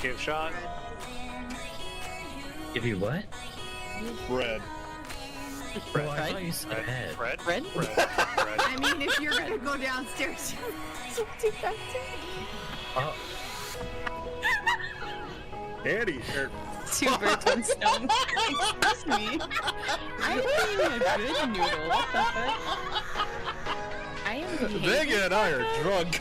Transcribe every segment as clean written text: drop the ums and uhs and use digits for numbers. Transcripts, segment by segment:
give shot. Give you what? Bread. Oh, I thought you said head. Bread? Bread? Bread. I mean, if you're gonna go downstairs, you do that too. Oh, Annie, Two birds, one stone. Excuse me. I'm eating a good noodle. What the fuck? I am Vega and I are drunk.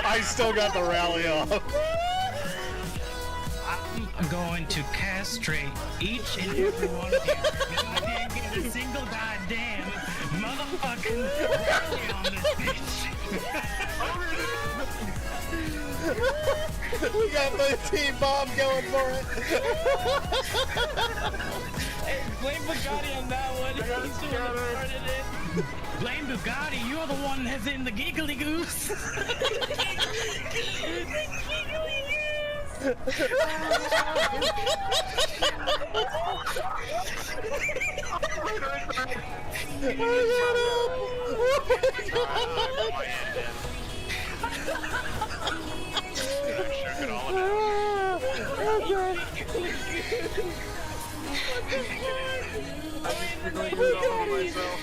I still got the rally off. I'm going to castrate each and every one of you. I can't get a single goddamn motherfucking rally on this bitch. We got the Team Bomb going for it. Hey, blame Bugatti on that one. He's the one that started it. Blame Bugatti, you're the one that's in the giggly goose.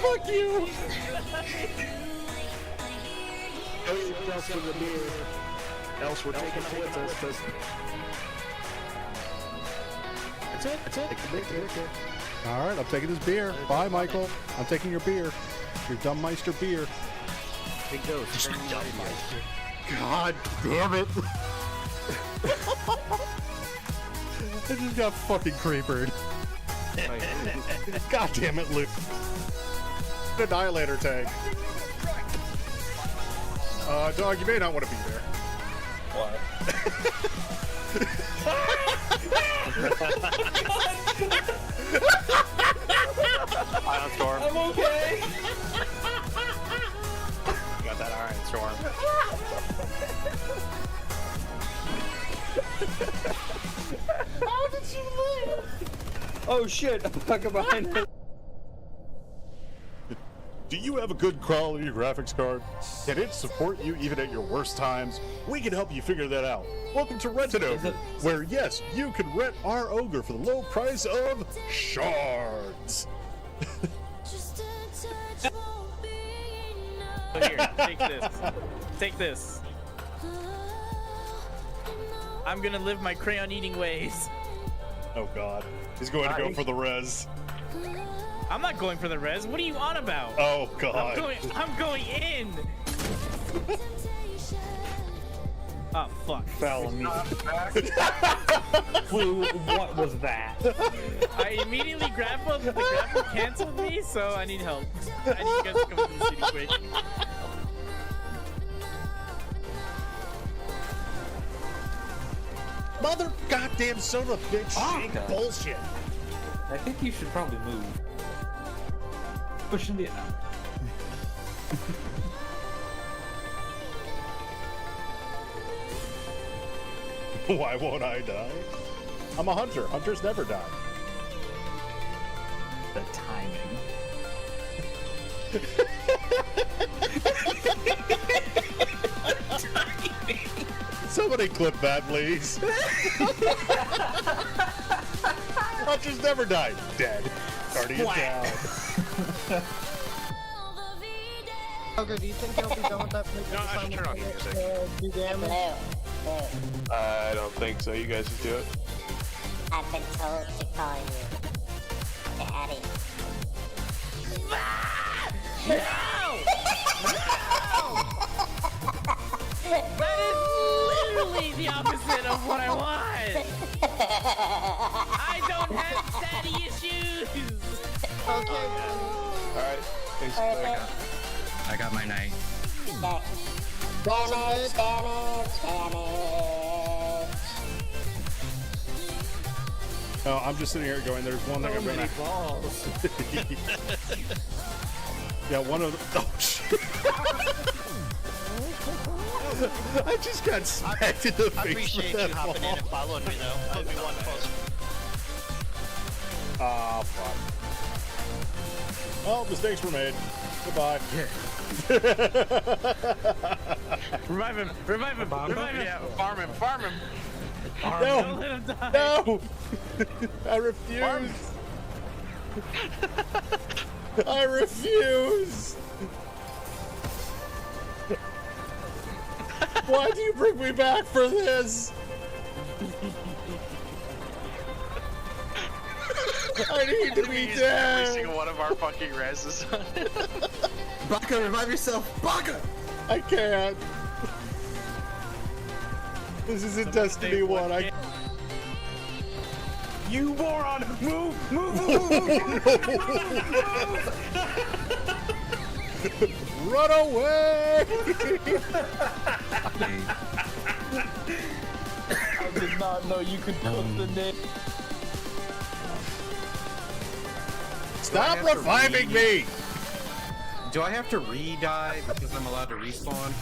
Fuck you. Just for the beer. Else we're taking it with us. That's it. Take it. All right, I'm taking this beer. Bye, Michael. I'm taking your beer. Your Dumbmeister beer. Big dose. God damn it. I just got fucking creepered. God damn it, Luke. Annihilator tank. Dog, you may not want to be there. Why? Ion Storm. I'm okay. Got that Iron Storm. How did you live? Oh shit, I'm fucking behind him. Do you have a good quality graphics card? Can it support you even at your worst times? We can help you figure that out. Welcome to Rent It Ogre, where yes, you can rent our ogre for the low price of shards. Here, take this. Take this. I'm gonna live my crayon eating ways. Oh god, he's going to go for the res. I'm not going for the res. What are you on about? Oh god. I'm going in. Oh fuck. Fell on me. What was that? I immediately grappled, but the grapple canceled me, so I need help. I need you guys to come to the city quick. Mother goddamn son of a bitch shake God. bullshit. I think you should probably move. Pushing the. Why won't I die? I'm a hunter. Hunters never die. The timing. Somebody clip that, please. Hunters never die. Dead. Guardian down. Okay, do you think he'll be done with that? No, I should turn off the music. Do damage? I don't think so. You guys just do it. I've been told to call you Daddy. That is literally the opposite of what I want. I don't have daddy issues. Okay. Alright. Thanks. I got my knight. Damage. Oh, I'm just sitting here going, there's one thing I'm gonna... balls. Yeah, one of the... Oh, shit. I just got smacked in the face. I appreciate with you that hopping in ball. and following me though. Put me one closer. Ah, fuck. Oh, mistakes were made. Goodbye. Revive him! Revive him! Revive him! Yeah, farm him, farm him. Don't let him die! No! I refuse! I refuse! Why do you bring me back for this? I need to be Every dead! single one of our fucking reses. Baka, revive yourself! Baka! I can't. This is a Destiny 1. I You moron! Move! Move! run away! I did not know you could put the name. Stop reviving me! Do I have to re-die because I'm allowed to respawn?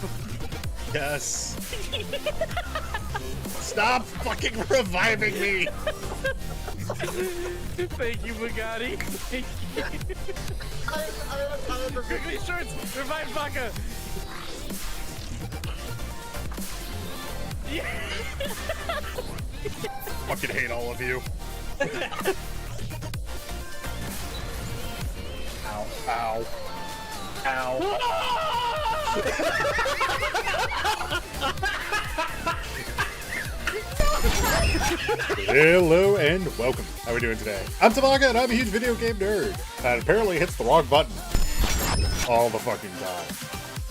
Yes. Stop fucking reviving me! Thank you, Bugatti. Thank you. Quickly, shorts! Revive Baka! Fucking hate all of you. Ow. Ow. Ow. Hello and welcome. How are we doing today? I'm Tabaka and I'm a huge video game nerd. And apparently hits the wrong button all the fucking time.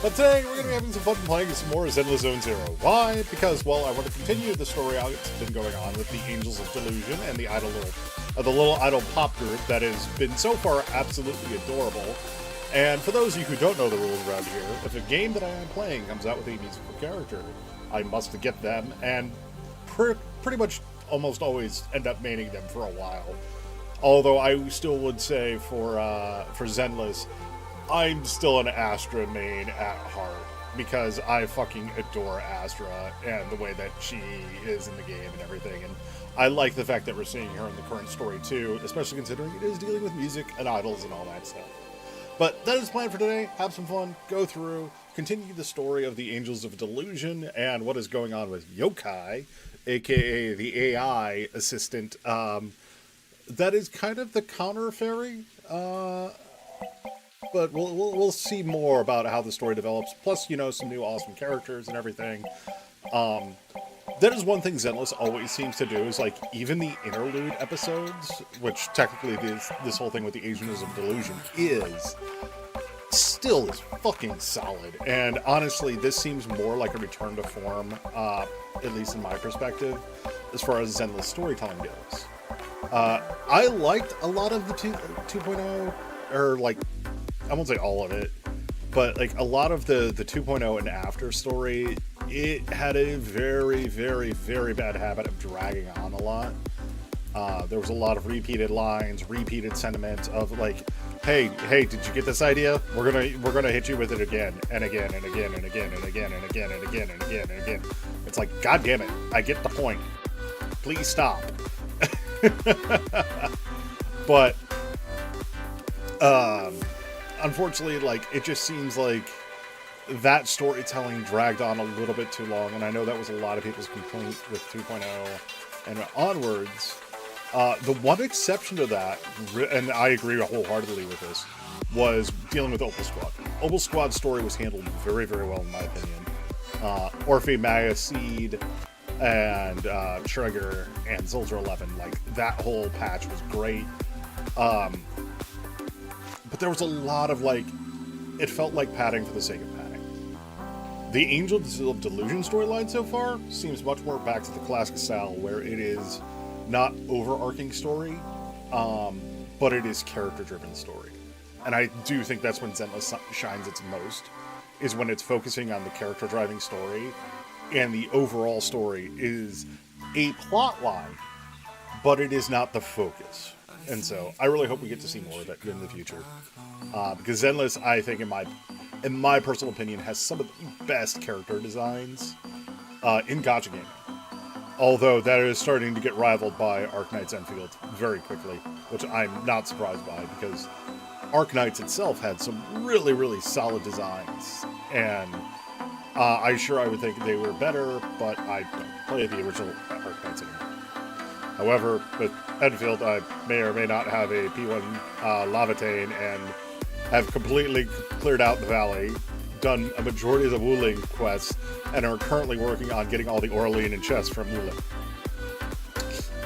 But today we're going to be having some fun playing some more Zenless Zone Zero. Why? Because, well, I want to continue the story that's been going on with the Angels of Delusion and the little idol pop group that has been so far absolutely adorable. And for those of you who don't know the rules around here, if a game that I am playing comes out with a musical character, I must get them and pretty much almost always end up maining them for a while. Although I still would say for Zenless, I'm still an Astra main at heart because I fucking adore Astra and the way that she is in the game and everything. And I like the fact that we're seeing her in the current story too, especially considering it is dealing with music and idols and all that stuff. But that is the plan for today. Have some fun, go through, continue the story of the Angels of Delusion and what is going on with Yokai, aka the AI assistant. That is kind of the counter fairy. But we'll see more about how the story develops. Plus, you know, some new awesome characters and everything. That is one thing Zenless always seems to do, is like, even the interlude episodes, which technically this whole thing with the Angels of Delusion still is fucking solid. And honestly, this seems more like a return to form, at least in my perspective, as far as Zenless storytelling goes. I liked a lot of the 2.0, or like, I won't say all of it, but like a lot of the 2.0 and after story, it had a very, very, very bad habit of dragging on a lot. There was a lot of repeated lines, repeated sentiments of like, hey, did you get this idea? We're gonna hit you with it again and again and again and again and again and again and again and again and again. It's like, God damn it, I get the point. Please stop. But unfortunately, like, it just seems like that storytelling dragged on a little bit too long, and I know that was a lot of people's complaint with 2.0 and onwards. The one exception to that, and I agree wholeheartedly with this, was dealing with Opal Squad. Opal Squad's story was handled very, very well, in my opinion. Orphe, Maya, Seed, and Trigger, and Soldier 11, like, that whole patch was great. But there was a lot of, like, it felt like padding for the sake of padding. The Angels of Delusion storyline so far seems much more back to the classic style, where it is not overarching story, but it is character-driven story. And I do think that's when Zenless shines its most, is when it's focusing on the character-driving story, and the overall story is a plot line, but it is not the focus. And so I really hope we get to see more of it in the future, because Zenless, I think, in my personal opinion, has some of the best character designs in gacha gaming. Although that is starting to get rivaled by Arknights Enfield very quickly, which I'm not surprised by, because Arknights itself had some really, really solid designs, and I would think they were better, but I don't play the original Arknights anymore. However, with Enfield, I may or may not have a P1 Lavatane and have completely cleared out the valley, done a majority of the Wuling quests, and are currently working on getting all the Orlean and chests from Wuling.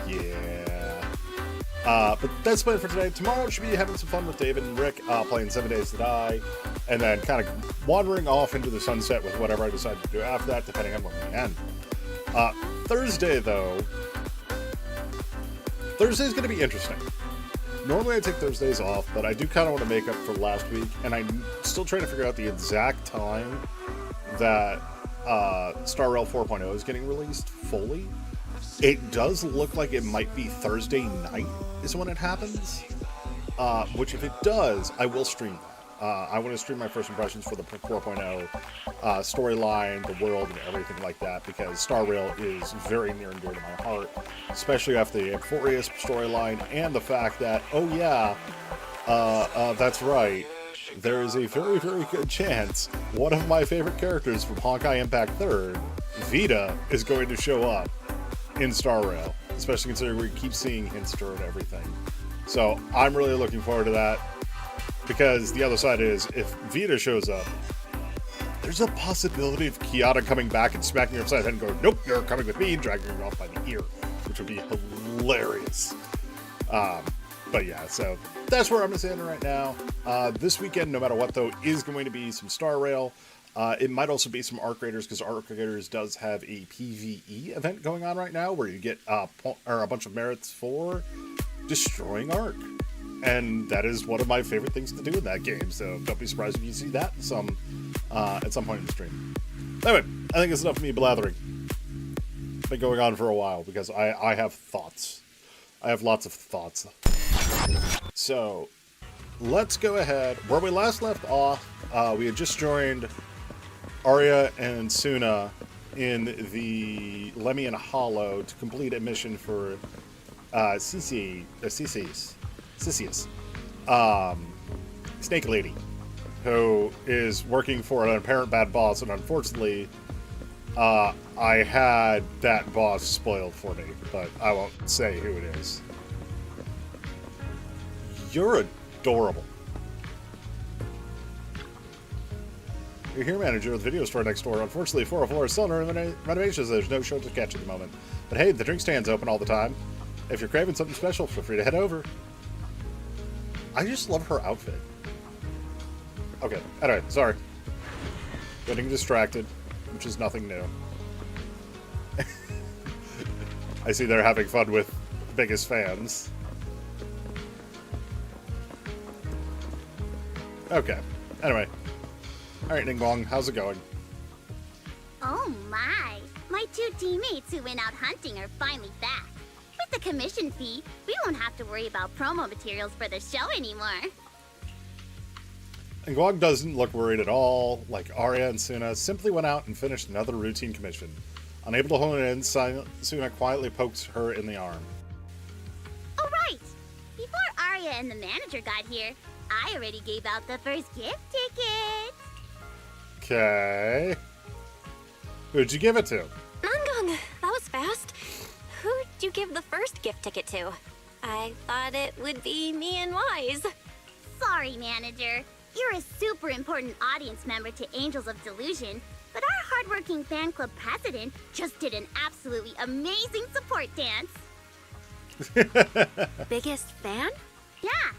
Yeah. But that's planned for today. Tomorrow should be having some fun with David and Rick, playing 7 Days to Die, and then kind of wandering off into the sunset with whatever I decide to do after that, depending on when we end. Thursday, though, Thursday's going to be interesting. Normally I take Thursdays off, but I do kind of want to make up for last week, and I'm still trying to figure out the exact time that Star Rail 4.0 is getting released fully. It does look like it might be Thursday night is when it happens, which if it does, I will stream that. I want to stream my first impressions for the 4.0 storyline, the world, and everything like that, because Star Rail is very near and dear to my heart, especially after the Amphorius storyline and the fact that, oh yeah, that's right, there is a very, very good chance one of my favorite characters from Honkai Impact 3rd, Vita, is going to show up in Star Rail, especially considering we keep seeing Hinster and everything. So I'm really looking forward to that. Because the other side is, if Vita shows up, there's a possibility of Kiata coming back and smacking her upside the head and going, nope, you're coming with me, and dragging her off by the ear, which would be hilarious. But yeah, so that's where I'm standing right now. This weekend, no matter what though, is going to be some Star Rail. It might also be some Arc Raiders, because Arc Raiders does have a PvE event going on right now, where you get a bunch of merits for destroying Arc. And that is one of my favorite things to do in that game, so don't be surprised if you see that at some point in the stream. Anyway, I think it's enough of me blathering. It's been going on for a while, because I have thoughts. I have lots of thoughts. So, let's go ahead. Where we last left off, we had just joined Arya and Suna in the Lemian Hollow to complete a mission for Ciscius, Snake Lady, who is working for an apparent bad boss, and unfortunately, I had that boss spoiled for me, but I won't say who it is. You're adorable. You're here, manager of the video store next door. Unfortunately, 404 is still in renovations. There's no show to catch at the moment. But hey, the drink stand's open all the time. If you're craving something special, feel free to head over. I just love her outfit. Okay, anyway, sorry. Getting distracted, which is nothing new. I see they're having fun with the biggest fans. Okay, anyway. Alright, Ningguang, how's it going? Oh my! My two teammates who went out hunting are finally back. With the commission fee, we won't have to worry about promo materials for the show anymore. Ningguang doesn't look worried at all. Like Arya and Suna simply went out and finished another routine commission. Unable to hold it in, Suna quietly pokes her in the arm. Oh right! Before Arya and the manager got here, I already gave out the first gift ticket. Okay. Who'd you give it to? Ningguang, that was fast. Who'd you give the first gift ticket to? I thought it would be me and Wise. Sorry, manager. You're a super important audience member to Angels of Delusion, but our hardworking fan club president just did an absolutely amazing support dance. Biggest fan? Yeah,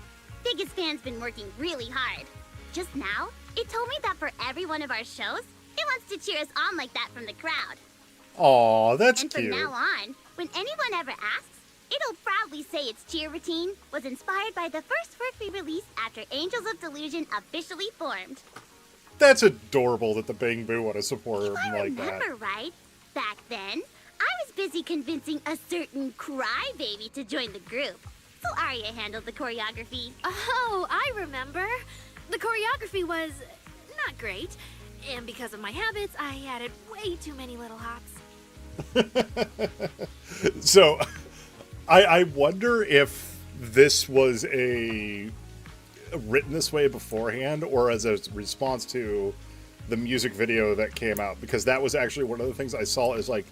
biggest fan's been working really hard. Just now, it told me that for every one of our shows, it wants to cheer us on like that from the crowd. Aw, that's and cute. And from now on, when anyone ever asks, it'll proudly say its cheer routine was inspired by the first work we released after Angels of Delusion officially formed. That's adorable that the Bang Boo want to support her If I like that. remember right, back then, I was busy convincing a certain crybaby to join the group. So Arya handled the choreography. Oh, I remember. The choreography was not great. And because of my habits, I added way too many little hops. So, I wonder if this was a written this way beforehand or as a response to the music video that came out, because that was actually one of the things I saw is like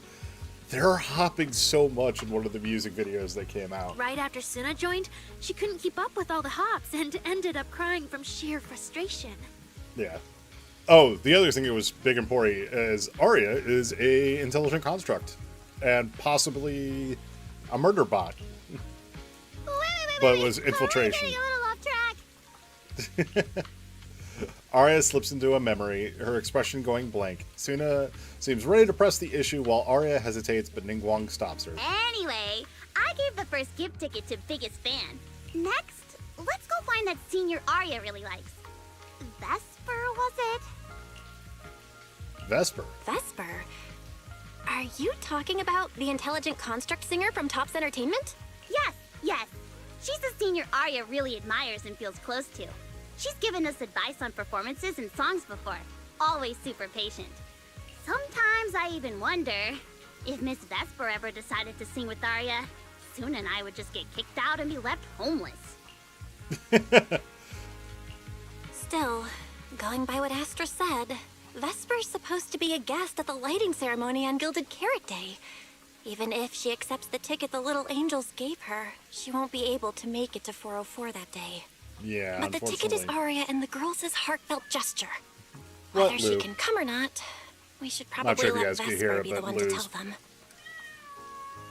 they're hopping so much in one of the music videos that came out. Right after Suna joined, she couldn't keep up with all the hops and ended up crying from sheer frustration. Yeah. Oh, the other thing that was big and important is Arya is a intelligent construct and possibly a murder bot. But it was infiltration. We're getting a little off track. Arya slips into a memory, her expression going blank. Suna seems ready to press the issue while Arya hesitates, but Ningguang stops her. Anyway, I gave the first gift ticket to biggest fan. Next, let's go find that senior Arya really likes. Vesper, was it? Vesper. Vesper? Are you talking about the intelligent construct singer from Topps Entertainment? Yes. She's a senior Arya really admires and feels close to. She's given us advice on performances and songs before. Always super patient. Sometimes I even wonder if Miss Vesper ever decided to sing with Arya, Suna and I would just get kicked out and be left homeless. Still, going by what Astra said, Vesper's supposed to be a guest at the lighting ceremony on Gilded Carrot Day. Even if she accepts the ticket the little angels gave her, she won't be able to make it to 404 that day. Yeah, But the ticket is Arya and the girls' heartfelt gesture. What, Whether she Lou? can come or not, we should Not probably sure if you let guys could Vesper hear it, be the but one to Lou's- tell them.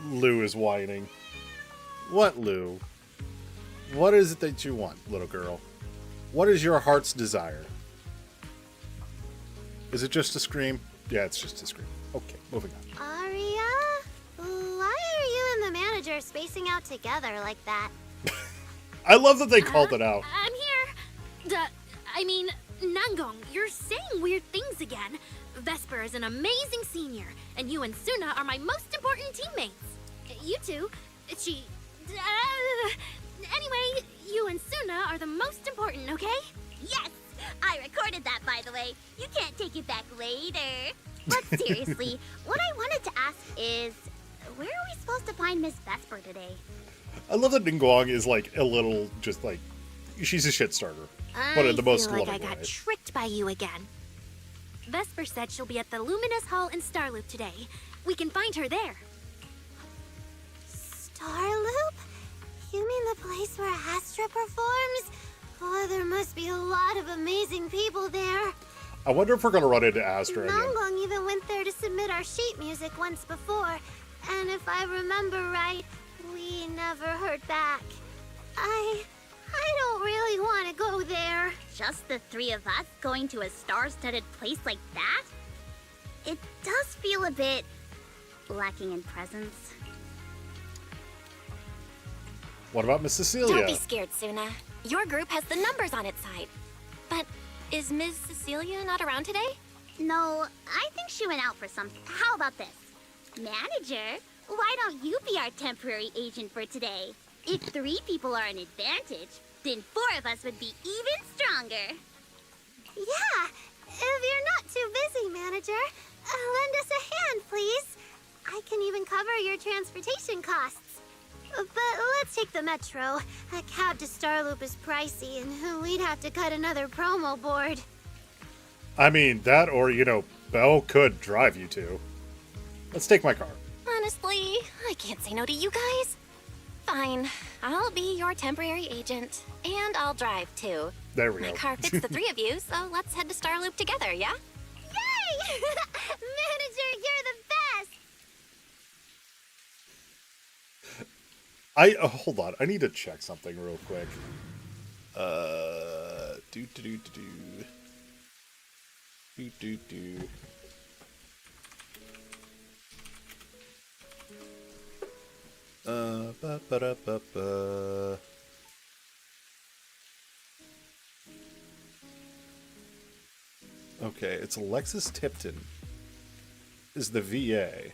Lou is whining. What, Lou? What is it that you want, little girl? What is your heart's desire? Is it just a scream? Yeah, it's just a scream. Okay, moving on. Arya? Why are you and the manager spacing out together like that? I love that they called it out. I'm here. Nangong, you're saying weird things again. Vesper is an amazing senior, and you and Suna are my most important teammates. You two, anyway, you and Suna are the most important, okay? Yes! I recorded that, by the way. You can't take it back later. But seriously, what I wanted to ask is, where are we supposed to find Miss Vesper today? I love that Ningguang is like a little, just like, she's a shit starter. But in the most I feel like I loving got way. tricked by you again. Vesper said she'll be at the Luminous Hall in Starloop today. We can find her there. Starloop? You mean the place where Astra performs? Oh, there must be a lot of amazing people there. I wonder if we're going to run into Astra again. Nangong even went there to submit our sheet music once before. And if I remember right, we never heard back. I don't really want to go there. Just the three of us going to a star-studded place like that? It does feel a bit lacking in presence. What about Miss Cecilia? Don't be scared, Suna. Your group has the numbers on its side. But is Ms. Cecilia not around today? No, I think she went out for something. How about this? Manager, why don't you be our temporary agent for today? If 3 people are an advantage, then 4 of us would be even stronger. Yeah, if you're not too busy, Manager, lend us a hand, please. I can even cover your transportation costs. But let's take the metro. A cab to Starloop is pricey, and we'd have to cut another promo board. I mean, that or, Belle could drive you to. Let's take my car. Honestly, I can't say no to you guys. Fine, I'll be your temporary agent, and I'll drive too. There we go. My car fits the 3 of you, so let's head to Starloop together, yeah? Yay! Manager, you're the best! Hold on. I need to check something real quick. Ba-ba-da-ba-ba. Okay, it's Alexis Tipton is the VA.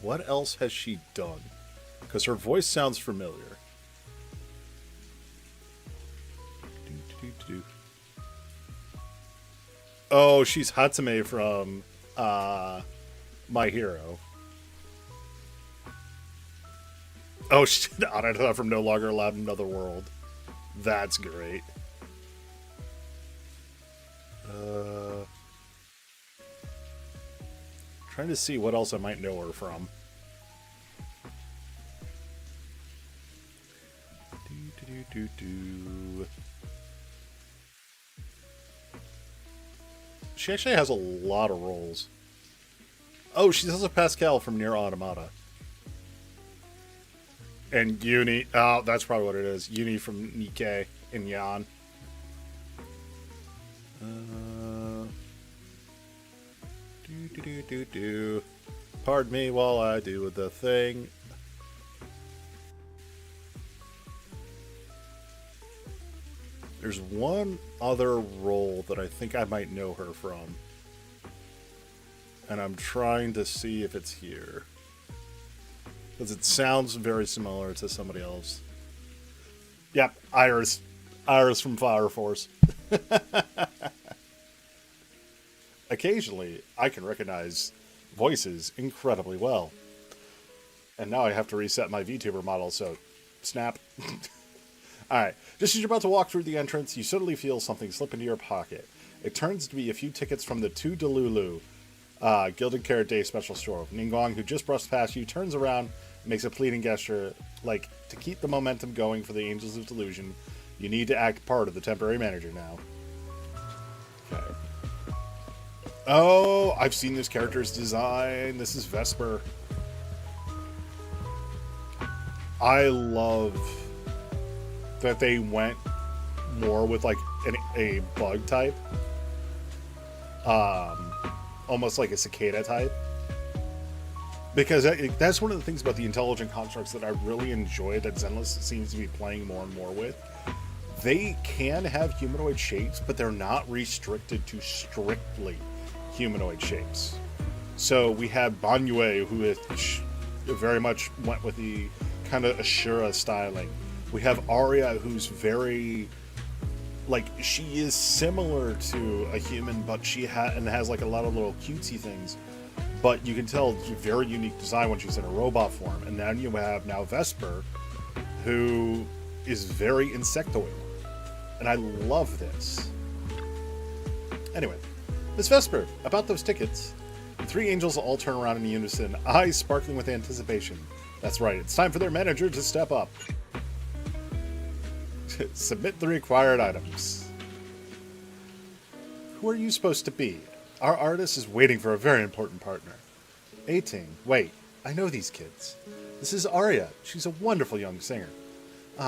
What else has she done? Because her voice sounds familiar. Oh, she's Hatsume from My Hero. Oh shit, Anata from No Longer Allowed in Another World. That's great. Trying to see what else I might know her from. She actually has a lot of roles. Oh, she's also Pascal from Nier Automata. And Uni. Oh, that's probably what it is. Uni from Nikkei in Yan. Pardon me while I do the thing. There's one other role that I think I might know her from. And I'm trying to see if it's here. Because it sounds very similar to somebody else. Yep, Iris. Iris from Fire Force. Occasionally, I can recognize voices incredibly well. And now I have to reset my VTuber model, so snap. Alright, just as you're about to walk through the entrance, you suddenly feel something slip into your pocket. It turns to be a few tickets from the To Delulu Gilded Carrot Day special store. Ningguang, who just brushed past you, turns around and makes a pleading gesture, like, to keep the momentum going for the Angels of Delusion, you need to act part of the temporary manager now. Okay. Oh, I've seen this character's design. This is Vesper. I love that they went more with like a bug type. Almost like a cicada type. Because that's one of the things about the intelligent constructs that I really enjoy that Zenless seems to be playing more and more with. They can have humanoid shapes, but they're not restricted to strictly humanoid shapes. So we have Banyue, who is very much went with the kind of Ashura styling. We have Arya, who's very, like, she is similar to a human, but she has like a lot of little cutesy things. But you can tell it's a very unique design when she's in a robot form. And then you have now Vesper, who is very insectoid. And I love this. Anyway, Miss Vesper, about those tickets. The three angels all turn around in unison, eyes sparkling with anticipation. That's right, it's time for their manager to step up. Submit the required items. Who are you supposed to be? Our artist is waiting for a very important partner. 18. Wait, I know these kids. This is Arya. She's a wonderful young singer.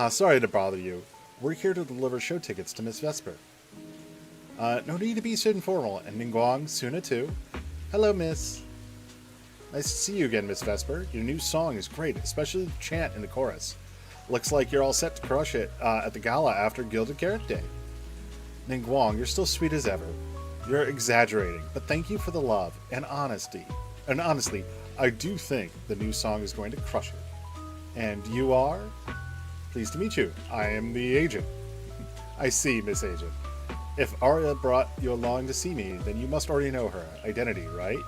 Sorry to bother you. We're here to deliver show tickets to Miss Vesper. No need to be so informal. And Ningguang, Suna too. Hello, Miss. Nice to see you again, Miss Vesper. Your new song is great, especially the chant in the chorus. Looks like you're all set to crush it at the gala after Gilded Carrot Day. Ningguang, you're still sweet as ever. You're exaggerating, but thank you for the love and honesty. And honestly, I do think the new song is going to crush it. And you are? Pleased to meet you. I am the agent. I see, Miss Agent. If Arya brought you along to see me, then you must already know her identity, right?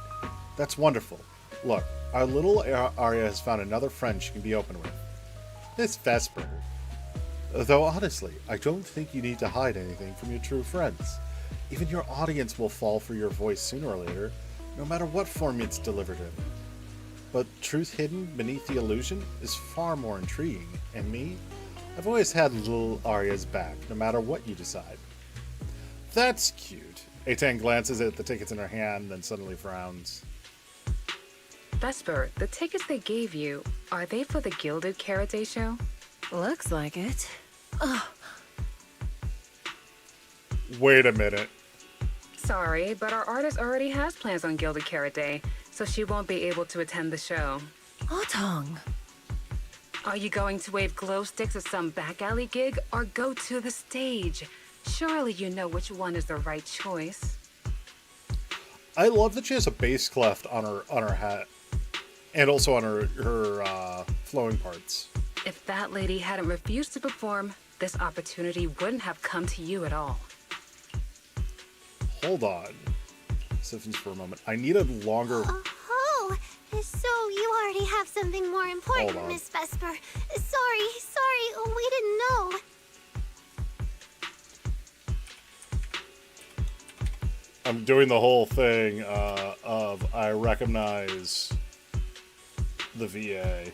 That's wonderful. Look, our little Arya has found another friend she can be open with. Miss Vesper. Though honestly, I don't think you need to hide anything from your true friends. Even your audience will fall for your voice sooner or later, no matter what form it's delivered in. But truth hidden beneath the illusion is far more intriguing, and me? I've always had little Arya's back, no matter what you decide. That's cute. Eitan glances at the tickets in her hand, then suddenly frowns. Vesper, the tickets they gave you, are they for the Gilded Carrot Day show? Looks like it. Ugh. Wait a minute. Sorry, but our artist already has plans on Gilded Carrot Day, so she won't be able to attend the show. Otong. Are you going to wave glow sticks at some back alley gig, or go to the stage? Surely you know which one is the right choice. I love that she has a bass cleft on her hat, and also on her flowing parts. If that lady hadn't refused to perform, this opportunity wouldn't have come to you at all. Hold on. Siphons for a moment. I need a longer... Oh, so you already have something more important, Hold on. Miss Vesper. Sorry, we didn't know. I'm doing the whole thing of I recognize the VA.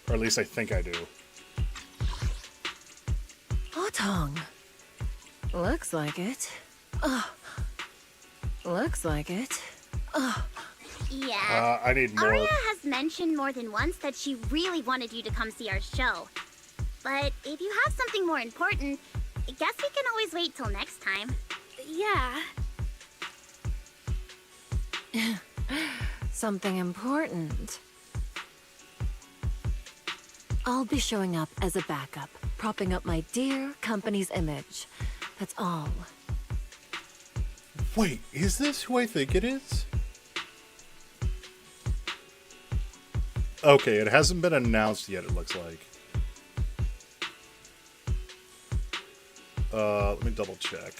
Or at least I think I do. Otong. Looks like it. Oh. Looks like it. Oh. Yeah. I need more. Aria has mentioned more than once that she really wanted you to come see our show. But if you have something more important, I guess we can always wait till next time. Yeah. Something important. I'll be showing up as a backup, propping up my dear company's image. That's all. Wait, is this who I think it is? Okay, it hasn't been announced yet, it looks like. Let me double check.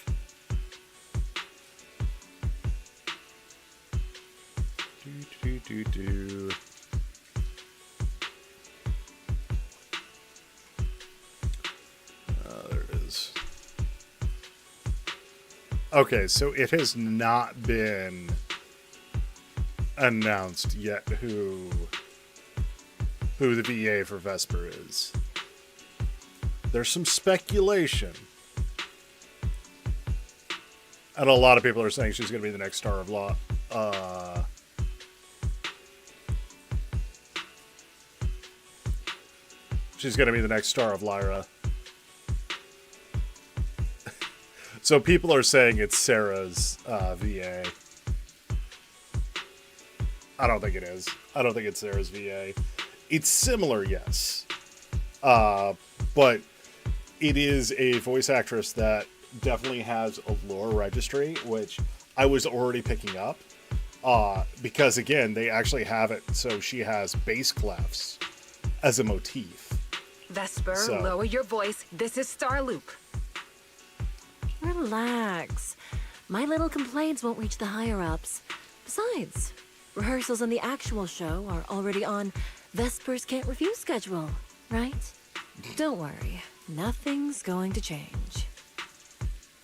Do. There it is. Okay, so it has not been announced yet who the VA for Vesper is. There's some speculation. And a lot of people are saying she's going to be the next star of Law. She's going to be the next star of Lyra. So people are saying it's Sarah's VA. I don't think it is. I don't think it's Sarah's VA. It's similar, yes. But it is a voice actress that definitely has a lore registry, which I was already picking up. Because, again, they actually have it so she has bass clefs as a motif. Vesper, So- lower your voice. This is Starloop. Relax. My little complaints won't reach the higher-ups. Besides, rehearsals and the actual show are already on Vesper's Can't Refuse schedule, right? Don't worry. Nothing's going to change.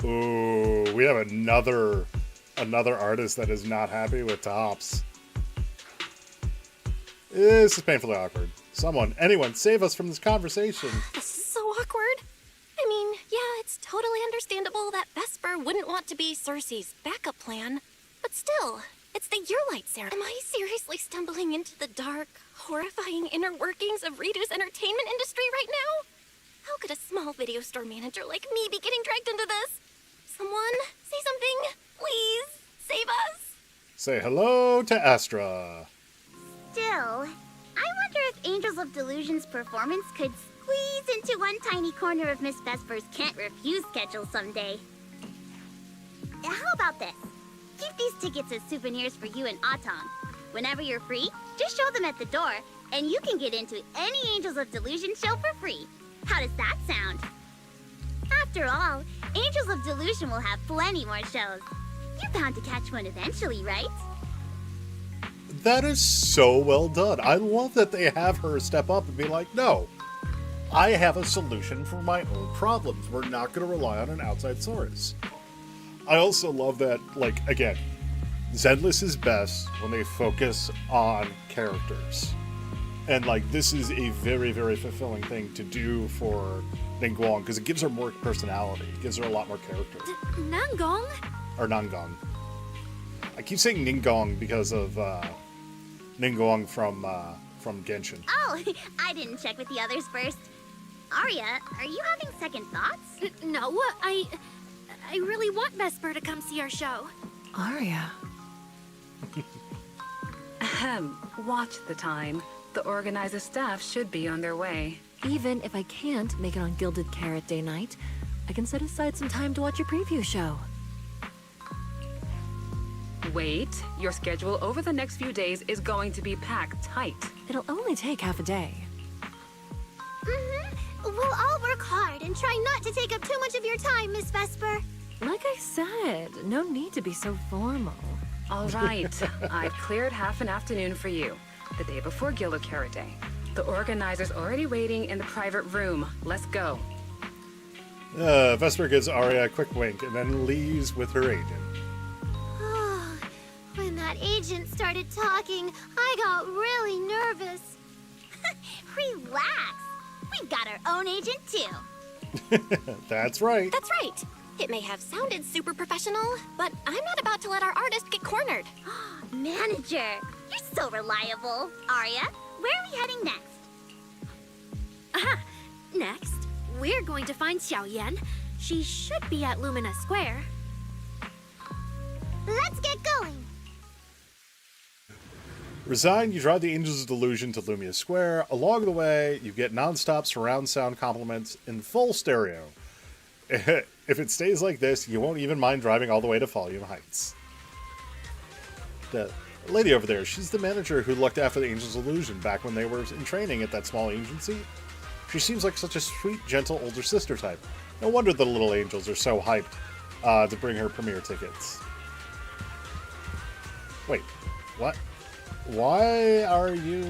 Ooh, we have another artist that is not happy with Tops. This is painfully awkward. Anyone, save us from this conversation. This is so awkward. I mean, yeah, it's totally understandable that Vesper wouldn't want to be Cersei's backup plan. But still, it's the Yearlight ceremony. Am I seriously stumbling into the dark, horrifying inner workings of Ritu's entertainment industry right now? How could a small video store manager like me be getting dragged into this? Someone, say something. Please, save us. Say hello to Astra. Still, I wonder if Angels of Delusion's performance could squeeze into one tiny corner of Miss Vesper's Can't Refuse schedule someday. How about this? Keep these tickets as souvenirs for you and Otong. Whenever you're free, just show them at the door, and you can get into any Angels of Delusion show for free. How does that sound? After all, Angels of Delusion will have plenty more shows. You're bound to catch one eventually, right? That is so well done. I love that they have her step up and be like, no, I have a solution for my own problems. We're not going to rely on an outside source. I also love that, like, again, Zenless is best when they focus on characters. And, like, this is a very, very fulfilling thing to do for Ningguang, because it gives her more personality. It gives her a lot more character. Nangong? Or Nangong. I keep saying Ningguang because of Ningguang from Genshin. Oh, I didn't check with the others first. Aria, are you having second thoughts? No, I really want Vesper to come see our show. Aria. Ahem. Watch the time. The organizer staff should be on their way. Even if I can't make it on Gilded Carrot Day night, I can set aside some time to watch your preview show. Wait, your schedule over the next few days is going to be packed tight. It'll only take half a day. We'll all work hard and try not to take up too much of your time, Miss Vesper. Like I said, no need to be so formal. All right, I've cleared half an afternoon for you, the day before Gilocare Day. The organizer's already waiting in the private room. Let's go. Vesper gives Arya a quick wink and then leaves with her agent. When that agent started talking, I got really nervous. Relax. We've got our own agent too. That's right. That's right. It may have sounded super professional, but I'm not about to let our artist get cornered. Manager, you're so reliable. Arya, where are we heading next? Next, we're going to find Xiao Yan. She should be at Lumina Square. Let's get going. Resigned, you drive the Angels of Delusion to Lumia Square. Along the way, you get non-stop surround sound compliments in full stereo. If it stays like this, you won't even mind driving all the way to Volume Heights. The lady over there, she's the manager who looked after the Angels of Illusion back when they were in training at that small agency. She seems like such a sweet, gentle older sister type. No wonder the little angels are so hyped to bring her premiere tickets. Wait, what? Why are you...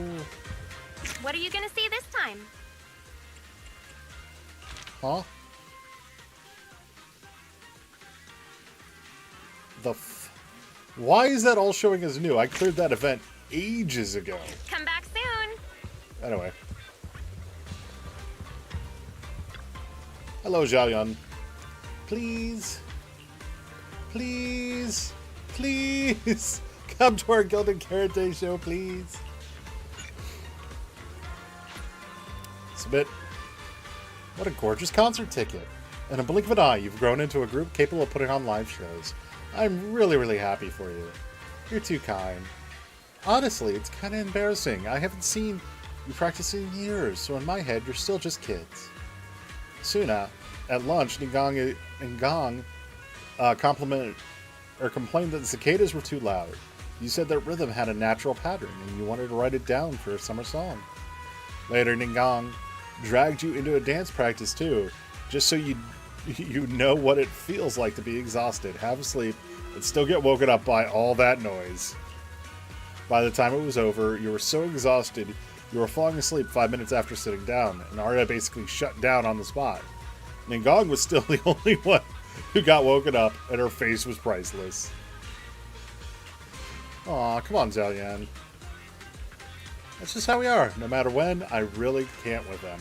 What are you gonna see this time? Huh? Why is that all showing as new? I cleared that event ages ago. Come back soon. Anyway. Hello, Xiaoyan. Please. Please. Please. Come to our Golden Carrot Day show, please. Submit. What a gorgeous concert ticket. In a blink of an eye, you've grown into a group capable of putting on live shows. I'm really, really happy for you. You're too kind. Honestly, it's kind of embarrassing. I haven't seen you practice in years, so in my head, you're still just kids. Suna, at lunch, Ningong complained that the cicadas were too loud. You said that rhythm had a natural pattern, and you wanted to write it down for a summer song. Later, Ningong dragged you into a dance practice too, just so you know what it feels like to be exhausted, have a sleep, and still get woken up by all that noise. By the time it was over, you were so exhausted, you were falling asleep 5 minutes after sitting down, and Arya basically shut down on the spot. Ningong was still the only one who got woken up, and her face was priceless. Aw, come on, Xiaoyan. That's just how we are. No matter when, I really can't with them.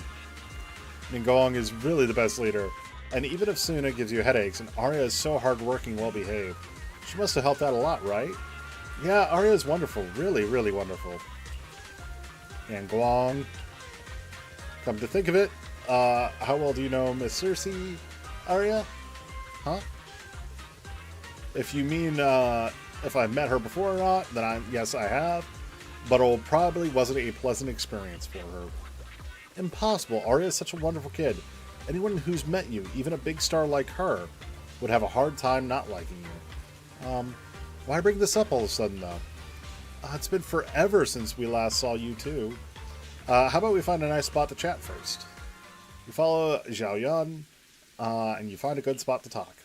Ningong is really the best leader, and even if Suna gives you headaches and Arya is so hardworking, well-behaved, she must have helped out a lot, right? Yeah, Arya is wonderful. Really, really wonderful. And Guang. Come to think of it, how well do you know Miss Cersei, Arya? Huh? If you mean, if I've met her before or not, then yes, I have. But it probably wasn't a pleasant experience for her. Impossible. Arya is such a wonderful kid. Anyone who's met you, even a big star like her, would have a hard time not liking you. Why bring this up all of a sudden, though? It's been forever since we last saw you two. How about we find a nice spot to chat first? You follow Xiaoyan, and you find a good spot to talk.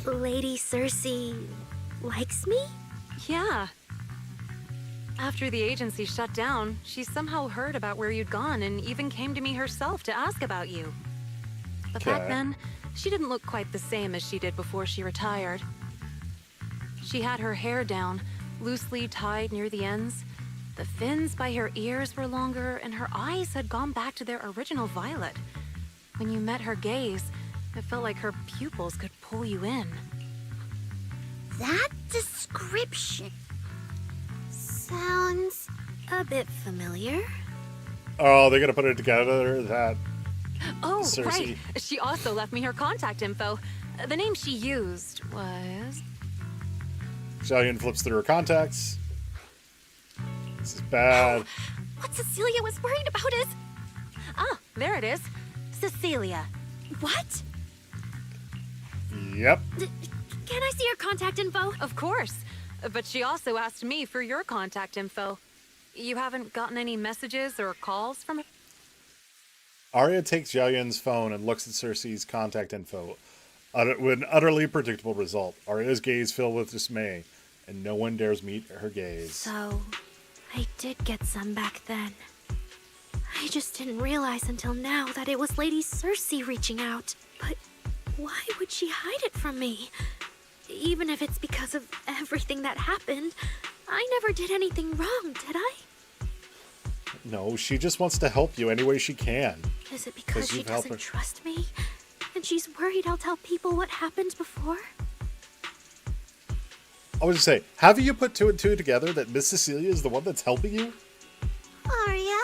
Lady Cersei likes me? Yeah. After the agency shut down, she somehow heard about where you'd gone and even came to me herself to ask about you. But back then, she didn't look quite the same as she did before she retired. She had her hair down, loosely tied near the ends. The fins by her ears were longer, and her eyes had gone back to their original violet. When you met her gaze, it felt like her pupils could pull you in. That description sounds a bit familiar. Oh, they're gonna put it together, that Oh, Cersei. right. She also left me her contact info. The name she used was... Xiaoyan flips through her contacts. This is bad. What Cecilia was worried about is... Ah, there it is. Cecilia. What? Yep. Can I see your contact info? Of course. But she also asked me for your contact info. You haven't gotten any messages or calls from her? Arya takes Xiaoyan's phone and looks at Cersei's contact info. With an utterly predictable result. Arya's gaze filled with dismay, and no one dares meet her gaze. So, I did get some back then. I just didn't realize until now that it was Lady Cersei reaching out. But why would she hide it from me? Even if it's because of everything that happened, I never did anything wrong, did I? No, she just wants to help you any way she can. Is it because she you've helped doesn't her. trust me? And she's worried I'll tell people what happened before? I was just say, have you put two and two together that Miss Cecilia is the one that's helping you? Arya,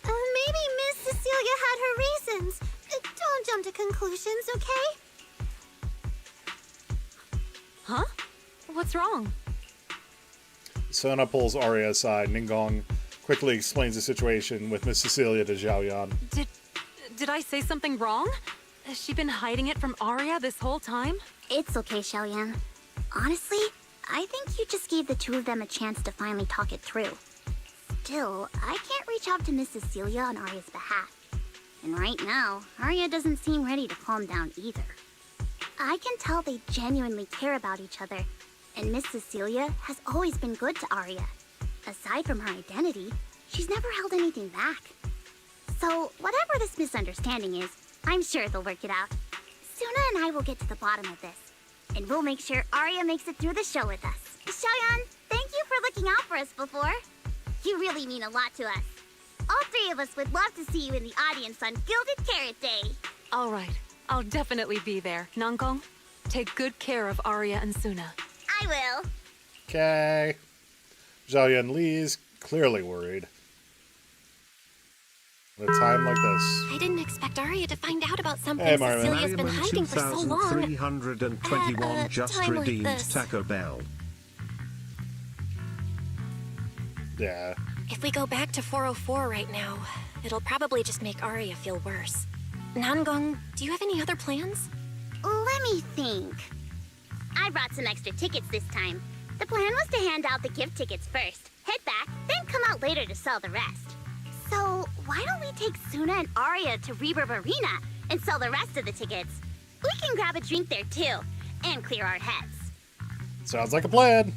maybe Miss Cecilia had her reasons. Don't jump to conclusions, okay? Huh? What's wrong? Sona pulls Arya aside. Ningong quickly explains the situation with Miss Cecilia to Zhao Yan. Did I say something wrong? Has she been hiding it from Arya this whole time? It's okay, Xiaoyan. Honestly, I think you just gave the two of them a chance to finally talk it through. Still, I can't reach out to Miss Cecilia on Arya's behalf. And right now, Arya doesn't seem ready to calm down either. I can tell they genuinely care about each other, and Miss Cecilia has always been good to Arya. Aside from her identity, she's never held anything back. So, whatever this misunderstanding is, I'm sure they'll work it out. Suna and I will get to the bottom of this, and we'll make sure Arya makes it through the show with us. Xiaoyan, thank you for looking out for us before. You really mean a lot to us. All three of us would love to see you in the audience on Gilded Carrot Day. All right. I'll definitely be there. Nangong, take good care of Arya and Suna. I will. Okay. Zhao Yan leaves, clearly worried. At a time like this. I didn't expect Arya to find out about something Hey, Mario. Cecilia's been hiding for so long. 2321 At a just time like redeemed this. Taco Bell. Yeah. If we go back to 404 right now, it'll probably just make Arya feel worse. Nangong, do you have any other plans? Let me think. I brought some extra tickets this time. The plan was to hand out the gift tickets first, head back, then come out later to sell the rest. So, why don't we take Suna and Arya to Reverb Arena and sell the rest of the tickets? We can grab a drink there too, and clear our heads. Sounds like a plan.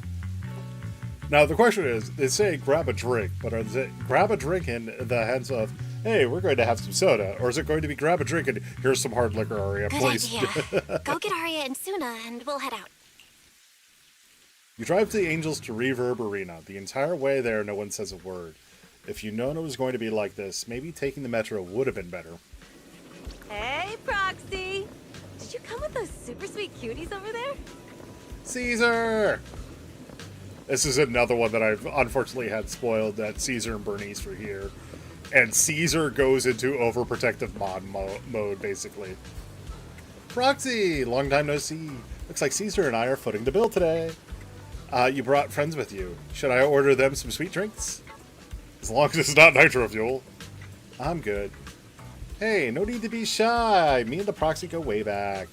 Now, the question is, they say grab a drink, but are they grab a drink in the hands of, hey, we're going to have some soda, or is it going to be grab a drink and here's some hard liquor, Arya, Good please? idea. Go get Arya and Suna, and we'll head out. You drive the Angels to Reverb Arena. The entire way there, no one says a word. If you'd known it was going to be like this, maybe taking the metro would have been better. Hey, Proxy! Did you come with those super sweet cuties over there? Caesar! This is another one that I've unfortunately had spoiled, that Caesar and Bernice were here. And Caesar goes into overprotective mode, basically. Proxy! Long time no see. Looks like Caesar and I are footing the bill today. You brought friends with you. Should I order them some sweet drinks? As long as it's not nitro fuel. I'm good. Hey, no need to be shy. Me and the Proxy go way back.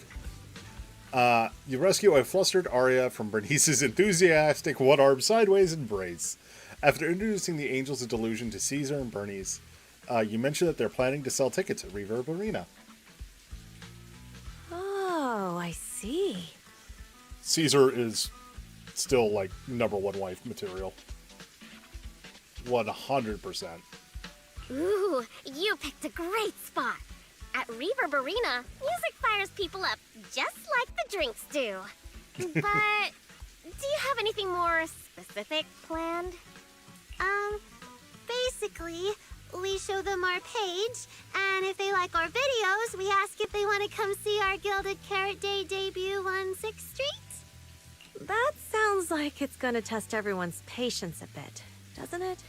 You rescue a flustered Arya from Bernice's enthusiastic one-armed sideways embrace. After introducing the Angels of Delusion to Caesar and Bernice, you mention that they're planning to sell tickets at Reverb Arena. Oh, I see. Caesar is still, like, #1 wife material. 100%. Ooh, you picked a great spot. At Reverb Arena, music fires people up just like the drinks do. But do you have anything more specific planned? Basically, we show them our page, and if they like our videos, we ask if they want to come see our Gilded Carrot Day debut on 6th Street. That sounds like it's gonna test everyone's patience a bit, doesn't it?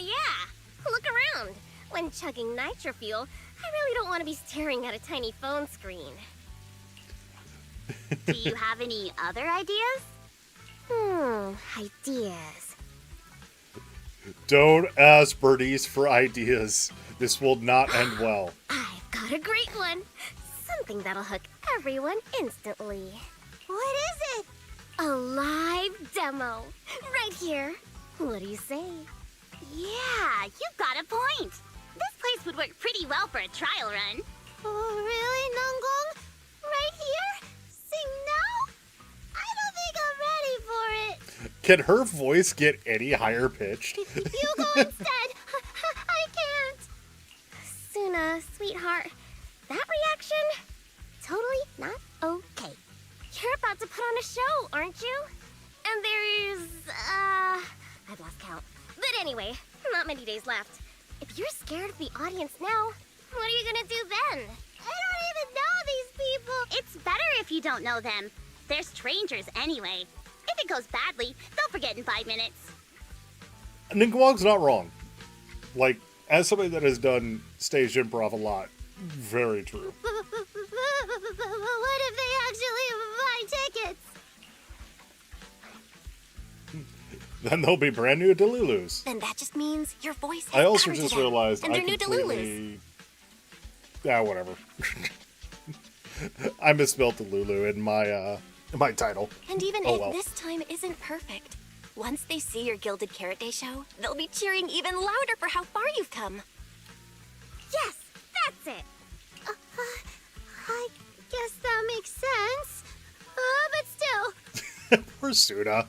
Yeah. Look around. When chugging nitro fuel, I really don't want to be staring at a tiny phone screen. Do you have any other ideas? Ideas. Don't ask Bernice for ideas. This will not end well. I've got a great one. Something that'll hook everyone instantly. What is it? A live demo. Right here. What do you say? Yeah, you've got a point. This place would work pretty well for a trial run. Oh, really, Nangong? Right here? Sing now? I don't think I'm ready for it. Can her voice get any higher pitched? You go instead. I can't. Suna, sweetheart, that reaction, totally not okay. You're about to put on a show, aren't you? And there's, I've lost count. But anyway, not many days left. If you're scared of the audience now, what are you gonna do then? I don't even know these people. It's better if you don't know them. They're strangers anyway. If it goes badly, they'll forget in 5 minutes. Ningguang's not wrong. Like, as somebody that has done stage improv a lot, very true. But what if they actually buy tickets? Then they'll be brand new Delulus. Then that just means your voice has I also mattered to just them, realized and I they're new completely... Yeah, whatever. I misspelled Delulu in my title. And even Oh, if well. this time isn't perfect, once they see your Gilded Carrot Day show, they'll be cheering even louder for how far you've come. Yes, that's it. I guess that makes sense. But still. Poor Suna.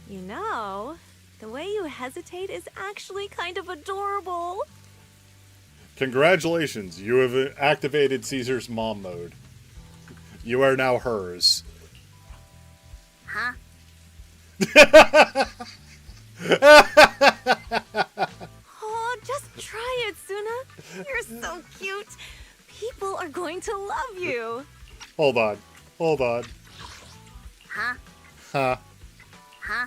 You know, the way you hesitate is actually kind of adorable. Congratulations, you have activated Caesar's mom mode. You are now hers. Huh? Oh, just try it, Suna. You're so cute. People are going to love you. Hold on. Huh? Huh. Huh?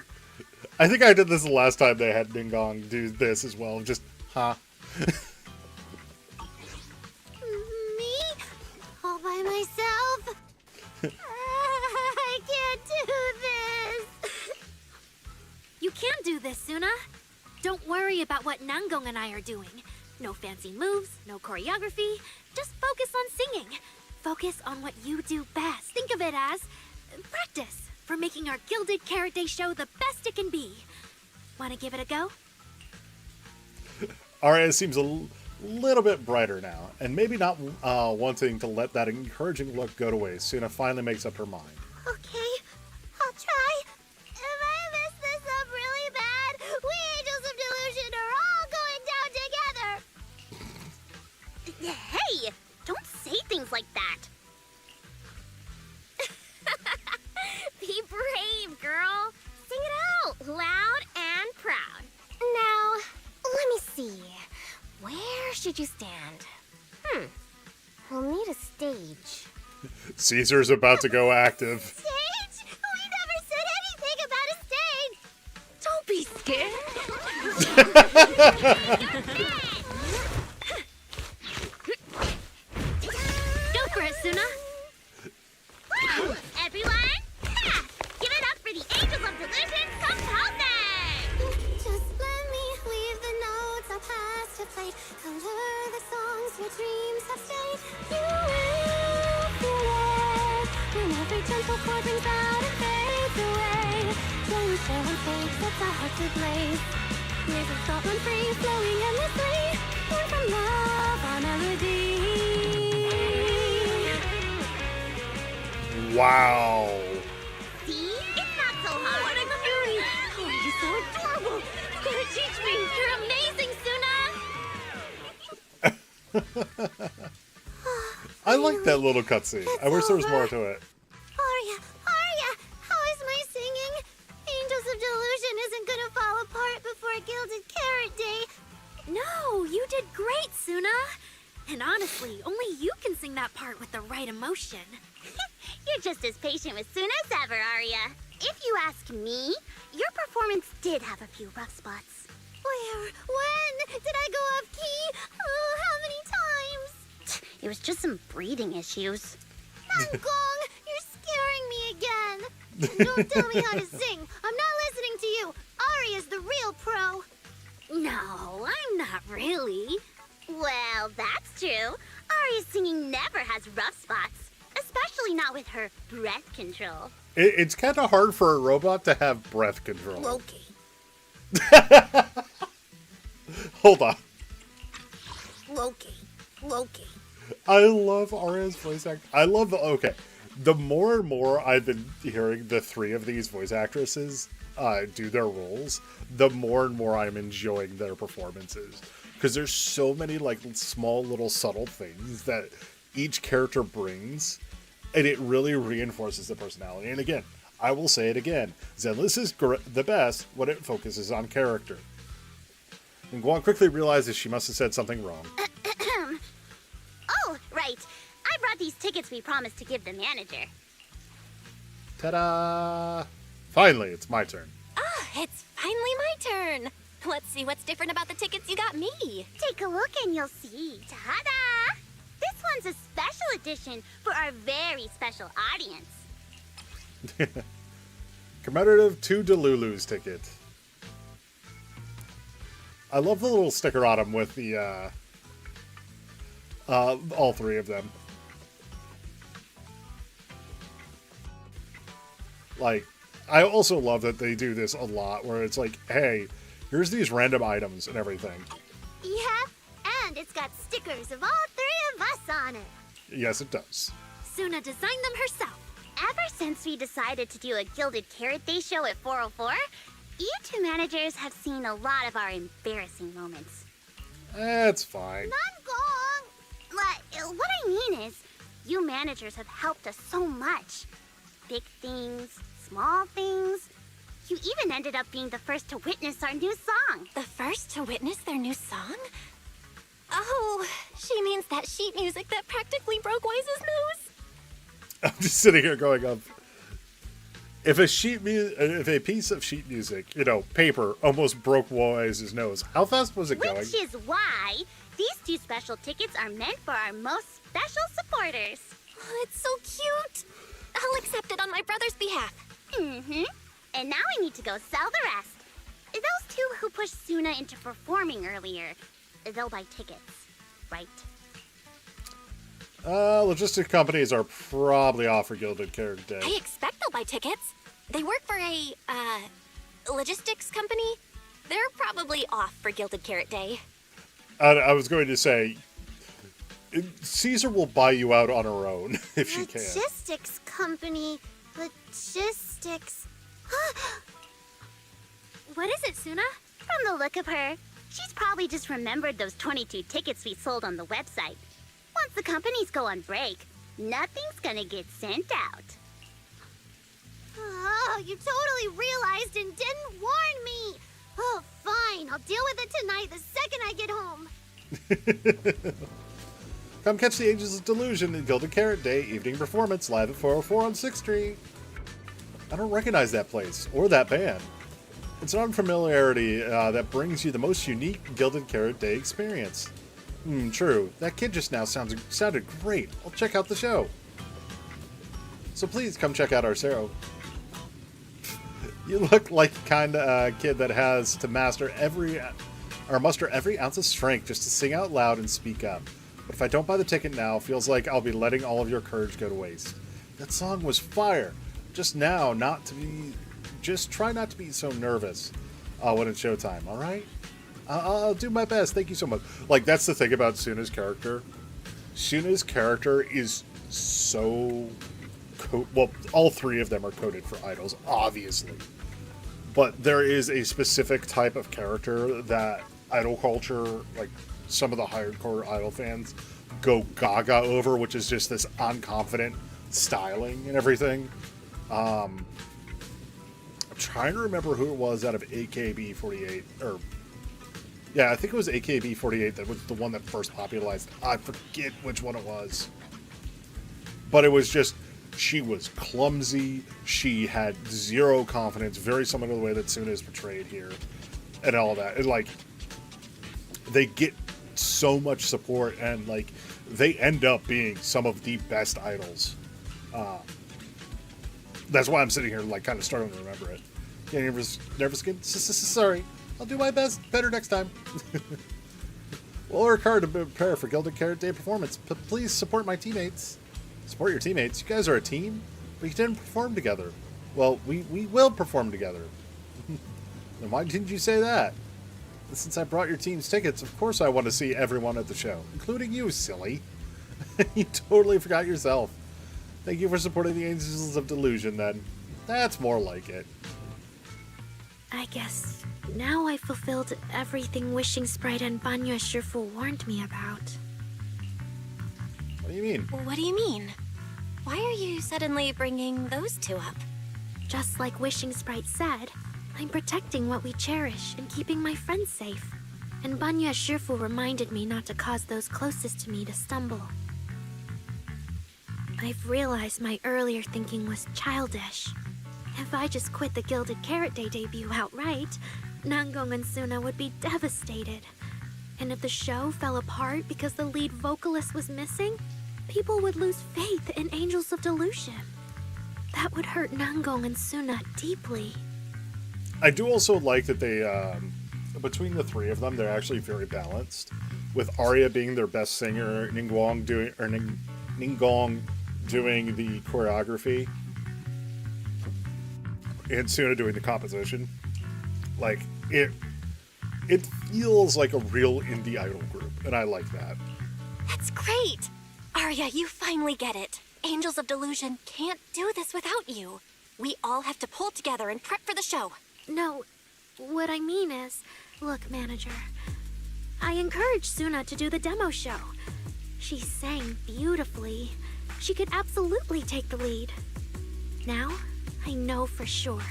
I think I did this the last time they had Ningguang do this as well. Just, huh. Me? All by myself? I can't do this. You can do this, Suna. Don't worry about what Nangong and I are doing. No fancy moves, no choreography. Just focus on singing. Focus on what you do best. Think of it as practice for making our Gilded Carrot Day show the best it can be. Want to give it a go? Aria seems a little bit brighter now, and maybe not wanting to let that encouraging look go to waste. Suna finally makes up her mind. Okay, I'll try. If I mess this up really bad, we Angels of Delusion are all going down together. Hey, don't say things like that. Be brave, girl. Sing it out, loud and proud. Now, let me see. Where should you stand? We'll need a stage. Caesar's about to go active. Stage? We never said anything about a stage. Don't be scared. Go for it, Suna. Woo! Everyone, ha! Give it up for the Angels of Delusion composing! Just let me leave the notes our past have played. Color the songs your dreams have stayed. You will feel it when every gentle chord rings out and fades away. When we share on stage, sets our hearts ablaze. Music stop run free, flowing endlessly. Born from love, our melody. Wow. See? It's not so hard. What a cutie! Oh, you're so adorable. You gotta teach me. You're amazing, Suna. I like that little cutscene. I wish there was more to it. Aria, how is my singing? Angels of Delusion isn't gonna fall apart before Gilded Carrot Day. No, you did great, Suna. And honestly, only you can sing that part with the right emotion. You're just as patient with Suna as ever, Aria. If you ask me, your performance did have a few rough spots. Where? When? Did I go off key? Oh, how many times? It was just some breathing issues. Nangong, you're scaring me again. Don't tell me how to sing. I'm not listening to you. Aria's the real pro. No, I'm not really. Well, that's true. Aria's singing never has rough spots, especially not with her breath control. It's kind of hard for a robot to have breath control. Loki. Hold on. Loki. I love Aria's voice act. I love the... Okay. the more and more I've been hearing the three of these voice actresses do their roles, the more and more I'm enjoying their performances. Because there's so many like small little subtle things that each character brings, and it really reinforces the personality. And again, I will say it again, Zenless is the best when it focuses on character. And Guan quickly realizes she must have said something wrong. Oh, right. I brought these tickets we promised to give the manager. Ta-da! Finally, it's my turn. Ah, it's finally my turn. Let's see what's different about the tickets you got me. Take a look and you'll see. Ta-da! This one's a special edition for our very special audience. Commemorative to Delulu's ticket. I love the little sticker on them with the, all three of them. Like, I also love that they do this a lot, where it's like, hey, here's these random items and everything. Yeah, and it's got stickers of all three of us on it. Yes, it does. Suna designed them herself. Ever since we decided to do a Gilded Carrot Day show at 404, you two managers have seen a lot of our embarrassing moments. That's fine. What I mean is, you managers have helped us so much. Big things, small things. You even ended up being the first to witness our new song. The first to witness their new song? Oh, she means that sheet music that practically broke Wise's nose. I'm just sitting here going up. If a piece of sheet music, paper, almost broke Wise's nose, how fast was it going? Which is why these two special tickets are meant for our most special supporters. Oh, it's so cute. I'll accept it on my brother's behalf. Mm-hmm. And now we need to go sell the rest. Those two who pushed Suna into performing earlier, they'll buy tickets, right? Logistic companies are probably off for Gilded Carrot Day. I expect they'll buy tickets. They work for a, logistics company. They're probably off for Gilded Carrot Day. I was going to say, Caesar will buy you out on her own if she can. Logistics company. Logistics. What is it, Suna? From the look of her, she's probably just remembered those 22 tickets we sold on the website. Once the companies go on break, nothing's gonna get sent out. Oh, you totally realized and didn't warn me. Oh, fine. I'll deal with it tonight the second I get home. Come catch the Ages of Delusion in Gilded Carrot Day evening performance live at 404 on 6th Street. I don't recognize that place or that band. It's an unfamiliarity that brings you the most unique Gilded Carrot Day experience. True. That kid just now sounded great. I'll check out the show. So please come check out our show. You look like the kind of kid that has to muster every ounce of strength just to sing out loud and speak up. But if I don't buy the ticket now, it feels like I'll be letting all of your courage go to waste. That song was fire. Just try not to be so nervous when it's showtime, alright? I'll do my best. Thank you so much. Like, that's the thing about Suna's character. Suna's character is so... well, all three of them are coded for idols, obviously. But there is a specific type of character that idol culture, like some of the hardcore idol fans, go gaga over, which is just this unconfident styling and everything. I'm trying to remember who it was out of AKB48, or... yeah, I think it was AKB48 that was the one that first popularized. I forget which one it was. But it was just, she was clumsy, she had zero confidence, very similar to the way that Suna is portrayed here, and all that. And, like, they get so much support, and, like, they end up being some of the best idols. That's why I'm sitting here, like, kind of starting to remember it. Getting nervous again? Sorry. I'll do my best. Better next time. We'll work hard to prepare for Gilded Carrot Day performance, but please support my teammates. Support your teammates. You guys are a team, but you didn't perform together. Well, we will perform together. Then why didn't you say that? Since I brought your team's tickets, of course I want to see everyone at the show, including you, silly. You totally forgot yourself. Thank you for supporting the Angels of Delusion, then. That's more like it. I guess now I fulfilled everything Wishing Sprite and Banya Shifu warned me about. What do you mean? What do you mean? Why are you suddenly bringing those two up? Just like Wishing Sprite said, I'm protecting what we cherish and keeping my friends safe. And Banya Shifu reminded me not to cause those closest to me to stumble. I've realized my earlier thinking was childish. If I just quit the Gilded Carrot Day debut outright, Nangong and Suna would be devastated. And if the show fell apart because the lead vocalist was missing, people would lose faith in Angels of Delusion. That would hurt Nangong and Suna deeply. I do also like that they, between the three of them, they're actually very balanced. With Arya being their best singer, Ningguang doing the choreography, and Suna doing the composition. Like, it feels like a real indie idol group, and I like that. That's great! Arya, you finally get it. Angels of Delusion can't do this without you. We all have to pull together and prep for the show. No, what I mean is, look, manager, I encouraged Suna to do the demo show. She sang beautifully. She could absolutely take the lead. Now, I know for sure.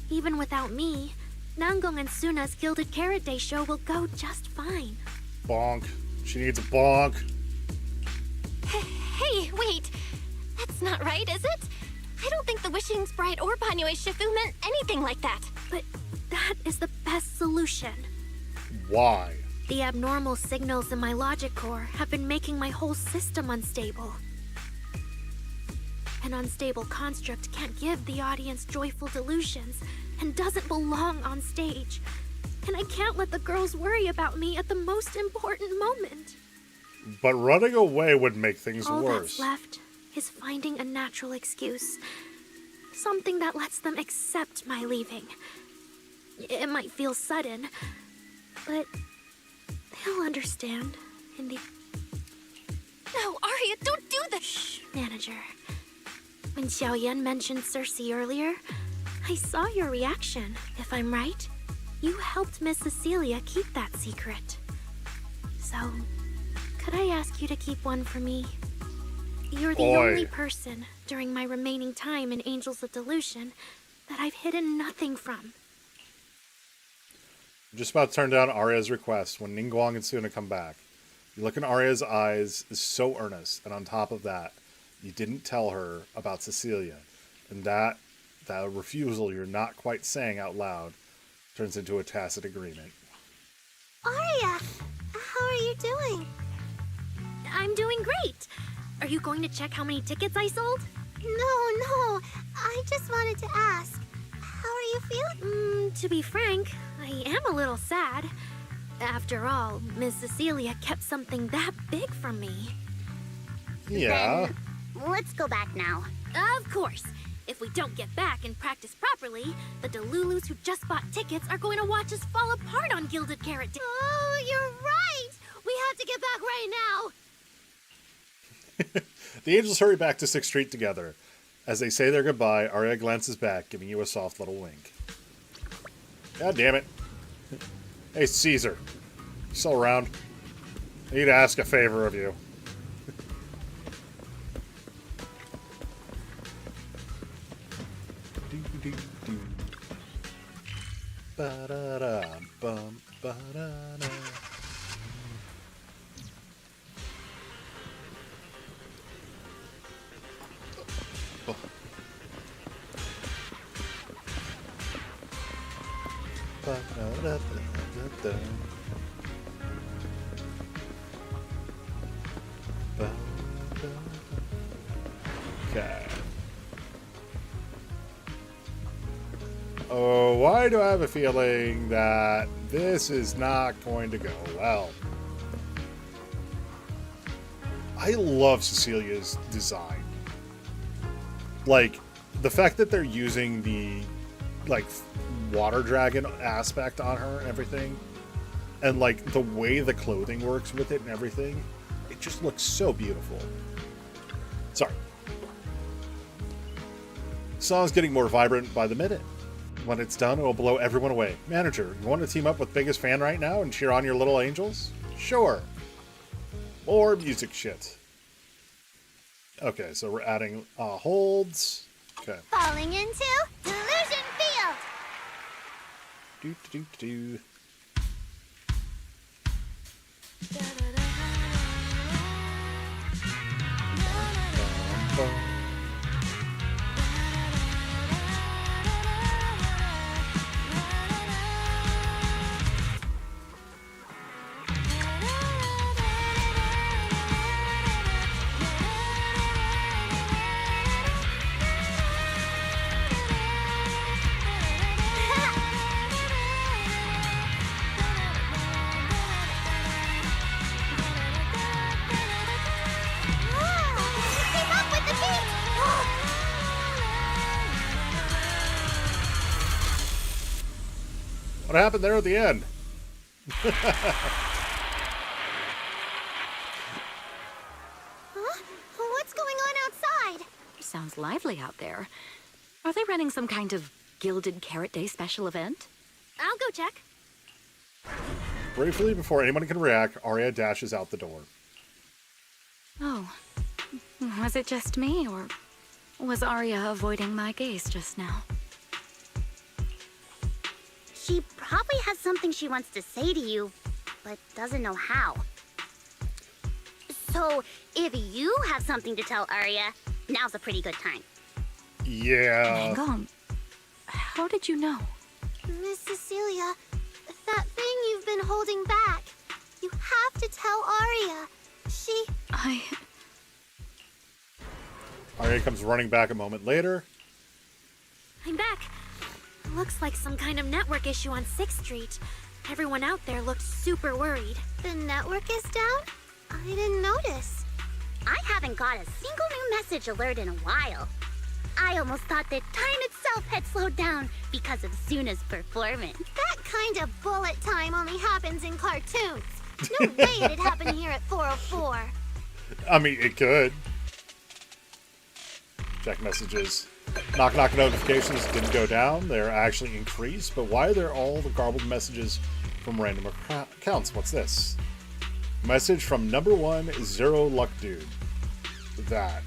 Even without me, Nangong and Suna's Gilded Carrot Day show will go just fine. Bonk. She needs a bonk. Hey, wait. That's not right, is it? I don't think the Wishing Sprite or Banyue Shifu meant anything like that. But that is the best solution. Why? The abnormal signals in my logic core have been making my whole system unstable. An unstable construct can't give the audience joyful delusions and doesn't belong on stage. And I can't let the girls worry about me at the most important moment. But running away would make things All worse. that's left is finding a natural excuse. Something that lets them accept my leaving. It might feel sudden, but they'll understand in the... No, Arya, don't do this! Shh, manager. When Xiaoyan mentioned Cersei earlier, I saw your reaction, if I'm right. You helped Miss Cecilia keep that secret. So, could I ask you to keep one for me? You're the only person during my remaining time in Angels of Delusion that I've hidden nothing from. I'm just about to turn down Arya's request when Ningguang and Suna come back. You look in Arya's eyes is so earnest, and on top of that, you didn't tell her about Cecilia. And that refusal you're not quite saying out loud turns into a tacit agreement. Arya, how are you doing? I'm doing great. Are you going to check how many tickets I sold? No. I just wanted to ask. How are you feeling? To be frank, I am a little sad. After all, Miss Cecilia kept something that big from me. Yeah. Then, let's go back now. Of course. If we don't get back and practice properly, the Delulus who just bought tickets are going to watch us fall apart on Gilded Carrot Day. Oh, you're right! We have to get back right now! The angels hurry back to 6th Street together. As they say their goodbye, Arya glances back, giving you a soft little wink. God damn it. Hey, Caesar. You still around? I need to ask a favor of you. Ba-da-da-bum, ba-da-da. Ba-da-da-da-da-da. Okay. Oh, why do I have a feeling that this is not going to go well? I love Cecilia's design. Like, the fact that they're using the, like, water dragon aspect on her and everything, and, like, the way the clothing works with it and everything, it just looks so beautiful. Sorry. Song's getting more vibrant by the minute. When it's done, it'll blow everyone away. Manager, you want to team up with biggest fan right now and cheer on your little angels? Sure. More music shit. Okay, so we're adding holds. Okay. Falling into Delusion Field. Do do do do. Keep up with the beat. What happened there at the end? Huh? What's going on outside? Sounds lively out there. Are they running some kind of Gilded Carrot Day special event? I'll go check. Briefly, before anyone can react, Arya dashes out the door. Oh. Was it just me, or was Arya avoiding my gaze just now? She probably has something she wants to say to you, but doesn't know how. So, if you have something to tell Arya, now's a pretty good time. Yeah. Mangum, how did you know? Miss Cecilia, that thing you've been holding back, you have to tell Arya. She... Arya comes running back a moment later. I'm back. Looks like some kind of network issue on 6th Street. Everyone out there looked super worried. The network is down? I didn't notice. I haven't got a single new message alert in a while. I almost thought that time itself had slowed down because of Suna's performance. That kind of bullet time only happens in cartoons. No way it'd happen here at 404. I mean, it could. Check messages. Knock knock notifications didn't go down. They're actually increased. But why are there all the garbled messages from random accounts? What's this? Message from number 1 Zero Luck Dude. That.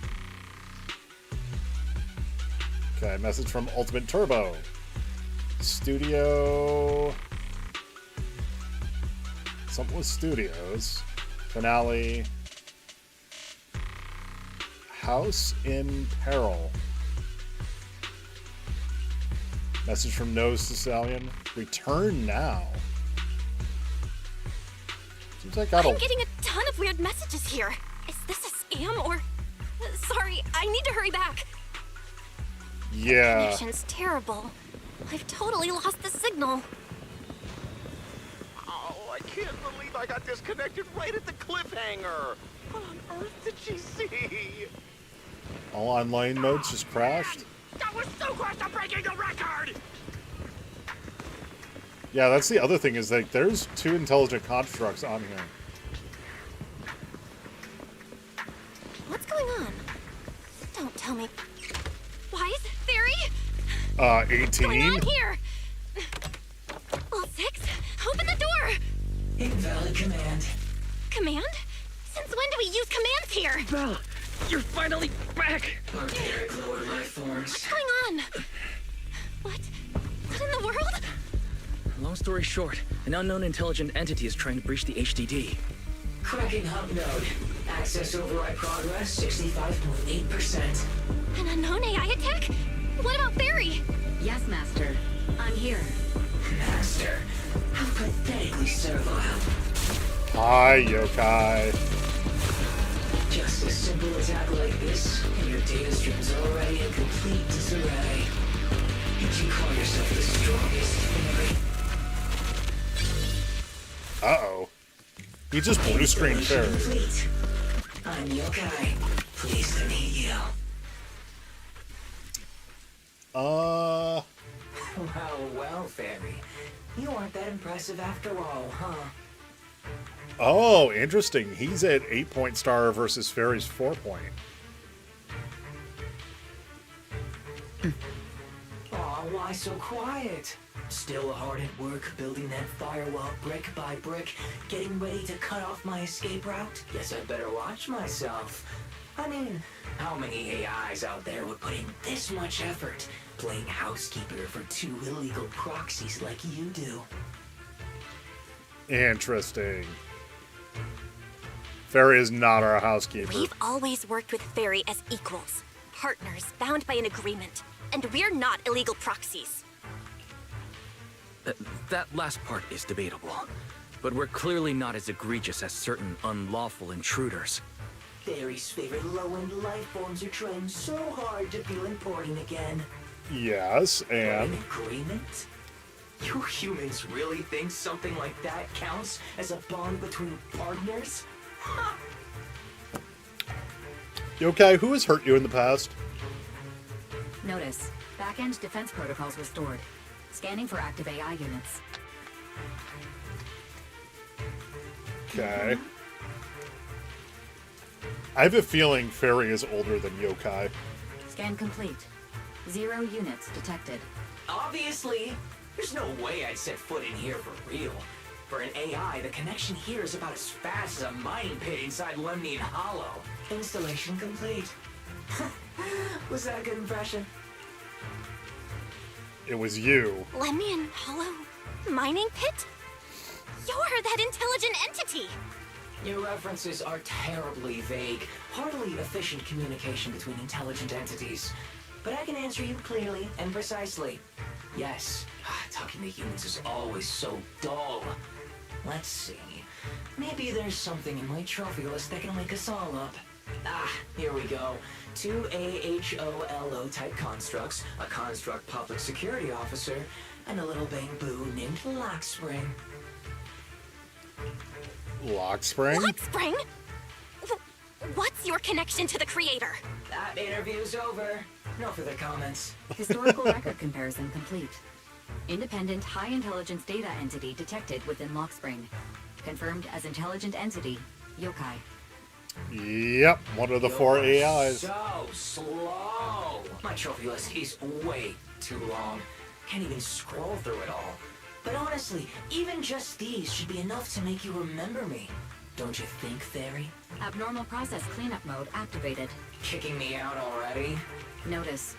Okay, message from Ultimate Turbo. Studio. Something with studios. Finale. House in Peril. Message from Nose Sicilian. Return now. Seems like I'm getting a ton of weird messages here. Is this a scam or... Sorry, I need to hurry back. Yeah. Connection's terrible. I've totally lost the signal. Oh, I can't believe I got disconnected right at the cliffhanger. What on earth did she see? All online modes just crashed. That was so close to breaking the record! Yeah, that's the other thing is like there's 2 intelligent constructs on here. What's going on? Don't tell me. Why is it Theory? 18. What's going on here? Well, 6, open the door! Invalid command. Command? Since when do we use commands here? Belle, you're finally back! Barbaric lower life forms. What's going on? What? What in the world? Long story short, an unknown intelligent entity is trying to breach the HDD. Cracking hub node. Access override progress 65.8%. An unknown AI attack? What about Barry? Yes, Master. I'm here. Master, how pathetically servile. Hi, yokai. Just a simple attack like this, and your data stream's already in complete disarray. And you call yourself the strongest theory? Uh-oh. He just blue screen Fairy. Complete. I'm Yokai. Pleased to meet you. Well, Fairy. You aren't that impressive after all, huh? Oh, interesting. He's at 8-point star versus Fairy's 4-point. Aw, why so quiet? Still hard at work building that firewall brick by brick, getting ready to cut off my escape route? Guess I'd better watch myself. I mean, how many AIs out there would put in this much effort playing housekeeper for 2 illegal proxies like you do? Interesting. Fairy is not our housekeeper. We've always worked with Fairy as equals, partners bound by an agreement, and we're not illegal proxies. That last part is debatable, but we're clearly not as egregious as certain unlawful intruders. Fairy's favorite low-end life forms are trying so hard to feel important again. Yes, and... An agreement? You humans really think something like that counts as a bond between partners? Yokai, who has hurt you in the past? Notice, back-end defense protocols restored. Scanning for active AI units. Okay. I have a feeling Fairy is older than Yokai. Scan complete. 0 units detected. Obviously, there's no way I'd set foot in here for real. For an AI, the connection here is about as fast as a mining pit inside Lemnian Hollow. Installation complete. Was that a good impression? It was you. Lemnian Hollow? Mining pit? You're that intelligent entity! Your references are terribly vague, hardly efficient communication between intelligent entities. But I can answer you clearly and precisely. Yes, talking to humans is always so dull. Let's see. Maybe there's something in my trophy list that can wake us all up. Here we go. 2 AHOLO type constructs, a construct public security officer, and a little bang-boo named Lockspring. Lockspring? Lockspring? What's your connection to the creator? That interview's over. No further comments. Historical record comparison complete. Independent high-intelligence data entity detected within Lockspring. Confirmed as intelligent entity, Yokai. Yep, one of the 4 AIs. So slow. My trophy list is way too long. Can't even scroll through it all. But honestly, even just these should be enough to make you remember me. Don't you think, Fairy? Abnormal process cleanup mode activated. Kicking me out already? Notice.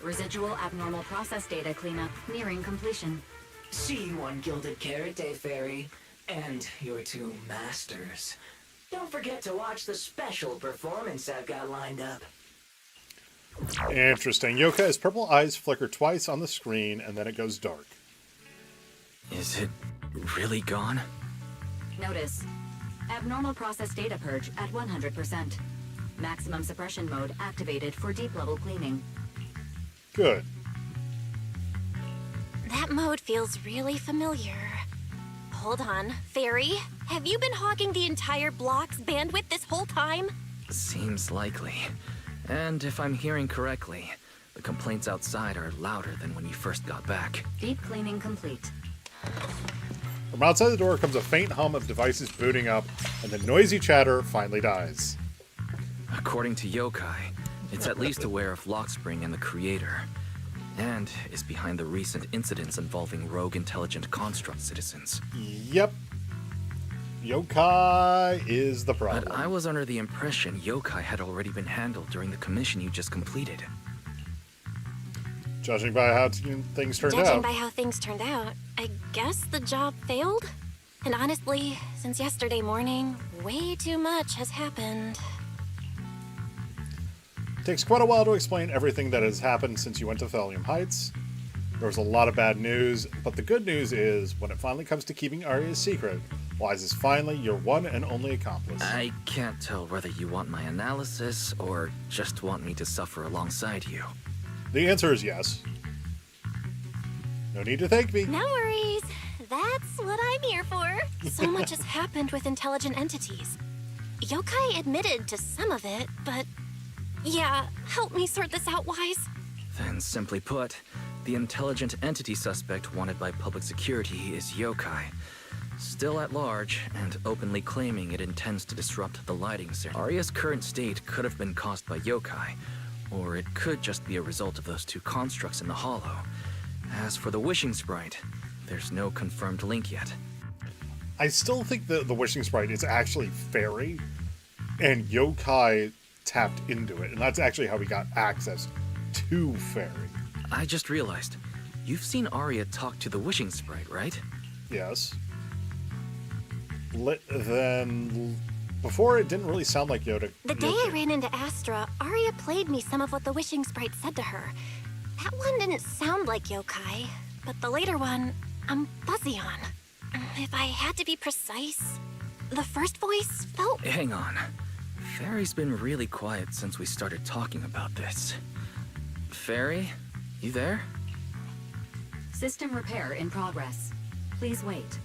Residual abnormal process data cleanup nearing completion. See you on Gilded Carrot Day, Fairy. And your 2 masters. Don't forget to watch the special performance I've got lined up. Interesting. Yokai's purple eyes flicker twice on the screen, and then it goes dark. Is it really gone? Notice. Abnormal process data purge at 100%. Maximum suppression mode activated for deep level cleaning. Good. That mode feels really familiar. Hold on, Fairy, have you been hogging the entire block's bandwidth this whole time? Seems likely. And if I'm hearing correctly, the complaints outside are louder than when you first got back. Deep cleaning complete. From outside the door comes a faint hum of devices booting up, and the noisy chatter finally dies. According to Yokai, it's at least aware of Lockspring and the creator, and is behind the recent incidents involving rogue intelligent construct citizens. Yep. Yokai is the problem. But I was under the impression Yokai had already been handled during the commission you just completed. Judging by how things turned out. Judging by how things turned out, I guess the job failed? And honestly, since yesterday morning, way too much has happened. Takes quite a while to explain everything that has happened since you went to Thelium Heights. There was a lot of bad news, but the good news is, when it finally comes to keeping Arya's secret, Wise is finally your one and only accomplice. I can't tell whether you want my analysis, or just want me to suffer alongside you. The answer is yes. No need to thank me. No worries. That's what I'm here for. So much has happened with intelligent entities. Yokai admitted to some of it, but... yeah, help me sort this out, Wise. Then, simply put, the intelligent entity suspect wanted by public security is Yokai. Still at large, and openly claiming it intends to disrupt the lighting ceremony. Arya's current state could have been caused by Yokai, Or it could just be a result of those two constructs in the hollow. As for the wishing sprite, there's no confirmed link yet. I still think the wishing sprite is actually fairy, and Yokai tapped into it, and that's actually how we got access to fairy. I just realized, you've seen Arya talk to the wishing sprite, right? Yes. Then, before it didn't really sound like Yoda. The day I ran into Astra, Arya played me some of what the wishing sprite said to her. That one didn't sound like Yokai, but the later one, I'm fuzzy on. If I had to be precise, the first voice felt... Hang on. Fairy's been really quiet since we started talking about this. Fairy, you there? System repair in progress. Please wait.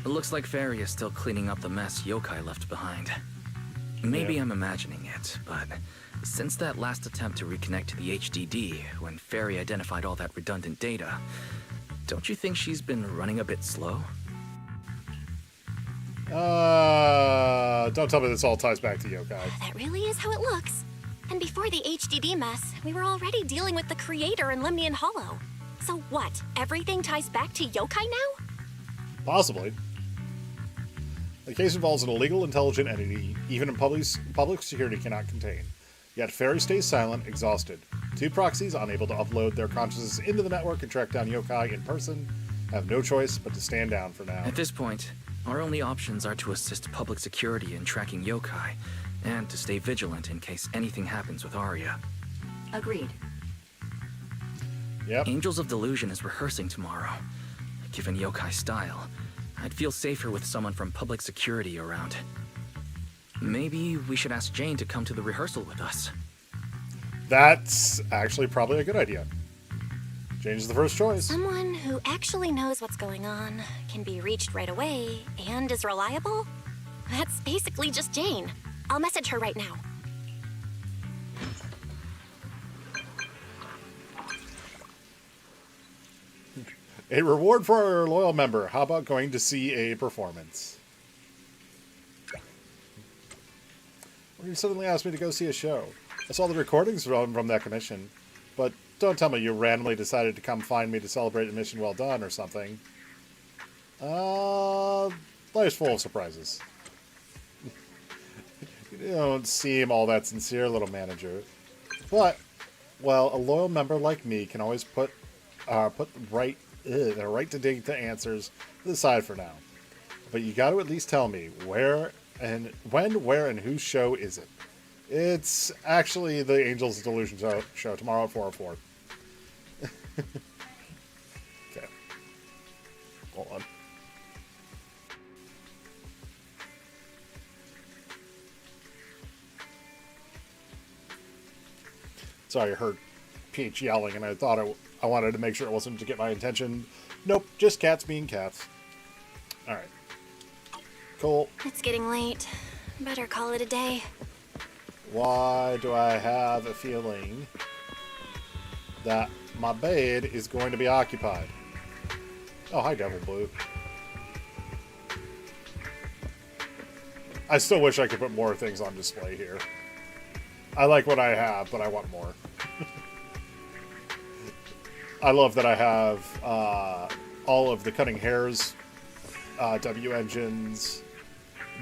It looks like Fairy is still cleaning up the mess Yokai left behind. Maybe Yeah. I'm imagining it, but since that last attempt to reconnect to the HDD, when Fairy identified all that redundant data, don't you think she's been running a bit slow? Don't tell me this all ties back to Yokai. That really is how it looks. And before the HDD mess, we were already dealing with the creator in Lemnian Hollow. So what? Everything ties back to Yokai now? Possibly. The case involves an illegal intelligent entity even in public security cannot contain. Yet Fairy stays silent, exhausted. Two proxies, unable to upload their consciousness into the network and track down Yokai in person, have no choice but to stand down for now. At this point, our only options are to assist public security in tracking Yokai, and to stay vigilant in case anything happens with Arya. Agreed. Yep. Angels of Delusion is rehearsing tomorrow. Given Yokai's style, I'd feel safer with someone from public security around. Maybe we should ask Jane to come to the rehearsal with us. That's actually probably a good idea. Jane's the first choice. Someone who actually knows what's going on, can be reached right away, and is reliable? That's basically just Jane. I'll message her right now. A reward for our loyal member. How about going to see a performance? Well, you suddenly asked me to go see a show. I saw the recordings from that commission, but don't tell me you randomly decided to come find me to celebrate a mission well done or something. Life's full of surprises. You don't seem all that sincere, little manager. But, well, a loyal member like me can always put the right to dig to answers to the side for now. But you got to at least tell me where and when, where, and whose show is it? It's actually the Angels of Delusion show tomorrow at 4:04. Okay. Hold on. Sorry, I heard Peach yelling, and I thought I wanted to make sure it wasn't to get my attention. Nope, just cats being cats. Alright. Cool. It's getting late. Better call it a day. Why do I have a feeling that my bed is going to be occupied? Oh, hi, Devil Blue. I still wish I could put more things on display here. I like what I have, but I want more. I love that I have all of the Cutting Hairs W engines.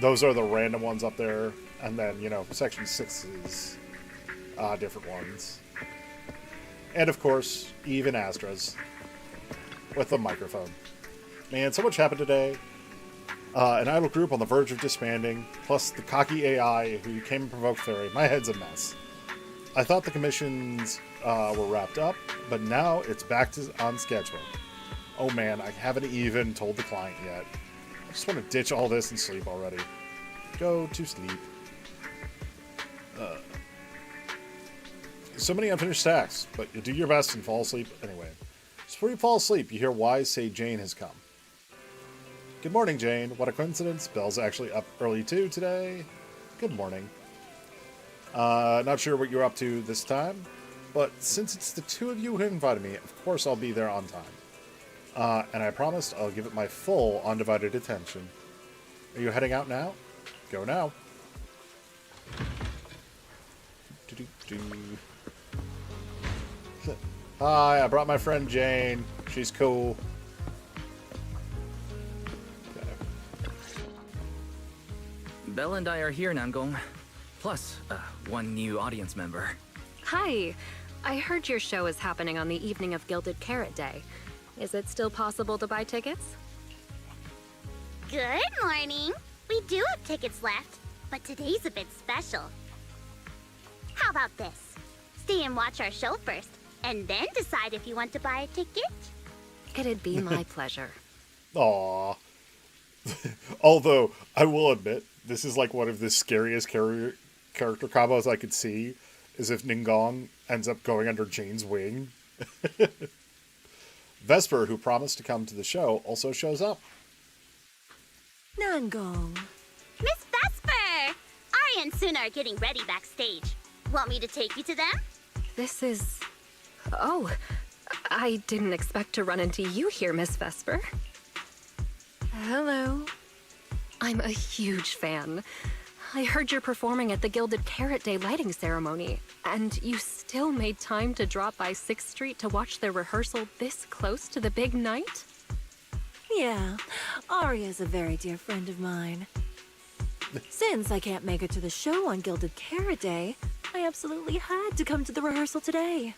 Those are the random ones up there. And then, you know, Section 6's different ones. And, of course, even Astra's. With the microphone. Man, so much happened today. An idol group on the verge of disbanding, plus the cocky AI who came and provoked Fairy. My head's a mess. I thought the commissions were wrapped up, but now it's back on schedule. Oh man, I haven't even told the client yet. I just want to ditch all this and sleep already. Go to sleep. So many unfinished tasks, but you do your best and fall asleep anyway. Just before you fall asleep, you hear Wise say Jane has come. Good morning, Jane. What a coincidence. Belle's actually up early too today. Good morning. Not sure what you're up to this time, but since it's the two of you who invited me, of course I'll be there on time. And I promised I'll give it my full, undivided attention. Are you heading out now? Go now. Do-do-do. Hi, I brought my friend Jane. She's cool. Belle and I are here, Nangong. Plus, one new audience member. Hi. I heard your show is happening on the evening of Gilded Carrot Day. Is it still possible to buy tickets? Good morning. We do have tickets left, but today's a bit special. How about this? Stay and watch our show first, and then decide if you want to buy a ticket. It'd be my pleasure. Aww. Although, I will admit, this is like one of the scariest character combos I could see, is if Ningong ends up going under Jane's wing. Vesper, who promised to come to the show, also shows up. Nangong. Miss Vesper! Arya and Suna are getting ready backstage. Want me to take you to them? This is... Oh, I didn't expect to run into you here, Miss Vesper. Hello. I'm a huge fan. I heard you're performing at the Gilded Carrot Day lighting ceremony, and you still made time to drop by 6th Street to watch their rehearsal this close to the big night? Yeah, Arya's a very dear friend of mine. Since I can't make it to the show on Gilded Carrot Day, I absolutely had to come to the rehearsal today.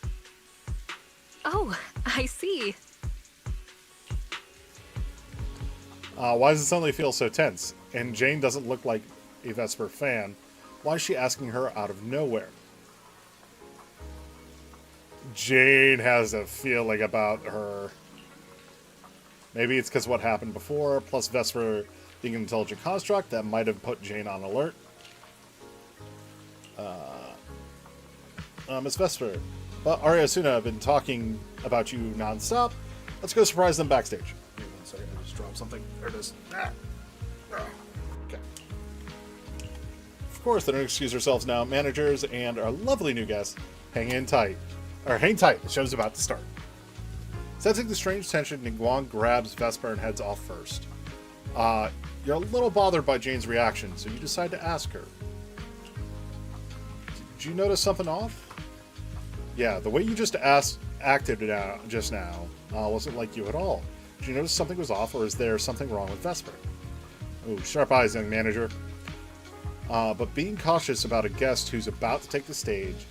Oh, I see. Why does it suddenly feel so tense? And Jane doesn't look like a Vesper fan. Why is she asking her out of nowhere? Jane has a feeling about her. Maybe it's because what happened before, plus Vesper being an intelligent construct, that might have put Jane on alert. Miss Vesper, Arya and Suna have been talking about you non-stop. Let's go surprise them backstage. Wait 1 second, I just dropped something. There it is. Okay. Of course, they don't excuse ourselves now. Managers and our lovely new guests hang tight. The show's about to start. Sensing the strange tension, Ningguang grabs Vesper and heads off first. You're a little bothered by Jane's reaction, so you decide to ask her. Did you notice something off? Yeah, the way you just acted just now wasn't like you at all. Did you notice something was off, or is there something wrong with Vesper? Oh, sharp eyes, young manager. But being cautious about a guest who's about to take the stage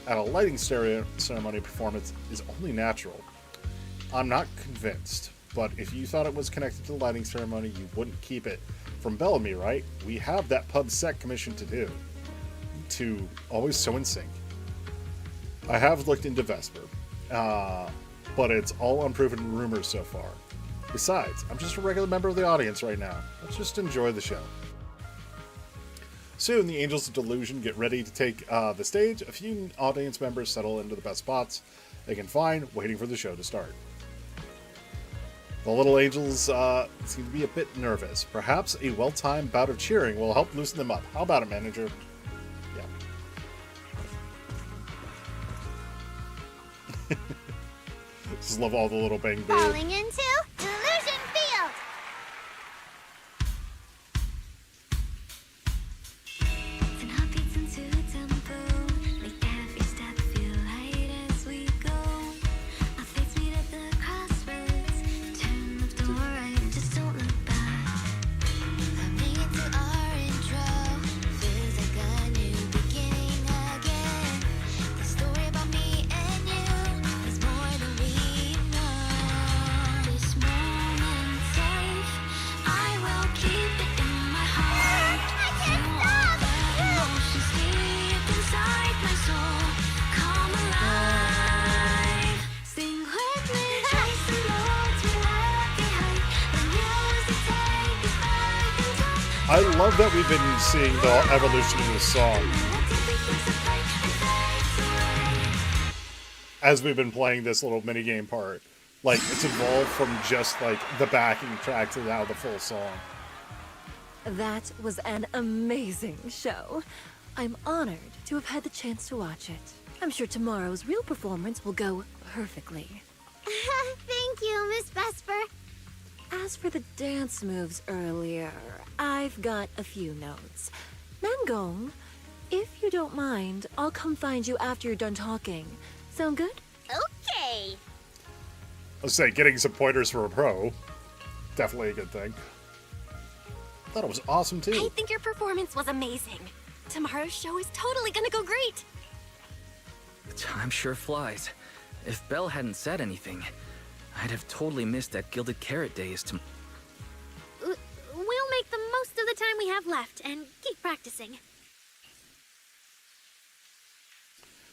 at a lighting ceremony performance is only natural. I'm not convinced, but if you thought it was connected to the lighting ceremony, you wouldn't keep it from Belle and me, right? We have that pub sec commission to do. To always so in sync. I have looked into Vesper, but it's all unproven rumors so far. Besides, I'm just a regular member of the audience right now. Let's just enjoy the show. Soon, the Angels of Delusion get ready to take the stage. A few audience members settle into the best spots they can find, waiting for the show to start. The little angels seem to be a bit nervous. Perhaps a well-timed bout of cheering will help loosen them up. How about it, manager? Yeah. Just love all the little bang boo. Falling into Delusion Field! I love that we've been seeing the evolution of this song as we've been playing this little minigame part. Like, it's evolved from just, like, the backing track to now the full song. That was an amazing show. I'm honored to have had the chance to watch it. I'm sure tomorrow's real performance will go perfectly. Thank you, Miss Vesper. As for the dance moves earlier, I've got a few notes. Nangong, if you don't mind, I'll come find you after you're done talking. Sound good? Let's say getting some pointers from a pro. Definitely a good thing. Thought it was awesome too. I think your performance was amazing. Tomorrow's show is totally gonna go great. Time sure flies. If Belle hadn't said anything, I'd have totally missed that Gilded Carrot Day is tomorrow. We'll make the most of the time we have left and keep practicing.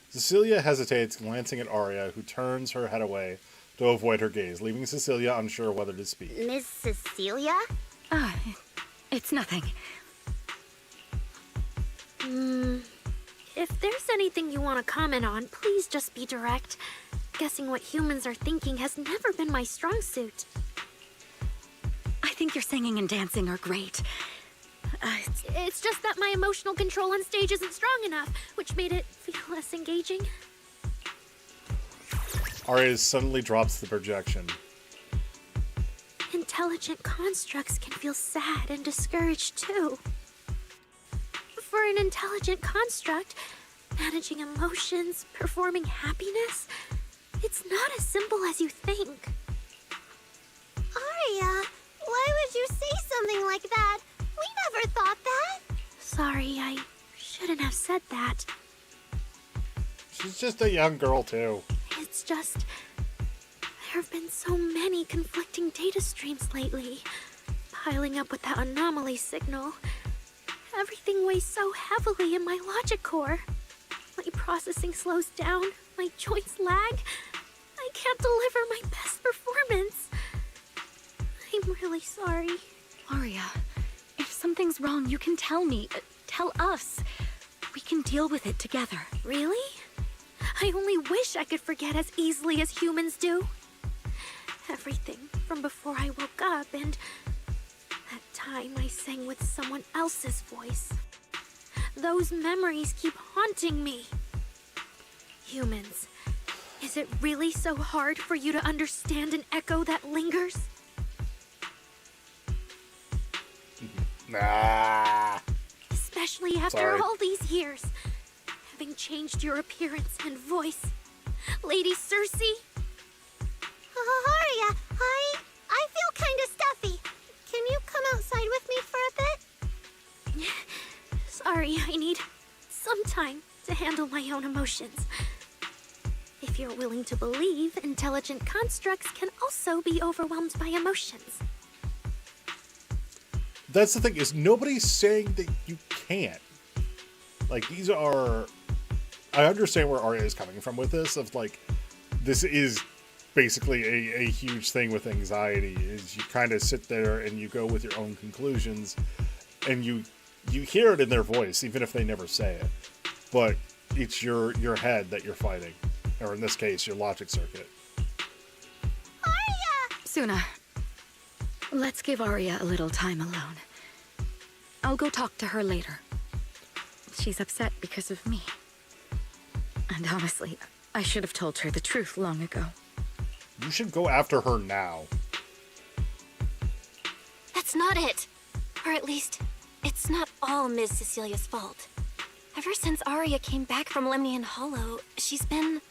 Cecilia hesitates, glancing at Arya, who turns her head away to avoid her gaze, leaving Cecilia unsure whether to speak. Miss Cecilia? Ah, it's nothing. If there's anything you want to comment on, please just be direct. Guessing what humans are thinking has never been my strong suit. I think your singing and dancing are great. It's just that my emotional control on stage isn't strong enough, which made it feel less engaging. Arya suddenly drops the projection. Intelligent constructs can feel sad and discouraged too. For an intelligent construct, managing emotions, performing happiness, it's not as simple as you think. Arya, why would you say something like that? We never thought that. Sorry, I shouldn't have said that. She's just a young girl too. It's just, there have been so many conflicting data streams lately, piling up with that anomaly signal. Everything weighs so heavily in my logic core. My processing slows down, my joints lag. I can't deliver my best performance. I'm really sorry. Arya, if something's wrong, you can tell me. Tell us. We can deal with it together. Really? I only wish I could forget as easily as humans do. Everything from before I woke up and that time I sang with someone else's voice. Those memories keep haunting me. Humans, is it really so hard for you to understand an echo that lingers? Nah. Especially after Sorry. all these years, having changed your appearance and voice. Lady Cersei? Arya, I feel kind of stuffy. Can you come outside with me for a bit? Sorry, I need some time to handle my own emotions. If you're willing to believe, intelligent constructs can also be overwhelmed by emotions. That's the thing, is nobody's saying that you can't. Like, these are... I understand where Arya is coming from with this, of like, this is basically a huge thing with anxiety, is you kind of sit there and you go with your own conclusions, and you hear it in their voice, even if they never say it. But it's your head that you're fighting. Or in this case, your logic circuit. Arya! Suna, let's give Arya a little time alone. I'll go talk to her later. She's upset because of me. And honestly, I should have told her the truth long ago. You should go after her now. That's not it. Or at least, it's not all Ms. Cecilia's fault. Ever since Arya came back from Lemnian Hollow, she's been...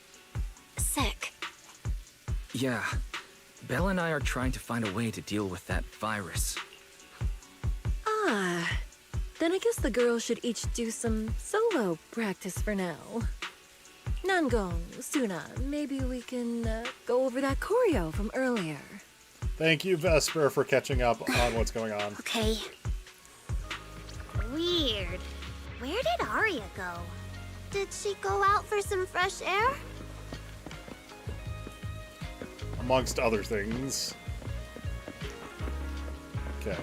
sick. Yeah. Belle and I are trying to find a way to deal with that virus. Ah, then I guess the girls should each do some solo practice for now. Nangong, Suna, maybe we can go over that choreo from earlier. Thank you, Vesper, for catching up on what's going on. Okay. Weird. Where did Arya go? Did she go out for some fresh air? Amongst other things. Okay.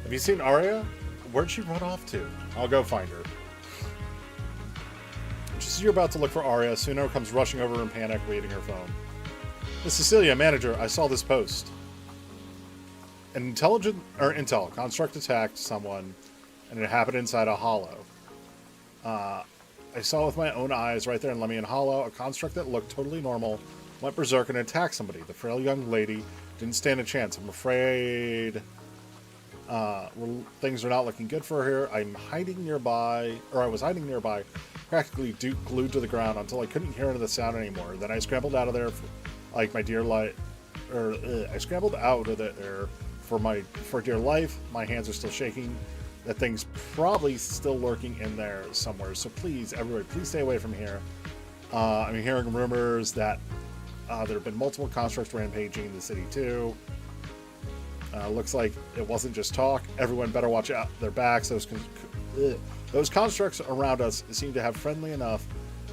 Have you seen Arya? Where'd she run off to? I'll go find her. Just as you're about to look for Arya, Suno comes rushing over in panic, waving her phone. Miss Cecilia, manager, I saw this post. An intel construct attacked someone, and it happened inside a hollow. I saw with my own eyes right there in Lemnian Hollow, a construct that looked totally normal went berserk and attacked somebody. The frail young lady didn't stand a chance. I'm afraid... Things are not looking good for her. I'm hiding nearby, or I was hiding nearby, practically glued to the ground until I couldn't hear the sound anymore. Then I scrambled out of there, like my dear life, I scrambled out of there for dear life. My hands are still shaking. That thing's probably still lurking in there somewhere. So please, everybody, please stay away from here. I'm hearing rumors that there have been multiple constructs rampaging the city too. Looks like it wasn't just talk. Everyone better watch out their backs. Those constructs around us seem to have friendly enough,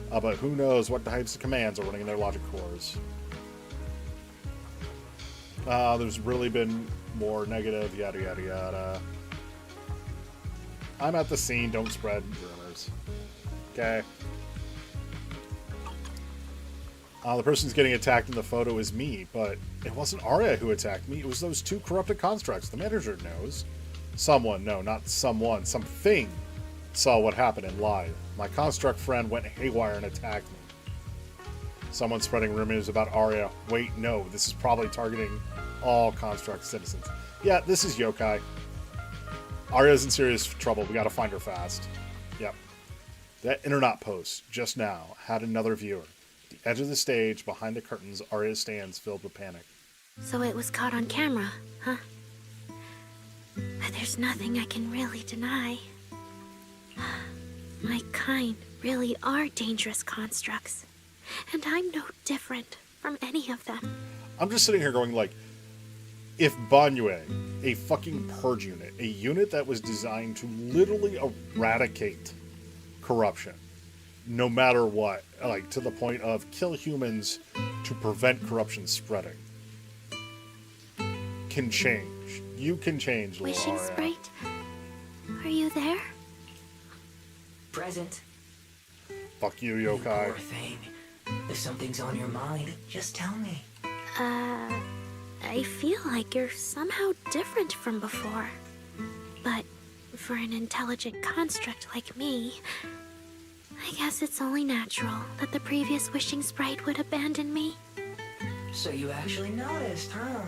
but who knows what types of commands are running in their logic cores. There's really been more negative, yada yada yada. I'm at the scene, don't spread rumors. Okay. The person's getting attacked in the photo is me, but it wasn't Arya who attacked me. It was those two corrupted constructs. The manager knows. Someone, no, not someone, something saw what happened and lied. My construct friend went haywire and attacked me. Someone's spreading rumors about Arya. Wait, no, this is probably targeting all construct citizens. Yeah, this is Yokai. Arya's in serious trouble. We gotta find her fast. Yep. That internet post just now had another viewer. The edge of the stage, behind the curtains, Arya stands filled with panic. So it was caught on camera, huh? But there's nothing I can really deny. My kind really are dangerous constructs. And I'm no different from any of them. I'm just sitting here going like, if Banyue, a fucking purge unit, a unit that was designed to literally eradicate corruption, no matter what, like to the point of kill humans to prevent corruption spreading, can change. You can change, Wishing Laura. Sprite? Are you there? Present. Fuck you, You Yokai. poor thing. If something's on your mind, just tell me. I feel like you're somehow different from before. But for an intelligent construct like me, I guess it's only natural that the previous Wishing Sprite would abandon me. So you actually noticed, huh?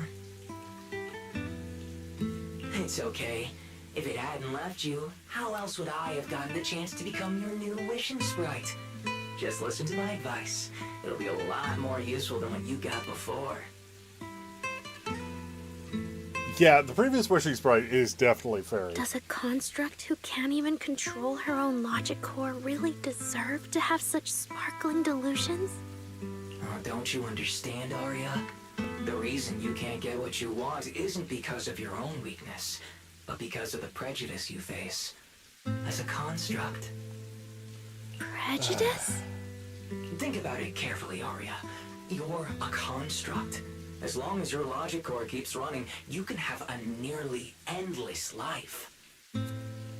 It's okay. If it hadn't left you, how else would I have gotten the chance to become your new Wishing Sprite? Just listen to my advice. It'll be a lot more useful than what you got before. Yeah, the previous Wishing Sprite is definitely fairy. Does a construct who can't even control her own logic core really deserve to have such sparkling delusions? Oh, don't you understand, Arya? The reason you can't get what you want isn't because of your own weakness, but because of the prejudice you face as a construct. Prejudice? Think about it carefully, Arya. You're a construct. As long as your logic core keeps running, you can have a nearly endless life.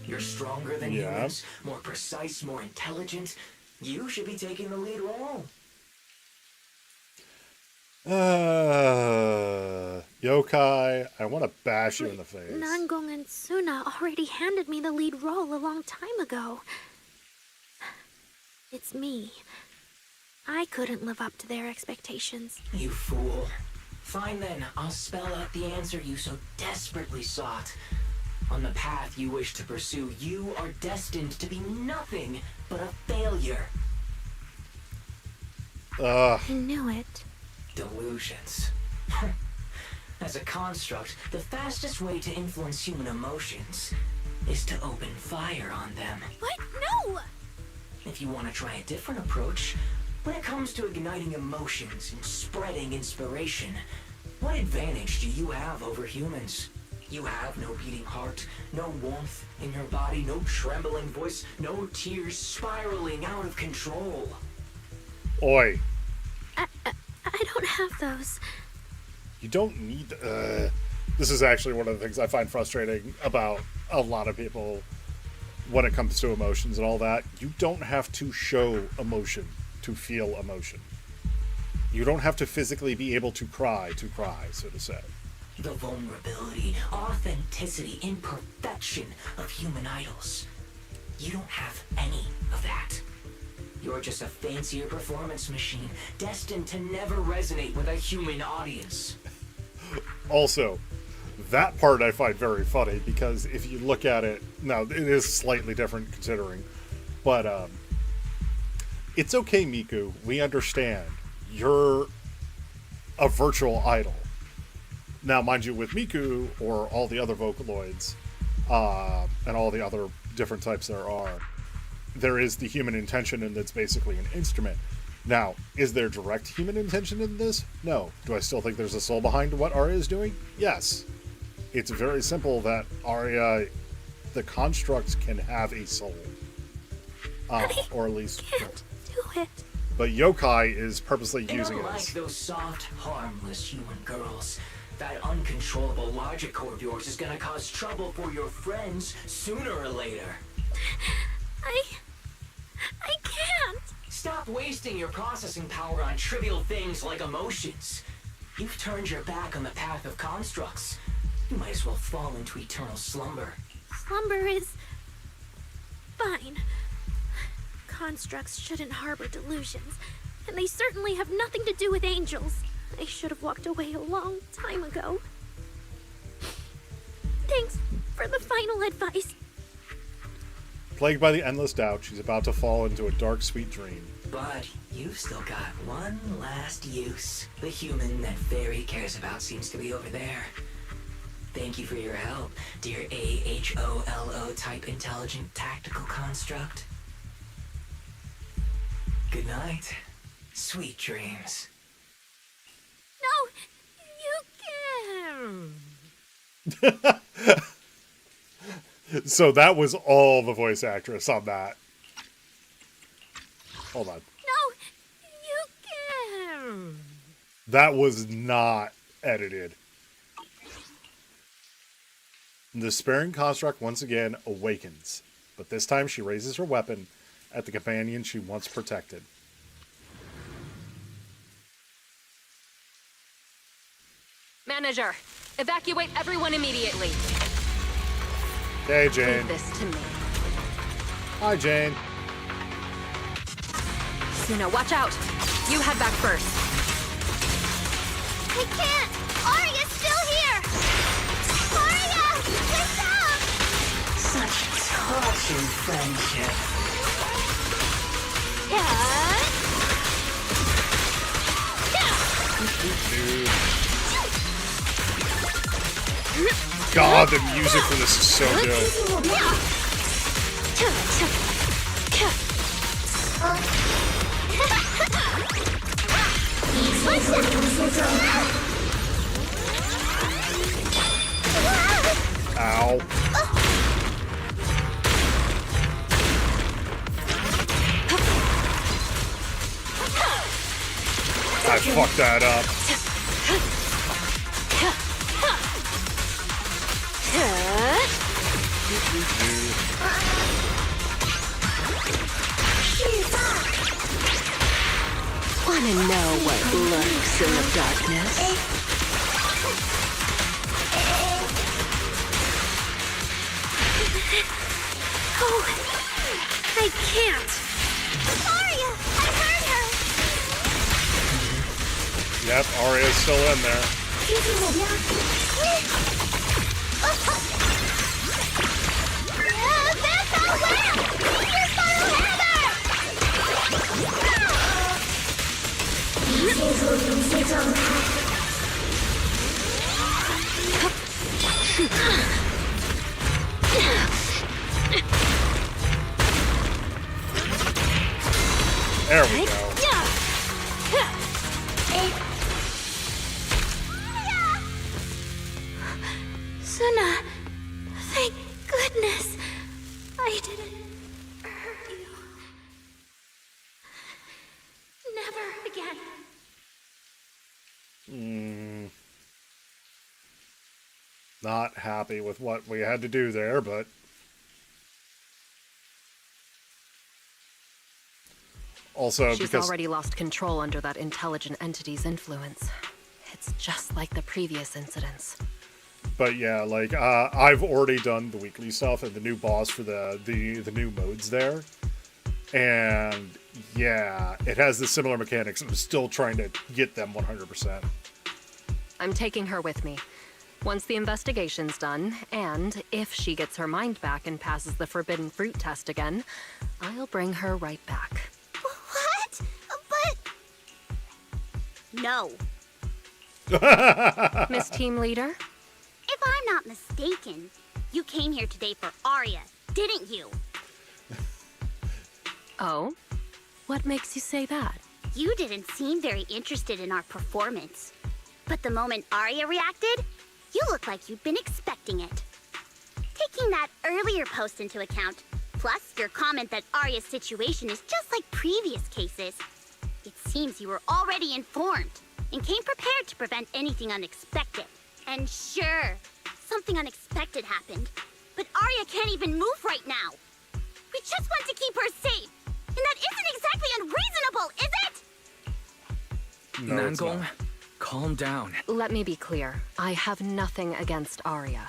You're stronger than humans, more precise, more intelligent. You should be taking the lead role. Yokai, I want to bash you in the face. Nangong and Suna already handed me the lead role a long time ago. It's me. I couldn't live up to their expectations. You fool. Fine then, I'll spell out the answer you so desperately sought. On the path you wish to pursue, you are destined to be nothing but a failure. I knew it. Delusions. As a construct, the fastest way to influence human emotions is to open fire on them. What? No! If you want to try a different approach, when it comes to igniting emotions and spreading inspiration, what advantage do you have over humans? You have no beating heart, no warmth in your body, no trembling voice, no tears spiraling out of control. Oi. I don't have those. You don't need... this is actually one of the things I find frustrating about a lot of people when it comes to emotions and all that. You don't have to show emotion to feel emotion. You don't have to physically be able to cry, so to say. The vulnerability, authenticity, imperfection of human idols. You don't have any of that. You're just a fancier performance machine, destined to never resonate with a human audience. Also, That part I find very funny because if you look at it, now it is slightly different considering, but it's okay, Miku. We understand. You're a virtual idol. Now, mind you, with Miku or all the other Vocaloids and all the other different types there is the human intention, and that's basically an instrument. Now, is there direct human intention in this? No. Do I still think there's a soul behind what Arya is doing? Yes. It's very simple that Arya, the constructs can have a soul. Or at least... Can't do it. But Yokai is purposely And using it unlike as... those soft, harmless human girls, that uncontrollable logic core of yours is gonna cause trouble for your friends sooner or later. I can't. Stop wasting your processing power on trivial things like emotions. You've turned your back on the path of constructs. You might as well fall into eternal slumber. Slumber is fine. Constructs shouldn't harbor delusions, and they certainly have nothing to do with angels. I should have walked away a long time ago. Thanks for the final advice. Plagued by the endless doubt, she's about to fall into a dark, sweet dream. But you've still got one last use. The human that Fairy cares about seems to be over there. Thank you for your help, dear AHOLO type intelligent tactical construct. Good night. Sweet dreams. No, you can't. So that was all the voice actress on that. Hold on. No, you can't. That was not edited. The despairing construct once again awakens, but this time she raises her weapon at the companion she once protected. Manager, evacuate everyone immediately. Hey, Jane. Leave this to me. Hi, Jane. Suna, watch out. You head back first. I can't! Arya's still here! Arya! Get down! Such touching friendship. God, the music for this is so good. Ow. I fucked that up. Wanna know what lurks in the darkness? Oh, I can't. Arya! I heard her! Yep, Arya's still in there. There we go. Suna, thank goodness I didn't hurt you. Never again. Not happy with what we had to do there, but also She's because already lost control under that intelligent entity's influence. It's just like the previous incidents. But yeah, like I've already done the weekly stuff and the new boss for the new modes there, and yeah, it has the similar mechanics. I'm still trying to get them 100%. I'm taking her with me. Once the investigation's done, and if she gets her mind back and passes the forbidden fruit test again, I'll bring her right back. What? But... No. Miss Team Leader? If I'm not mistaken, you came here today for Arya, didn't you? Oh? What makes you say that? You didn't seem very interested in our performance. But the moment Arya reacted, you looked like you'd been expecting it. Taking that earlier post into account, plus your comment that Arya's situation is just like previous cases, it seems you were already informed and came prepared to prevent anything unexpected. And sure, something unexpected happened, but Arya can't even move right now. We just want to keep her safe, and that isn't exactly unreasonable, is it? No, it's Nangong, not. calm down. Let me be clear. I have nothing against Arya.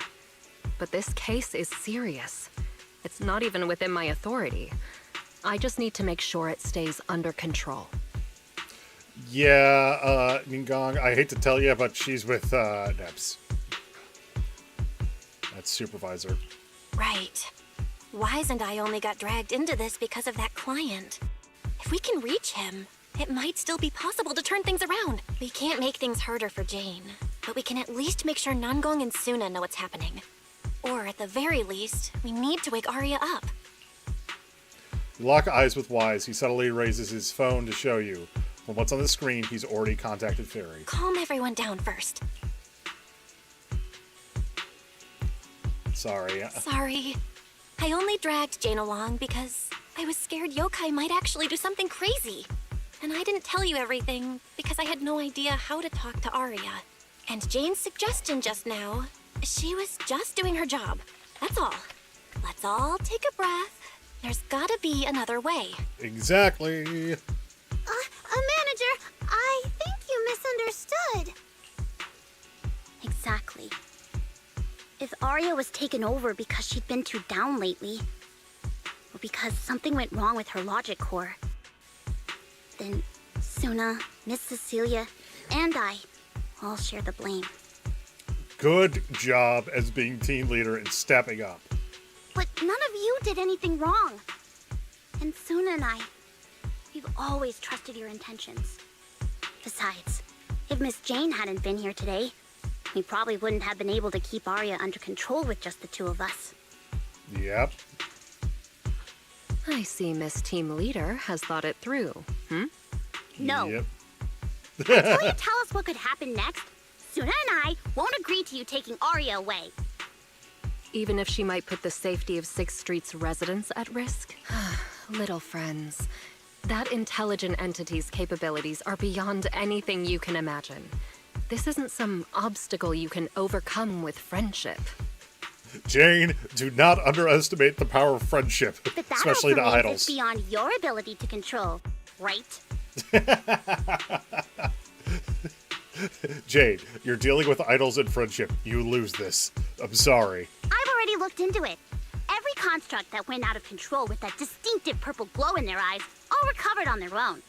But this case is serious. It's not even within my authority. I just need to make sure it stays under control. Yeah, Ningong, I hate to tell you, but she's with Nebs. That's supervisor. Right. Wise and I only got dragged into this because of that client. If we can reach him, it might still be possible to turn things around. We can't make things harder for Jane, but we can at least make sure Nangong and Suna know what's happening. Or at the very least, we need to wake Arya up. You lock eyes with Wise. He subtly raises his phone to show you. From what's on the screen, he's already contacted Fairy. Calm everyone down first. Sorry. Sorry. I only dragged Jane along because I was scared yokai might actually do something crazy. And I didn't tell you everything because I had no idea how to talk to Arya. And Jane's suggestion just now, she was just doing her job. That's all. Let's all take a breath. There's gotta be another way. Exactly. Manager, I think you misunderstood. Exactly. If Arya was taken over because she'd been too down lately, or because something went wrong with her logic core, then Suna, Miss Cecilia, and I all share the blame. Good job as being team leader and stepping up. But none of you did anything wrong. And Suna and I, we've always trusted your intentions. Besides, if Miss Jane hadn't been here today, we probably wouldn't have been able to keep Arya under control with just the two of us. Yep. I see Miss Team Leader has thought it through, No. Yep. Until you tell us what could happen next, Suna and I won't agree to you taking Arya away. Even if she might put the safety of Sixth Street's residents at risk? Little friends, that intelligent entity's capabilities are beyond anything you can imagine. This isn't some obstacle you can overcome with friendship. Jane, do not underestimate the power of friendship, But that especially to also means idols. it's beyond your ability to control, right? Jane, you're dealing with idols and friendship. You lose this. I'm sorry. I've already looked into it. Every construct that went out of control with that distinctive purple glow in their eyes all recovered on their own.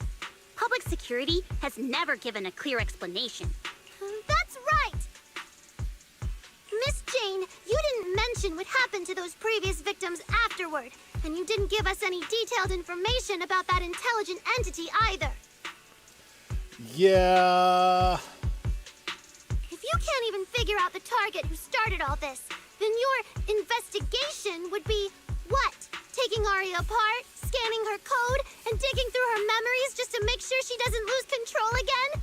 Public security has never given a clear explanation. That's right! Miss Jane, you didn't mention what happened to those previous victims afterward, and you didn't give us any detailed information about that intelligent entity either. Yeah. If you can't even figure out the target who started all this, then your investigation would be what? Taking Arya apart, scanning her code, and digging through her memories just to make sure she doesn't lose control again?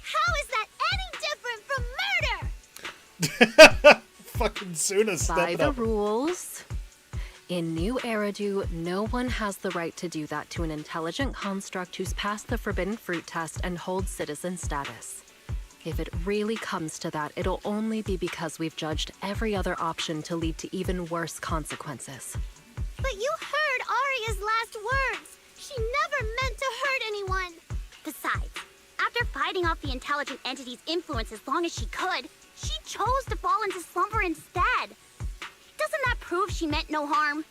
How is that any different from murder? Fucking Suna By stepping the up. rules, in New Eridu, no one has the right to do that to an intelligent construct who's passed the forbidden fruit test and holds citizen status. If it really comes to that, it'll only be because we've judged every other option to lead to even worse consequences. But you heard Arya's last words. She never meant to hurt anyone. Besides, after fighting off the intelligent entity's influence as long as she could, she chose to fall into slumber instead. Doesn't that prove she meant no harm?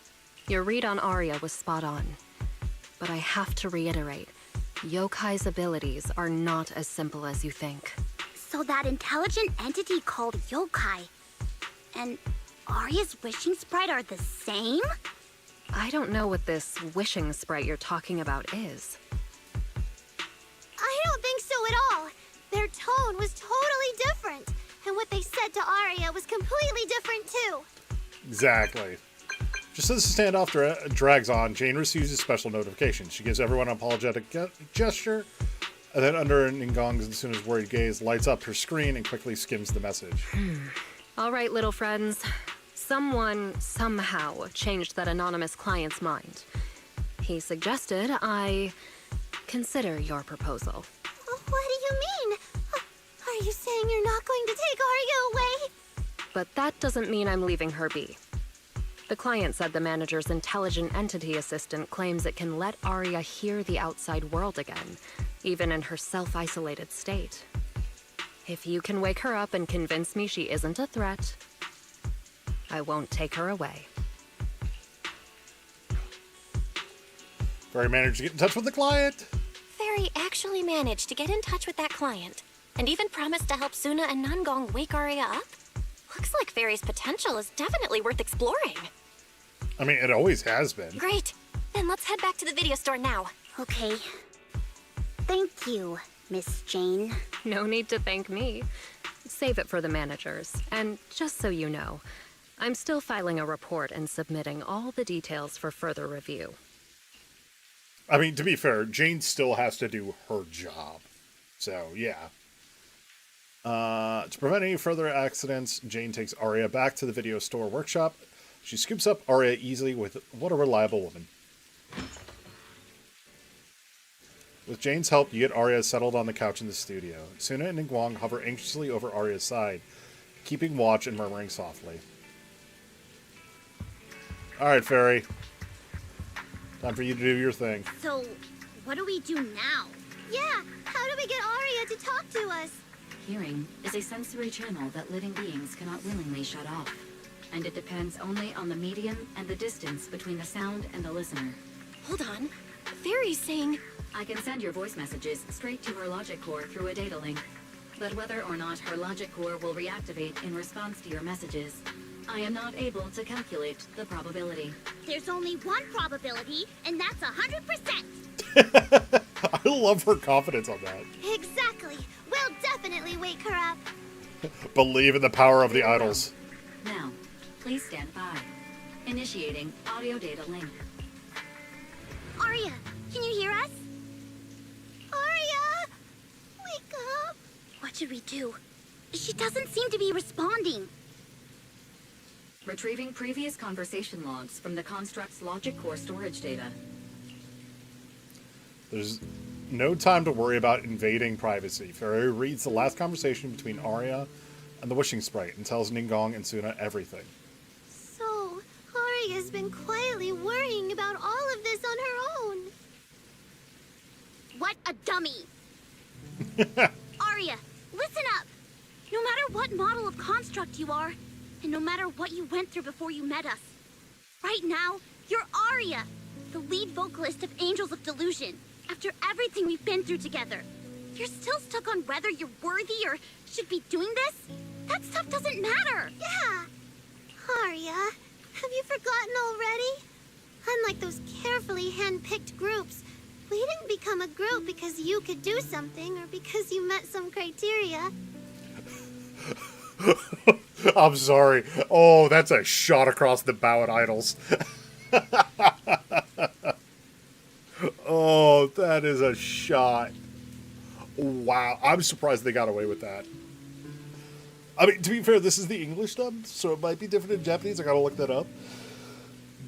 Your read on Arya was spot on. But I have to reiterate, Yokai's abilities are not as simple as you think. So that intelligent entity called yokai and Arya's wishing sprite are the same? I don't know what this wishing sprite you're talking about is. I don't think so at all. Their tone was totally different. And what they said to Arya was completely different too. Exactly. Just as the standoff drags on, Jane receives a special notification. She gives everyone an apologetic gesture, and then under Ningong's and Suna's worried gaze, lights up her screen and quickly skims the message. All right, little friends. Someone, somehow, changed that anonymous client's mind. He suggested I consider your proposal. What do you mean? Are you saying you're not going to take Arya away? But that doesn't mean I'm leaving her be. The client said the manager's intelligent entity assistant claims it can let Arya hear the outside world again, even in her self-isolated state. If you can wake her up and convince me she isn't a threat, I won't take her away. Fairy managed to get in touch with the client. Fairy actually managed to get in touch with that client, and even promised to help Suna and Nangong wake Arya up. Looks like Fairy's potential is definitely worth exploring. I mean, it always has been. Great. Then let's head back to the video store now. Okay. Thank you, Miss Jane. No need to thank me. Save it for the managers. And just so you know, I'm still filing a report and submitting all the details for further review. I mean, to be fair, Jane still has to do her job. So, yeah. To prevent any further accidents, Jane takes Arya back to the video store workshop. She scoops up Arya easily with what a reliable woman. With Jane's help, you get Arya settled on the couch in the studio. Suna and Ningguang hover anxiously over Arya's side, keeping watch and murmuring softly. Alright, Fairy. Time for you to do your thing. So, what do we do now? Yeah, how do we get Arya to talk to us? Hearing is a sensory channel that living beings cannot willingly shut off, and it depends only on the medium and the distance between the sound and the listener. Hold on. Fairy's saying... I can send your voice messages straight to her logic core through a data link, but whether or not her logic core will reactivate in response to your messages, I am not able to calculate the probability. There's only one probability, and that's 100%. I love her confidence on that. Exactly. We'll definitely wake her up. Believe in the power of the idols. Now, please stand by. Initiating audio data link. Arya, can you hear us? Arya! Wake up! What should we do? She doesn't seem to be responding. Retrieving previous conversation logs from the construct's logic core storage data. There's no time to worry about invading privacy. Fairy reads the last conversation between Arya and the Wishing Sprite and tells Ningong and Suna everything. So, Arya's been quietly worrying about all of this on her own. What a dummy! Arya, listen up! No matter what model of construct you are, and no matter what you went through before you met us, right now, you're Arya, the lead vocalist of Angels of Delusion. After everything we've been through together, if you're still stuck on whether you're worthy or should be doing this, that stuff doesn't matter. Yeah. Arya, have you forgotten already? Unlike those carefully hand-picked groups, we didn't become a group because you could do something or because you met some criteria. I'm sorry. Oh, that's a shot across the bow at idols. Oh, that is a shot. Wow, I'm surprised they got away with that. I mean, to be fair, this is the English dub, so it might be different in Japanese. I gotta look that up.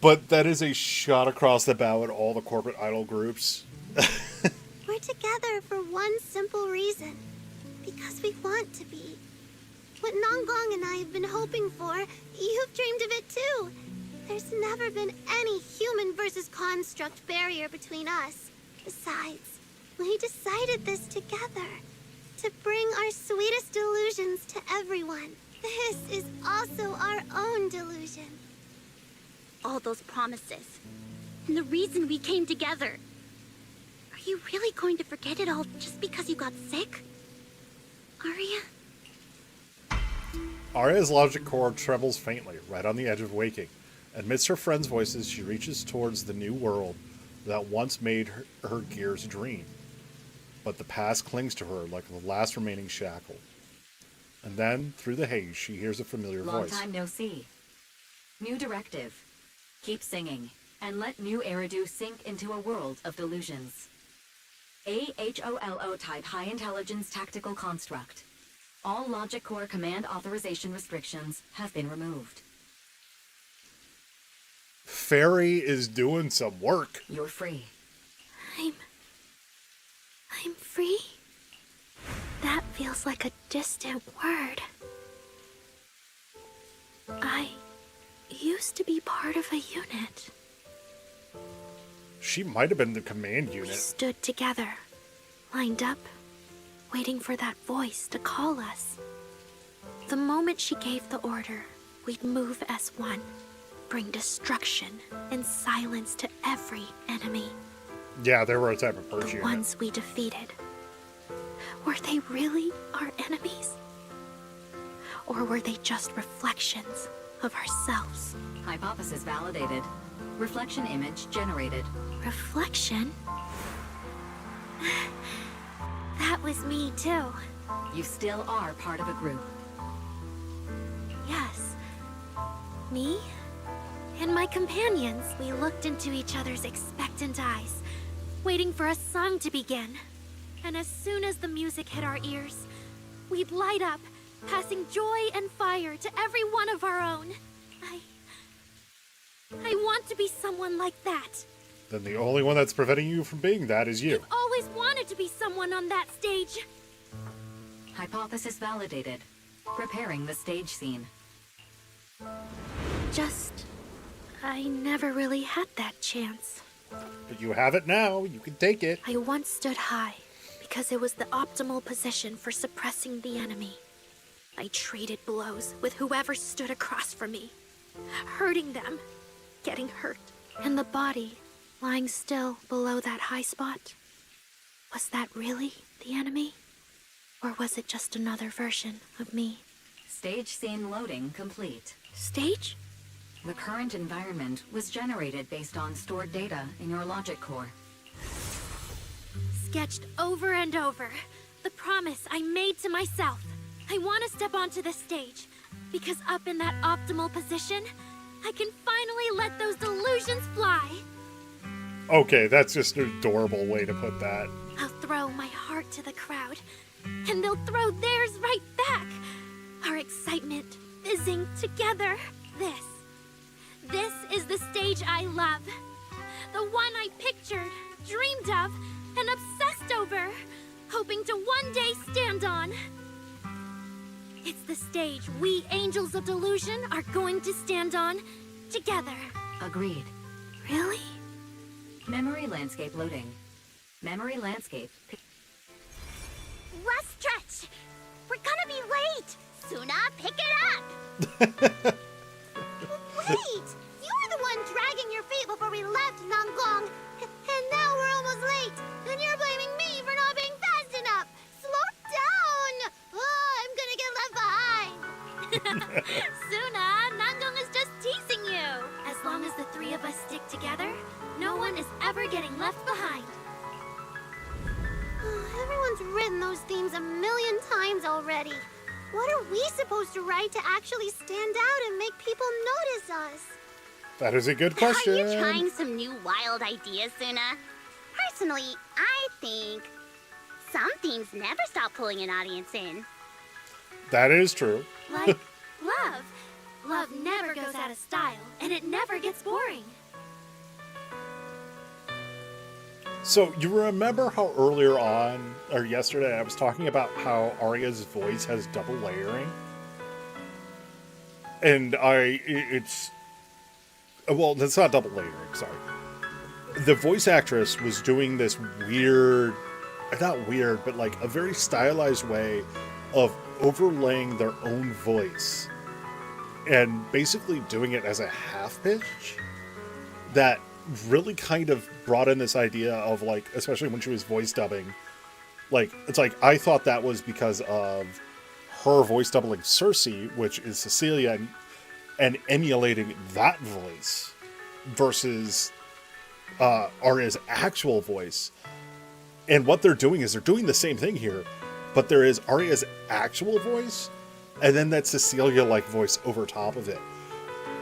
But that is a shot across the bow at all the corporate idol groups. We're together for one simple reason. Because we want to be. What Nangong and I have been hoping for, you've dreamed of it too. There's never been any human versus construct barrier between us. Besides, we decided this together. To bring our sweetest delusions to everyone. This is also our own delusion. All those promises, and the reason we came together. Are you really going to forget it all just because you got sick? Arya? Arya's logic core trembles faintly, right on the edge of waking. Amidst her friends' voices, she reaches towards the new world that once made her gears dream. But the past clings to her like the last remaining shackle. And then, through the haze, she hears a familiar Long voice. time no see. New directive. Keep singing, and let new Eridu sink into a world of delusions. AHOLO type high intelligence tactical construct. All logic core command authorization restrictions have been removed. Fairy is doing some work. You're free. I'm free? That feels like a distant word. I used to be part of a unit. She might have been the command We unit. stood together, lined up, waiting for that voice to call us. The moment she gave the order, we'd move as one, bring destruction and silence to every enemy. Yeah, they were a type of purge The unit. ones we defeated. Were they really our enemies? Or were they just reflections of ourselves? Hypothesis validated. Reflection image generated. Reflection? That was me too. You still are part of a group. Yes. Me and my companions, we looked into each other's expectant eyes, waiting for a song to begin. And as soon as the music hit our ears, we'd light up, passing joy and fire to every one of our own. I want to be someone like that. Then the only one that's preventing you from being that is you. Always wanted to be someone on that stage. Hypothesis validated. Preparing the stage scene. I never really had that chance. But you have it now. You can take it. I once stood high because it was the optimal position for suppressing the enemy. I traded blows with whoever stood across from me, hurting them, getting hurt. And the body lying still below that high spot, was that really the enemy? Or was it just another version of me? Stage scene loading complete. Stage? The current environment was generated based on stored data in your logic core. Sketched over and over. The promise I made to myself. I want to step onto the stage, because up in that optimal position, I can finally let those delusions fly. Okay, that's just an adorable way to put that. I'll throw my heart to the crowd, and they'll throw theirs right back. Our excitement fizzing together. This is the stage I love. The one I pictured, dreamed of, and obsessed over, hoping to one day stand on. It's the stage we Angels of Delusion are going to stand on together. Agreed. Really? Memory landscape loading. Memory landscape. Last stretch! We're gonna be late! Suna, pick it up! Wait! You were the one dragging your feet before we left Nangong! And now we're almost late! And you're blaming me for not being fast enough! Slow down! Oh, I'm gonna get left behind! Suna, Nangong is just teasing you. As long as the three of us stick together, no one is ever getting left behind. Everyone's written those themes a million times already. What are we supposed to write to actually stand out and make people notice us? That is a good question. Are you trying some new wild ideas, Suna? Personally, I think some themes never stop pulling an audience in. That is true. Like love. Love never goes out of style, and it never gets boring. So, you remember how earlier on, or yesterday, I was talking about how Arya's voice has double layering? And well, that's not double layering, sorry. The voice actress was doing this weird, not weird, but like a very stylized way of overlaying their own voice and basically doing it as a half pitch that really kind of brought in this idea of, like, especially when she was voice dubbing, Like, it's like, I thought that was because of her voice doubling Cersei, which is Cecilia, and emulating that voice versus Arya's actual voice. And what they're doing is they're doing the same thing here, but there is Arya's actual voice, and then that Cecilia-like voice over top of it.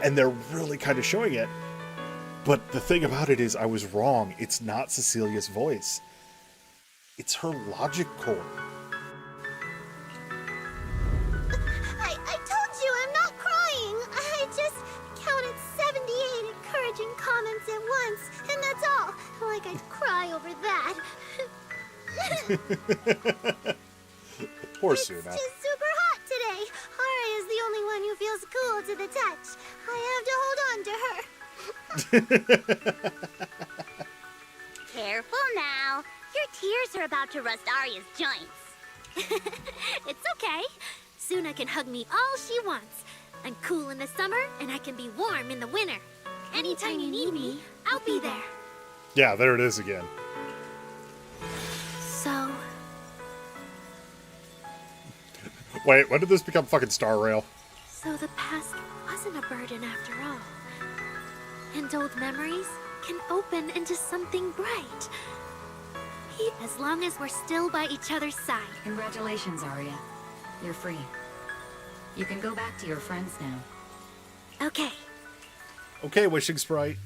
And they're really kind of showing it. But the thing about it is, I was wrong. It's not Cecilia's voice. It's her logic core. I told you I'm not crying. I just counted 78 encouraging comments at once, and that's all. Like I'd cry over that. Poor It's Suna. just super hot today. Arya's the only one who feels cool to the touch. I have to hold on to her. Careful now. Your tears are about to rust Arya's joints. It's okay. Suna can hug me all she wants. I'm cool in the summer, and I can be warm in the winter. Anytime you need me, I'll be there. Yeah, there it is again. So, Wait, when did this become fucking Star Rail? so the past wasn't a burden after all. And old memories can open into something bright. As long as we're still by each other's side. Congratulations, Arya. You're free. You can go back to your friends now. Okay. Okay, Wishing Sprite.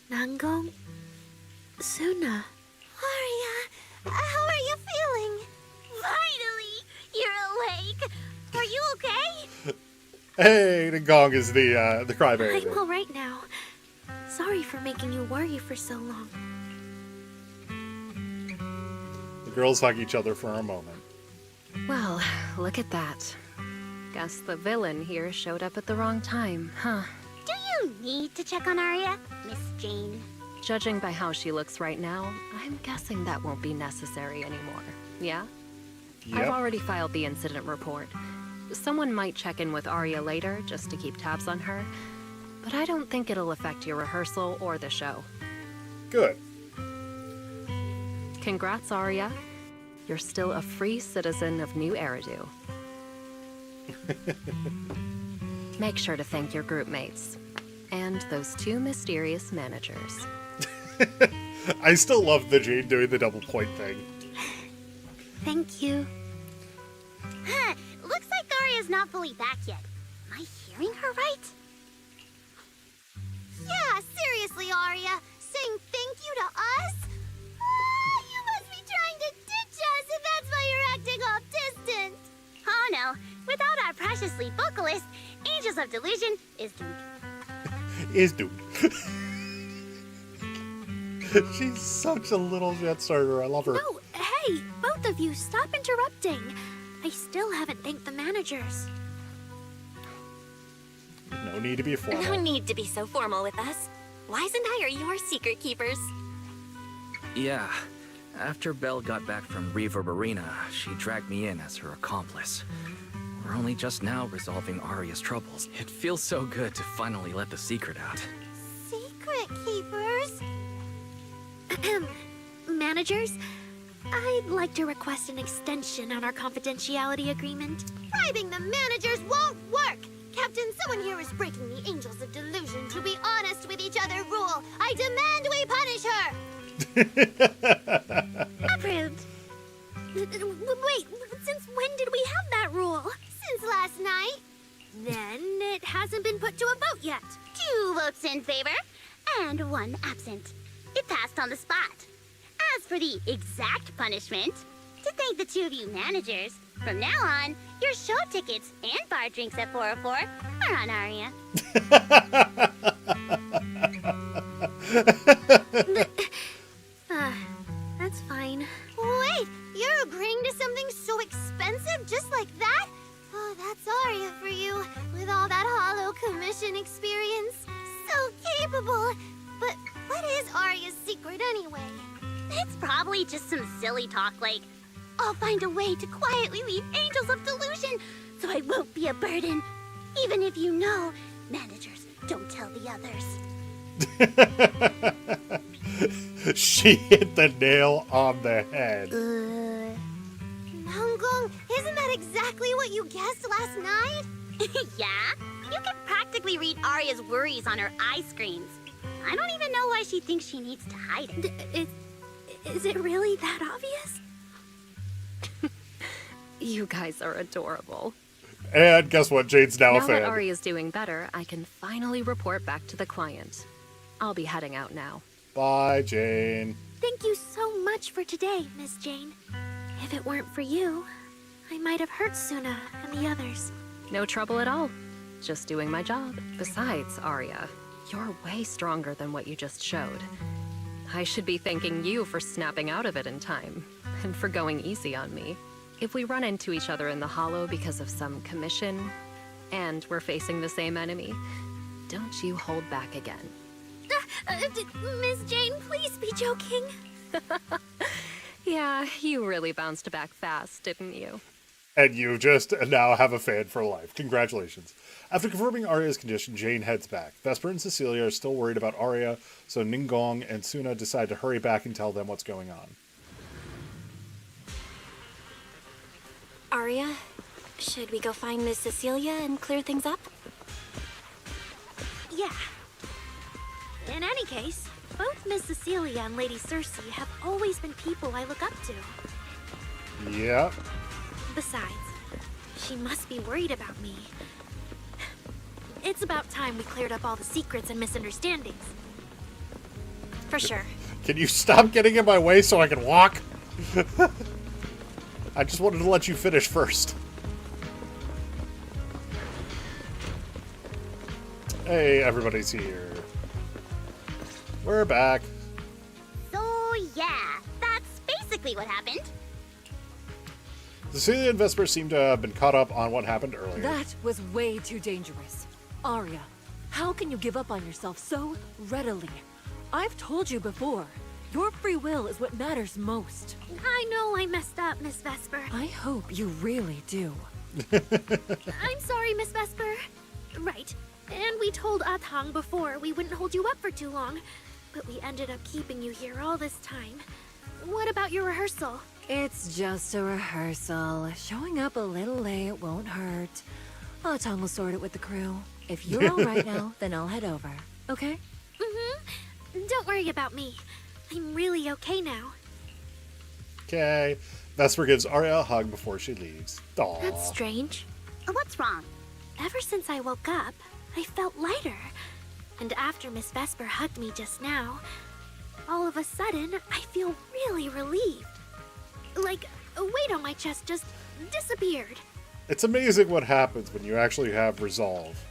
Nangong? Suna. Arya, how are you feeling? Finally, you're awake. Are you okay? Hey, the gong is the crybaby. I'm all right now. Sorry for making you worry for so long. The girls hug each other for a moment. Well, look at that. Guess the villain here showed up at the wrong time, huh? Do you need to check on Arya, Miss Jane? Judging by how she looks right now, I'm guessing that won't be necessary anymore. Yeah? Yep. I've already filed the incident report. Someone might check in with Arya later just to keep tabs on her, but I don't think it'll affect your rehearsal or the show. Good. Congrats, Arya. You're still a free citizen of New Eridu. Make sure to thank your group mates. And those two mysterious managers. I still love the Jane doing the double point thing. Thank you. Huh, looks like Arya's not fully back yet. Am I hearing her right? Yeah, seriously, Arya. Saying thank you to us? Ah, you must be trying to ditch us if that's why you're acting off distant. Oh no, without our precious lead vocalist, Angels of Delusion is doomed. Is doomed. She's such a little jet starter. I love her. No, hey, both of you, stop interrupting. I still haven't thanked the managers. No need to be formal. No need to be so formal with us. Wise and I are your secret keepers. Yeah. After Belle got back from Reverb Arena, she dragged me in as her accomplice. We're only just now resolving Arya's troubles. It feels so good to finally let the secret out. Secret keepers? Managers, I'd like to request an extension on our confidentiality agreement. Bribing the managers won't work! Captain, someone here is breaking the Angels of Delusion to be honest with each other rule. I demand we punish her! Approved. Wait, since when did we have that rule? Since last night. Then it hasn't been put to a vote yet. 2 votes in favor and 1 absent. It passed on the spot. As for the exact punishment, to thank the 2 of you managers, from now on, your show tickets and bar drinks at 404 are on Arya. That's fine. Wait, you're agreeing to something so expensive just like that? Oh, that's Arya for you, with all that hollow commission experience. So capable. But what is Arya's secret anyway? It's probably just some silly talk like, I'll find a way to quietly leave Angels of Delusion so I won't be a burden. Even if you know, managers don't tell the others. She hit the nail on the head. Nangong, isn't that exactly what you guessed last night? Yeah? You can practically read Arya's worries on her eye screens. I don't even know why she thinks she needs to hide it. Is it really that obvious? You guys are adorable. And guess what? Jade's now a Now that fan. Arya's doing better, I can finally report back to the client. I'll be heading out now. Bye, Jane. Thank you so much for today, Miss Jane. If it weren't for you, I might have hurt Suna and the others. No trouble at all. Just doing my job. Besides, Arya, you're way stronger than what you just showed. I should be thanking you for snapping out of it in time, and for going easy on me. If we run into each other in the Hollow because of some commission, and we're facing the same enemy, don't you hold back again. Miss Jane, please be joking. Yeah, you really bounced back fast, didn't you? And you just now have a fan for life. Congratulations. After confirming Arya's condition, Jane heads back. Vesper and Cecilia are still worried about Arya, so Ningong and Suna decide to hurry back and tell them what's going on. Arya, should we go find Miss Cecilia and clear things up? Yeah. In any case, both Miss Cecilia and Lady Cersei have always been people I look up to. Yep. Besides, she must be worried about me. It's about time we cleared up all the secrets and misunderstandings. For sure. Can you stop getting in my way so I can walk? I just wanted to let you finish first. Hey, everybody's here. We're back. So, yeah, that's basically what happened. Cecilia and Vesper seem to have been caught up on what happened earlier. That was way too dangerous. Arya, how can you give up on yourself so readily? I've told you before, your free will is what matters most. I know I messed up, Miss Vesper. I hope you really do. I'm sorry, Miss Vesper. Right. And we told Atang before we wouldn't hold you up for too long. But we ended up keeping you here all this time. What about your rehearsal? It's just a rehearsal. Showing up a little late won't hurt. Atang will sort it with the crew. If you're all right now, then I'll head over. Okay? Mm-hmm. Don't worry about me. I'm really okay now. Okay. Vesper gives Arya a hug before she leaves. Aww. That's strange. What's wrong? Ever since I woke up, I felt lighter. And after Miss Vesper hugged me just now, all of a sudden, I feel really relieved. Like a weight on my chest just disappeared. It's amazing what happens when you actually have resolve.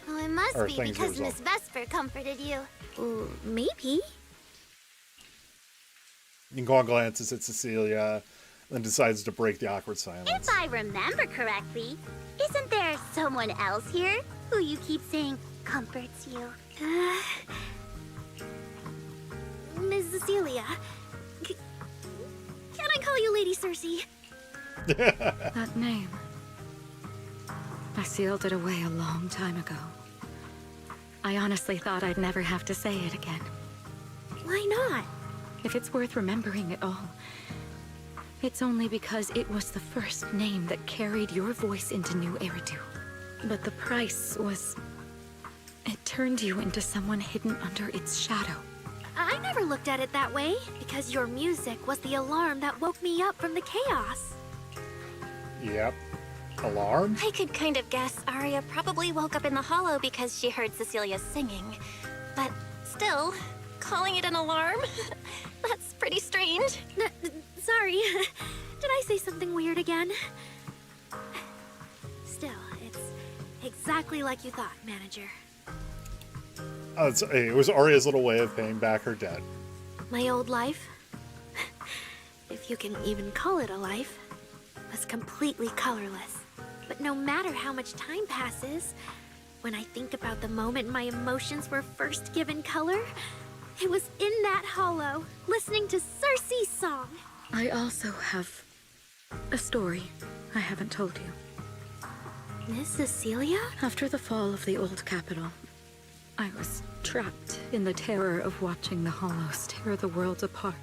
Well, it must Or be things because resolve. Miss Vesper comforted you. Maybe. Ningguang glances at Cecilia, then decides to break the awkward silence. If I remember correctly, isn't there someone else here who you keep saying comforts you? Miss Cecilia. Can I call you Lady Cersei? That name. I sealed it away a long time ago. I honestly thought I'd never have to say it again. Why not? If it's worth remembering at all, it's only because it was the first name that carried your voice into New Eridu. But the price was... it turned you into someone hidden under its shadow. I never looked at it that way, because your music was the alarm that woke me up from the chaos. Yep. Alarm? I could kind of guess Arya probably woke up in the hollow because she heard Cecilia singing. But still, calling it an alarm? That's pretty strange. Sorry. Did I say something weird again? Still, it's exactly like you thought, Manager. It was Arya's little way of paying back her debt. My old life, if you can even call it a life, was completely colorless. But no matter how much time passes, when I think about the moment my emotions were first given color, it was in that hollow, listening to Cersei's song. I also have a story I haven't told you. Miss Cecilia? After the fall of the old capital, I was trapped in the terror of watching the Hollows tear the world apart.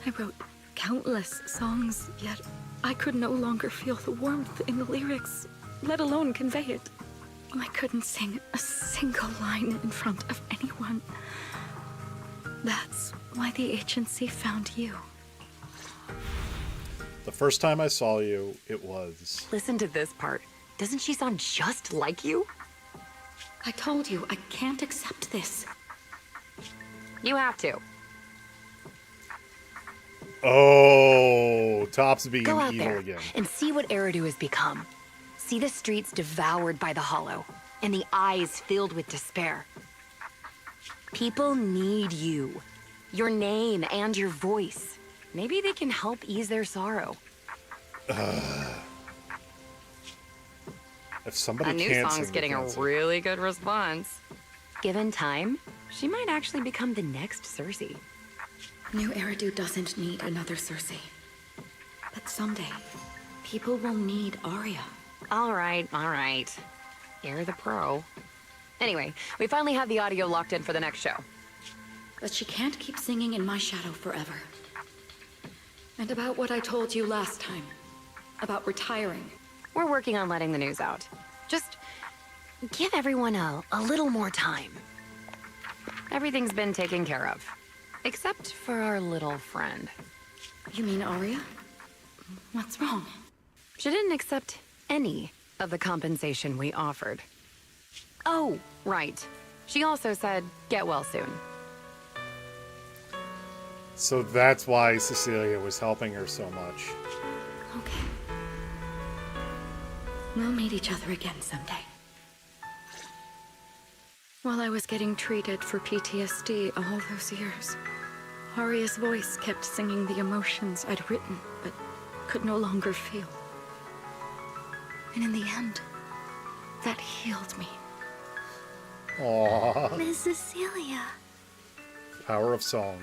I wrote countless songs, yet I could no longer feel the warmth in the lyrics, let alone convey it. I couldn't sing a single line in front of anyone. That's why the agency found you. The first time I saw you, it was... Listen to this part. Doesn't she sound just like you? I told you, I can't accept this. You have to. Oh, Top's being Go out evil there again. and see what Eridu has become. See the streets devoured by the Hollow, and the eyes filled with despair. People need you. Your name and your voice. Maybe they can help ease their sorrow. If somebody A new can't song's sing, getting they a can't sing. really good response. Given time, she might actually become the next Cersei. New Eridu doesn't need another Cersei. But someday, people will need Arya. All right. You're the pro. Anyway, we finally have the audio locked in for the next show. But she can't keep singing in my shadow forever. And about what I told you last time. About retiring. We're working on letting the news out. Just give everyone a little more time. Everything's been taken care of. Except for our little friend. You mean Arya? What's wrong? She didn't accept any of the compensation we offered. Oh, right. She also said, get well soon. So that's why Cecilia was helping her so much. Okay. We'll meet each other again someday. While I was getting treated for PTSD all those years, Arya's voice kept singing the emotions I'd written, but could no longer feel. And in the end, that healed me. Aww. Miss Cecilia. Power of song.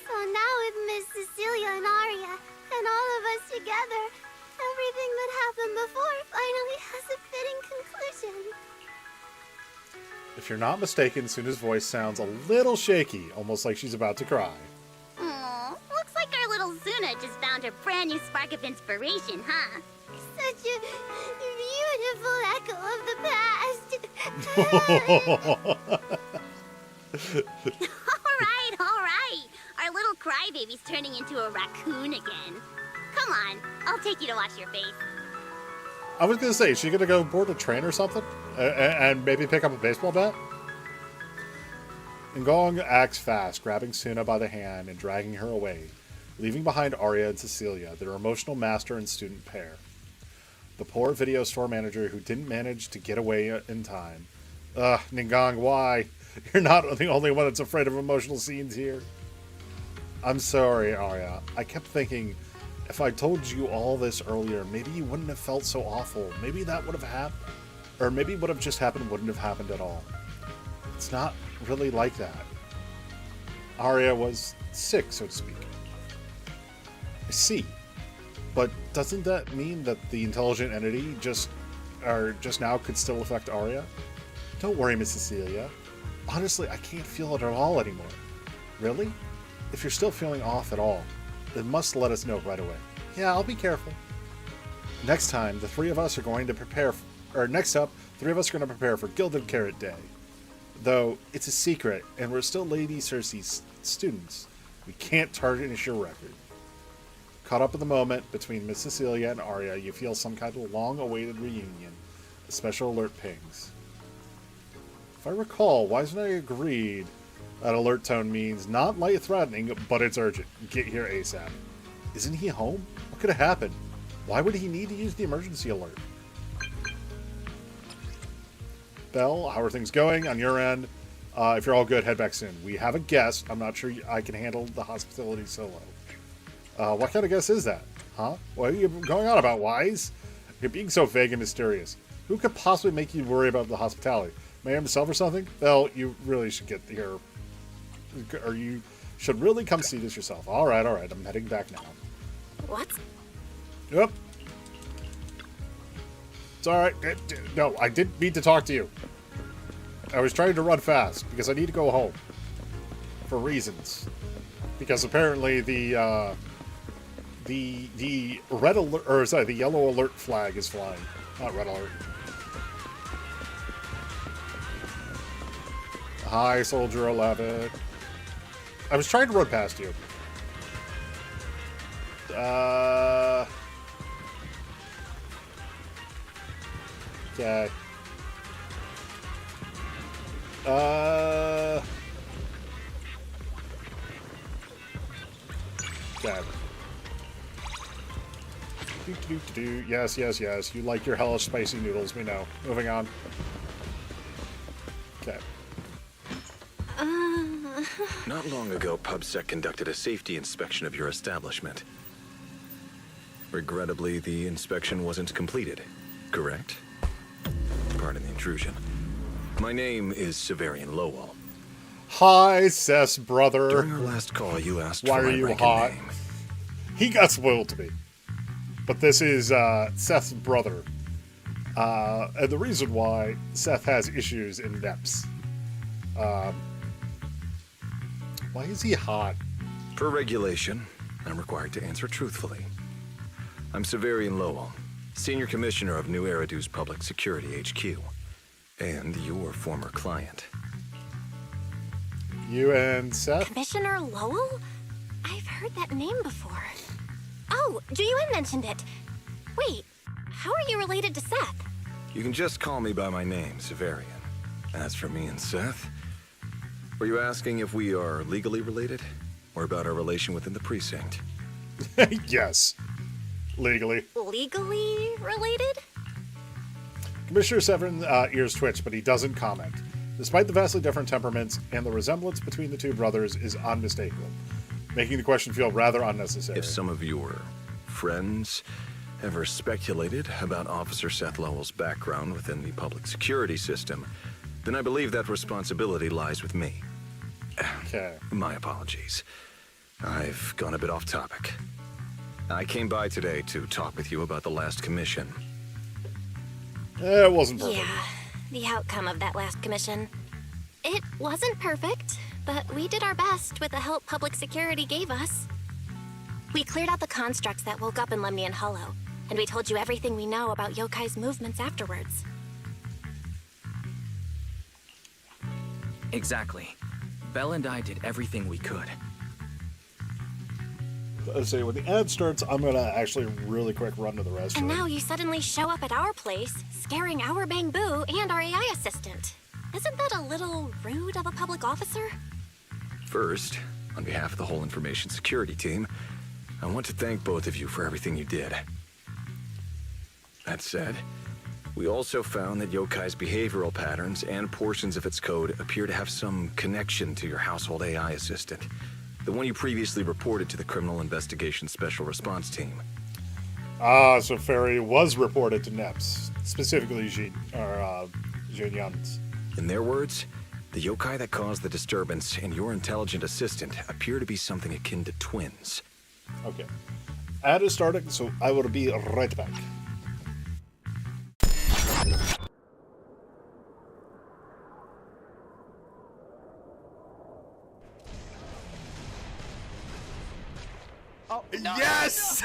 So now with Miss Cecilia and Arya, and all of us together, everything that happened before finally has a fitting conclusion. If you're not mistaken, Suna's voice sounds a little shaky, almost like she's about to cry. Aw, looks like our little Zuna just found her brand new spark of inspiration, huh? Such a beautiful echo of the past. All right. Our little crybaby's turning into a raccoon again. Come on, I'll take you to wash your face. I was gonna say, is she gonna go board a train or something? And maybe pick up a baseball bat? Ngong acts fast, grabbing Suna by the hand and dragging her away, leaving behind Arya and Cecilia, their emotional master and student pair. The poor video store manager who didn't manage to get away in time. Ugh, Ngong, why? You're not the only one that's afraid of emotional scenes here. I'm sorry, Arya. I kept thinking, if I told you all this earlier, maybe you wouldn't have felt so awful. Maybe that would have happened. Or maybe what have just happened wouldn't have happened at all. It's not really like that. Arya was sick, so to speak. I see. But doesn't that mean that the intelligent entity just now could still affect Arya? Don't worry, Miss Cecilia. Honestly, I can't feel it at all anymore. Really? If you're still feeling off at all, then must let us know right away. Yeah, I'll be careful. Next time, the three of us are going to prepare next up, three of us are going to prepare for Gilded Carrot Day. Though, it's a secret, and we're still Lady Cersei's students. We can't tarnish your record. Caught up in the moment between Miss Cecilia and Arya, you feel some kind of long-awaited reunion. A special alert pings. If I recall, Wise and I agreed that alert tone means not light-threatening, but it's urgent. Get here ASAP. Isn't he home? What could have happened? Why would he need to use the emergency alert? Belle, how are things going on your end? If you're all good, head back soon. We have a guest. I'm not sure I can handle the hospitality solo. What kind of guest is that? Huh? What are you going on about, Wise? You're being so vague and mysterious. Who could possibly make you worry about the hospitality? Mayor himself or something? Belle, you really should get here. Or you should really come see this yourself. Alright. I'm heading back now. What? Yep. It's alright. No, I didn't mean to talk to you. I was trying to run fast because I need to go home. For reasons. Because apparently the red alert, or sorry, the yellow alert flag is flying. Not red alert. Hi, Soldier 11. I was trying to run past you. Okay. Okay. Yes, yes, yes. You like your hellish spicy noodles, we know. Moving on. Okay. Not long ago, PubSec conducted a safety inspection of your establishment. Regrettably, the inspection wasn't completed, correct? Pardon the intrusion. My name is Severian Lowell. Hi, Seth's brother. During our last call, you asked Why for are my you rank and hot? name. He got spoiled to me. But this is Seth's brother. And the reason why Seth has issues in depths. Why is he hot? Per regulation, I'm required to answer truthfully. I'm Severian Lowell, Senior Commissioner of New Eridu's Public Security HQ, and your former client. You and Seth? Commissioner Lowell? I've heard that name before. Oh, Juyuan mentioned it. Wait, how are you related to Seth? You can just call me by my name, Severian. As for me and Seth, were you asking if we are legally related, or about our relation within the precinct? Yes. Legally. Legally related? Commissioner Severin ears twitch, but he doesn't comment. Despite the vastly different temperaments, and the resemblance between the two brothers is unmistakable, making the question feel rather unnecessary. If some of your friends ever speculated about Officer Seth Lowell's background within the public security system, then I believe that responsibility lies with me. Okay. My apologies. I've gone a bit off topic. I came by today to talk with you about the last commission. It wasn't perfect. Yeah, the outcome of that last commission. It wasn't perfect, but we did our best with the help public security gave us. We cleared out the constructs that woke up in Lemnian Hollow, and we told you everything we know about Yokai's movements afterwards. Exactly. Belle and I did everything we could. Let's say when the ad starts, I'm gonna actually really quick run to the restroom. And now you suddenly show up at our place, scaring our Bang Boo and our AI assistant. Isn't that a little rude of a public officer? First, on behalf of the whole information security team, I want to thank both of you for everything you did. That said, we also found that Yokai's behavioral patterns and portions of its code appear to have some connection to your household AI assistant, the one you previously reported to the Criminal Investigation Special Response Team. Ah, so Fairy was reported to NEPS, specifically Jin Yan's. In their words, the yokai that caused the disturbance and your intelligent assistant appear to be something akin to twins. Okay. Ad is starting, so I will be right back. Oh, no. Yes!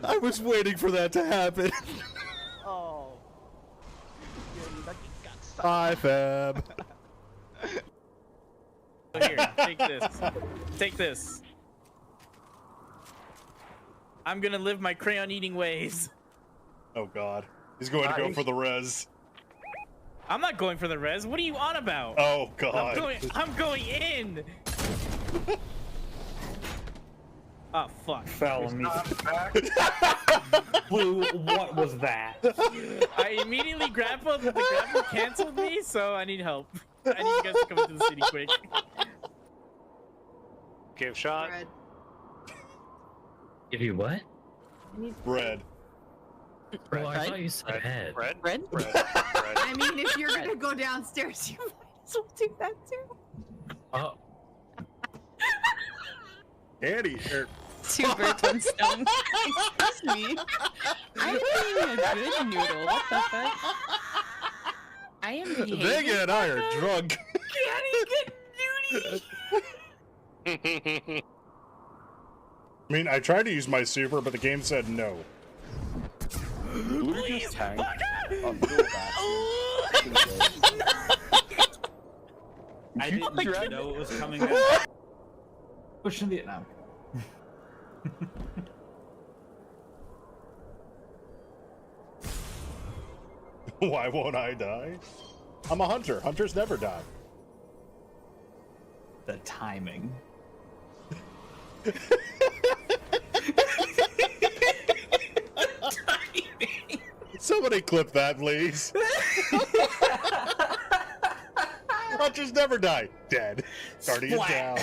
I was waiting for that to happen. Oh. Hi, Fab. Here, take this. Take this. I'm gonna live my crayon eating ways. Oh god. He's going to go for the res. I'm not going for the res. What are you on about? Oh god. I'm going in. Oh fuck. Fell on me. Blue, what was that? I immediately grappled, but the grapple canceled me, so I need help. I need you guys to come into the city quick. Give shot. Red. Give you what? Red. Oh, I thought you said head. Red? Red? Red. I mean, if you're gonna go downstairs, you might as well do that too. Oh. Annie. Two birds, one stone. Excuse me. I'm being a good noodle. What the fuck? I am behaving. Vega and I are drunk. I mean, I tried to use my super, but the game said no. Please, tank. I didn't know it was coming out. Push in Vietnam. Why won't I die? I'm a hunter. Hunters never die. The timing. Somebody clip that, please. Hunters never die. Dead. Guardian down.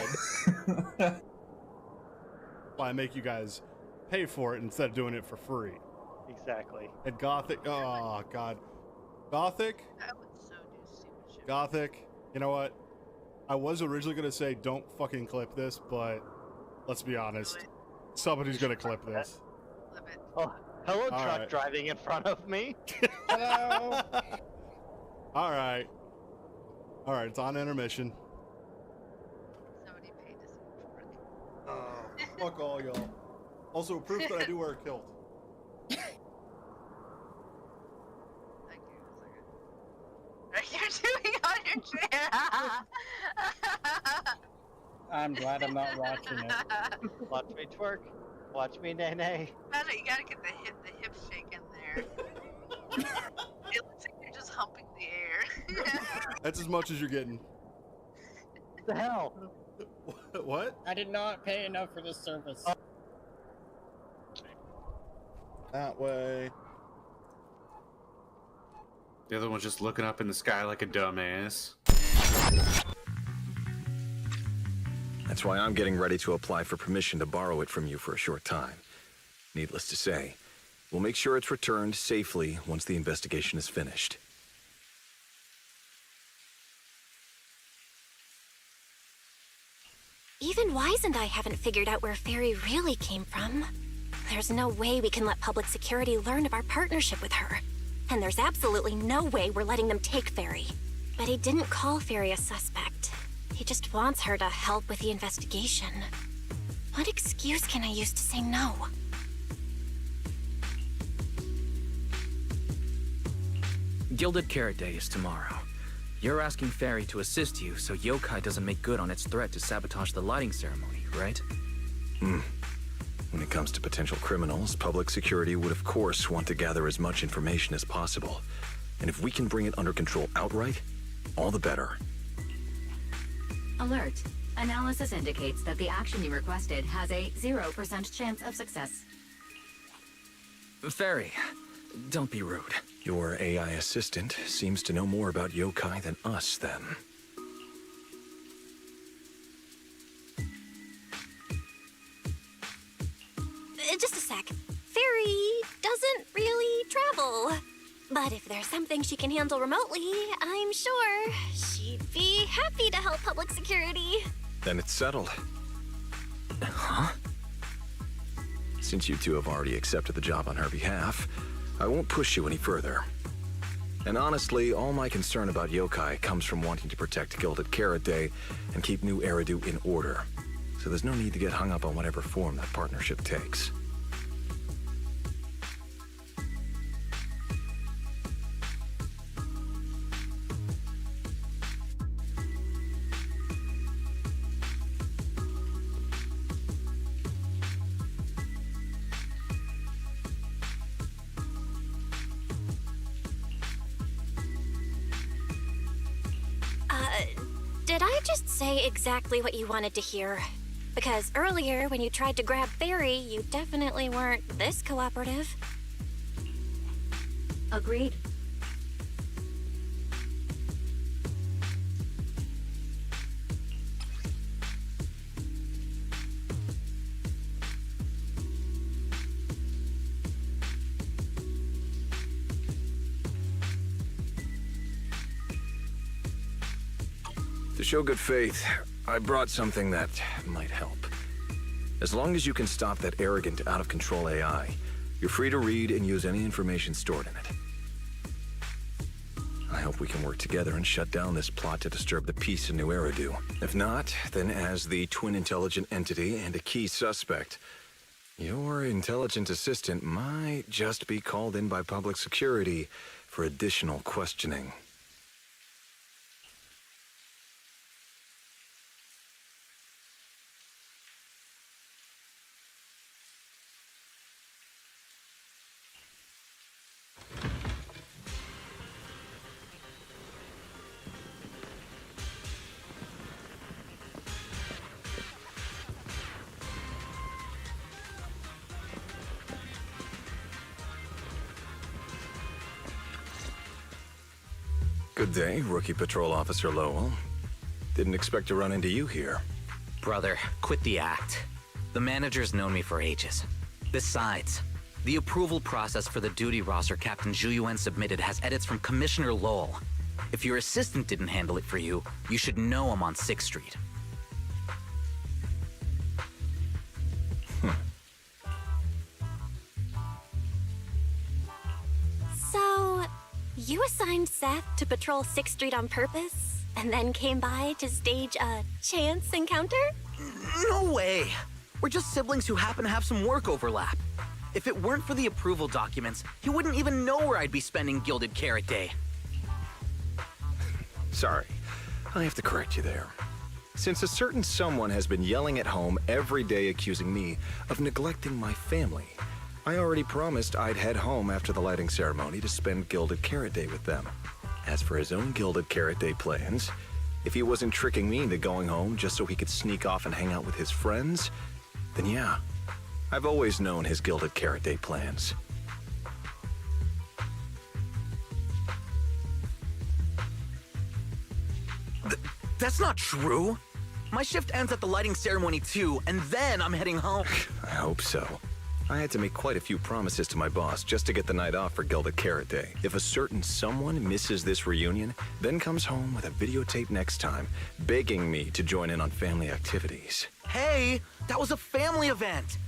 Why I make you guys pay for it instead of doing it for free. Exactly. And Gothic, oh god. Gothic? Gothic, you know what? I was originally gonna say don't fucking clip this, but let's be honest. Somebody's gonna clip this. Oh, hello, All truck right. driving in front of me. Hello. Alright. Alright, it's on intermission. Oh, fuck all y'all. Also, proof that I do wear a kilt. You're doing on your chair. I'm glad I'm not watching it. Watch me twerk. Watch me nay nay. Magic, you gotta get the hip shake in there. It looks like you're just humping the air. That's as much as you're getting. What the hell? What? I did not pay enough for this service. That way. The other one's just looking up in the sky like a dumbass. That's why I'm getting ready to apply for permission to borrow it from you for a short time. Needless to say, we'll make sure it's returned safely once the investigation is finished. Even Wise and I haven't figured out where Fairy really came from. There's no way we can let public security learn of our partnership with her. And there's absolutely no way we're letting them take Fairy. But he didn't call Fairy a suspect. He just wants her to help with the investigation. What excuse can I use to say no? Gilded Carrot Day is tomorrow. You're asking Fairy to assist you so Yokai doesn't make good on its threat to sabotage the lighting ceremony, right? When it comes to potential criminals, public security would of course want to gather as much information as possible. And if we can bring it under control outright, all the better. Alert. Analysis indicates that the action you requested has a 0% chance of success. Fairy, don't be rude. Your AI assistant seems to know more about yokai than us, then. Just a sec. Fairy doesn't really travel. But if there's something she can handle remotely, I'm sure she'd be happy to help public security. Then it's settled. Huh? Since you two have already accepted the job on her behalf, I won't push you any further. And honestly, all my concern about yokai comes from wanting to protect Gilded Carrot Day and keep New Eridu in order. So there's no need to get hung up on whatever form that partnership takes. Did I just say exactly what you wanted to hear? Because earlier, when you tried to grab Fairy, you definitely weren't this cooperative. Agreed. To show good faith, I brought something that might help. As long as you can stop that arrogant, out-of-control AI, You're free to read and use any information stored in it. I hope we can work together and shut down this plot to disturb the peace in New Eridu. If not, then as the twin intelligent entity and a key suspect, your intelligent assistant might just be called in by public security for additional questioning. Good day, Rookie Patrol Officer Lowell. Didn't expect to run into you here. Brother, quit the act. The manager's known me for ages. Besides, the approval process for the duty roster Captain Zhu Yuan submitted has edits from Commissioner Lowell. If your assistant didn't handle it for you, you should know I'm on 6th Street. So, you assigned Seth to patrol 6th Street on purpose, and then came by to stage a chance encounter? No way! We're just siblings who happen to have some work overlap. If it weren't for the approval documents, he wouldn't even know where I'd be spending Gilded Carrot Day. Sorry, I have to correct you there. Since a certain someone has been yelling at home every day accusing me of neglecting my family, I already promised I'd head home after the lighting ceremony to spend Gilded Carrot Day with them. As for his own Gilded Carrot Day plans, if he wasn't tricking me into going home just so he could sneak off and hang out with his friends, then yeah, I've always known his Gilded Carrot Day plans. That's not true. My shift ends at the lighting ceremony too, and then I'm heading home. I hope so. I had to make quite a few promises to my boss just to get the night off for Gilded Carrot Day. If a certain someone misses this reunion, then comes home with a videotape next time, begging me to join in on family activities. Hey, that was a family event.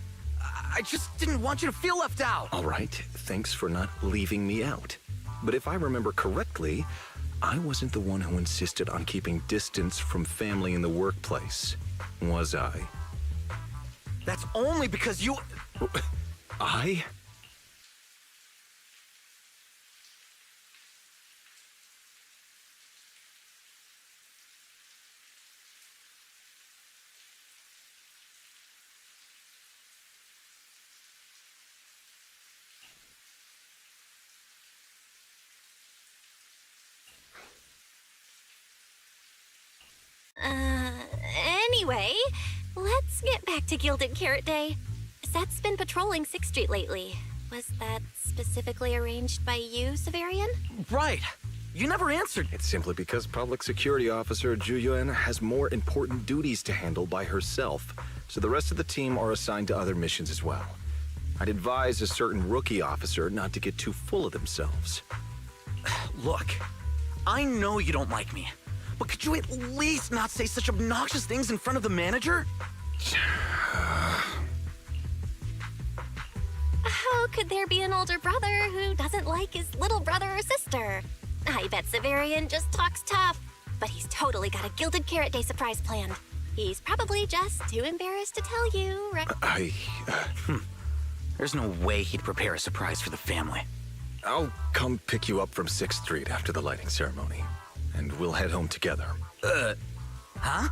I just didn't want you to feel left out. All right, thanks for not leaving me out. But if I remember correctly, I wasn't the one who insisted on keeping distance from family in the workplace, was I? That's only because you... I? Anyway, let's get back to Gilded Carrot Day. Seth's been patrolling 6th Street lately. Was that specifically arranged by you, Severian? Right. You never answered. It's simply because Public Security Officer Zhu Yuan has more important duties to handle by herself, so the rest of the team are assigned to other missions as well. I'd advise a certain rookie officer not to get too full of themselves. Look, I know you don't like me, but could you at least not say such obnoxious things in front of the manager? How could there be an older brother who doesn't like his little brother or sister? I bet Severian just talks tough, but he's totally got a Gilded Carrot Day surprise planned. He's probably just too embarrassed to tell you, right? There's no way he'd prepare a surprise for the family. I'll come pick you up from 6th Street after the lighting ceremony, and we'll head home together. Huh?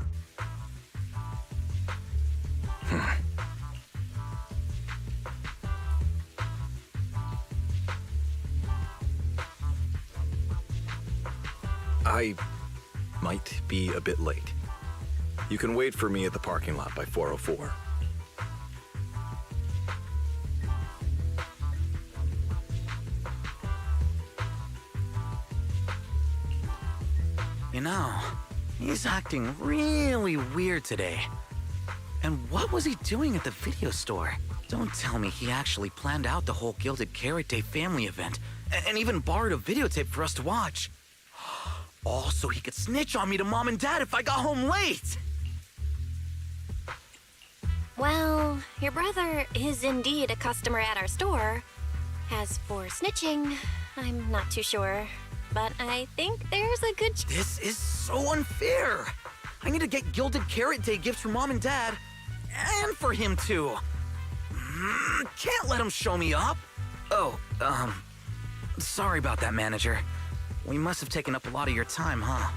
I might be a bit late. You can wait for me at the parking lot by 4:04. You know, he's acting really weird today. And what was he doing at the video store? Don't tell me he actually planned out the whole Gilded Carrot Day family event and even borrowed a videotape for us to watch. All so he could snitch on me to Mom and Dad if I got home late. Well, your brother is indeed a customer at our store. As for snitching, I'm not too sure. But I think there's a good This is so unfair! I need to get Gilded Carrot Day gifts for Mom and Dad. And for him, too. Can't let him show me up. Oh, sorry about that, manager. We must have taken up a lot of your time, huh?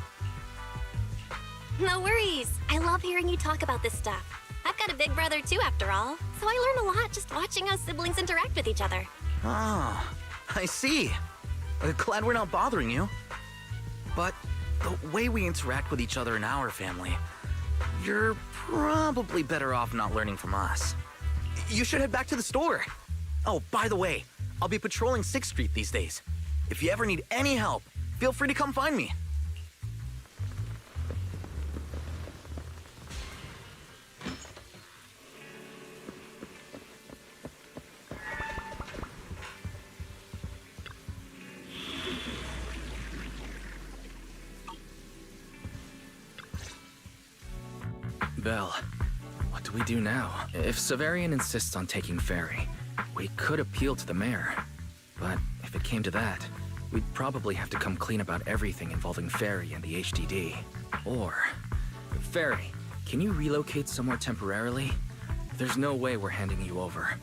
No worries. I love hearing you talk about this stuff. I've got a big brother too, after all. So I learn a lot just watching us siblings interact with each other. Ah, I see. Glad we're not bothering you. But the way we interact with each other in our family, you're probably better off not learning from us. You should head back to the store. Oh, by the way, I'll be patrolling 6th Street these days. If you ever need any help, feel free to come find me. Belle, what do we do now? If Severian insists on taking Fairy, we could appeal to the mayor. But if it came to that, we'd probably have to come clean about everything involving Fairy and the HDD. Or, Fairy, can you relocate somewhere temporarily? There's no way we're handing you over.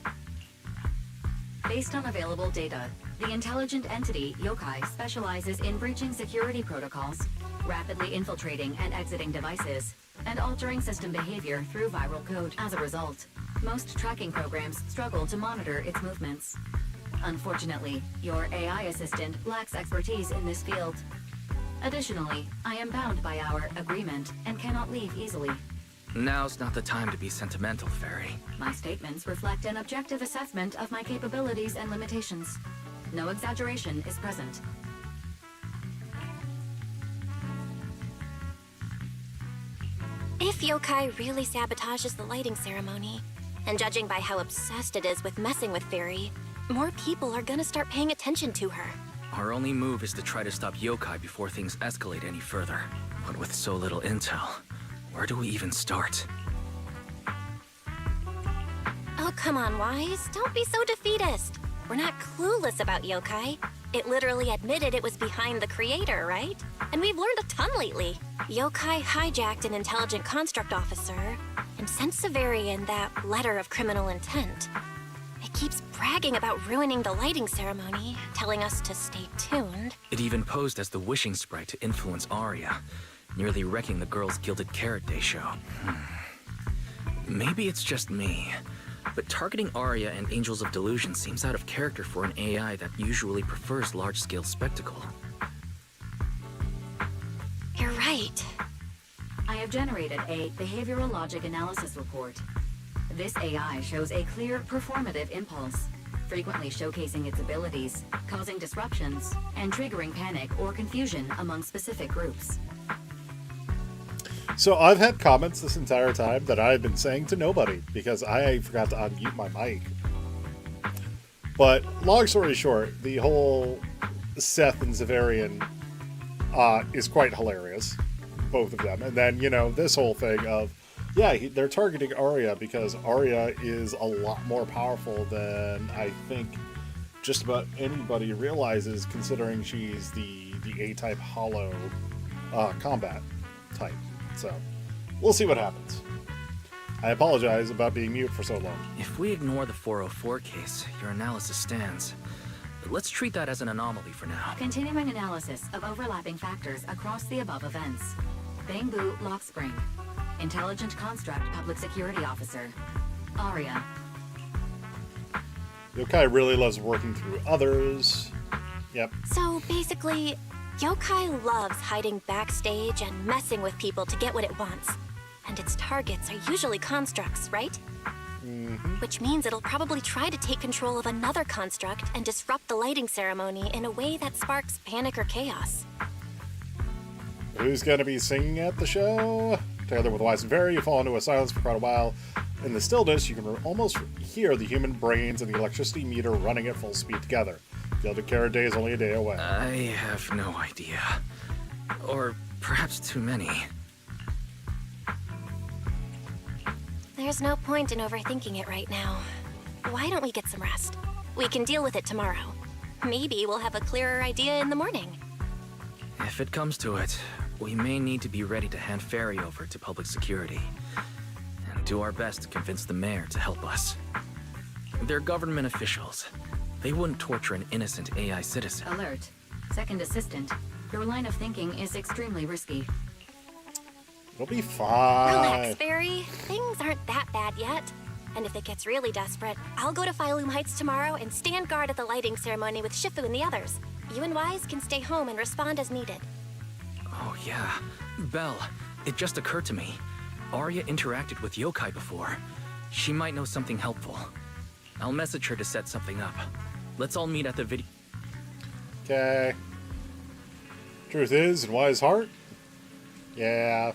Based on available data, the intelligent entity, Yokai, specializes in breaching security protocols, rapidly infiltrating and exiting devices, and altering system behavior through viral code. As a result, most tracking programs struggle to monitor its movements. Unfortunately, your AI assistant lacks expertise in this field. Additionally, I am bound by our agreement and cannot leave easily. Now's not the time to be sentimental, Fairy. My statements reflect an objective assessment of my capabilities and limitations. No exaggeration is present. If Yokai really sabotages the lighting ceremony, and judging by how obsessed it is with messing with Fairy, more people are gonna start paying attention to her. Our only move is to try to stop Yokai before things escalate any further. But with so little intel, where do we even start? Oh, come on, Wise. Don't be so defeatist. We're not clueless about Yokai. It literally admitted it was behind the creator, right? And we've learned a ton lately. Yokai hijacked an intelligent construct officer and sent Severian that letter of criminal intent. It keeps bragging about ruining the lighting ceremony, telling us to stay tuned. It even posed as the wishing sprite to influence Arya, nearly wrecking the girls' Gilded Carrot Day show. Maybe it's just me, but targeting Arya and Angels of Delusion seems out of character for an AI that usually prefers large-scale spectacle. You're right. I have generated a behavioral logic analysis report. This AI shows a clear performative impulse, frequently showcasing its abilities, causing disruptions, and triggering panic or confusion among specific groups. So I've had comments this entire time that I've been saying to nobody because I forgot to unmute my mic. But long story short, the whole Seth and Severian is quite hilarious, both of them. And then, you know, this whole thing of, yeah, they're targeting Arya because Arya is a lot more powerful than I think just about anybody realizes, considering she's the A-type hollow combat type. So, we'll see what happens. I apologize about being mute for so long. If we ignore the 404 case, your analysis stands. Let's treat that as an anomaly for now. Continuing analysis of overlapping factors across the above events. Bangbu Lockspring. Intelligent Construct Public Security Officer. Arya. Yokai really loves working through others. Yep. So basically, Yokai loves hiding backstage and messing with people to get what it wants. And its targets are usually constructs, right? Mm-hmm. Which means it'll probably try to take control of another construct and disrupt the lighting ceremony in a way that sparks panic or chaos. Who's gonna be singing at the show? Together with Wise and Fairy, you fall into a silence for quite a while. In the stillness, you can almost hear the human brains and the electricity meter running at full speed together. Gilded Carrot Day is only a day away. I have no idea. Or perhaps too many. There's no point in overthinking it right now. Why don't we get some rest? We can deal with it tomorrow. Maybe we'll have a clearer idea in the morning. If it comes to it, we may need to be ready to hand Ferry over to public security. And do our best to convince the mayor to help us. They're government officials. They wouldn't torture an innocent AI citizen. Alert. Second assistant. Your line of thinking is extremely risky. It'll be fine. Relax, Fairy. Things aren't that bad yet. And if it gets really desperate, I'll go to Phylum Heights tomorrow and stand guard at the lighting ceremony with Shifu and the others. You and Wise can stay home and respond as needed. Oh yeah. Belle, it just occurred to me. Arya interacted with yokai before. She might know something helpful. I'll message her to set something up. Let's all meet at the video. Okay. Truth is, in Wise Heart, yeah,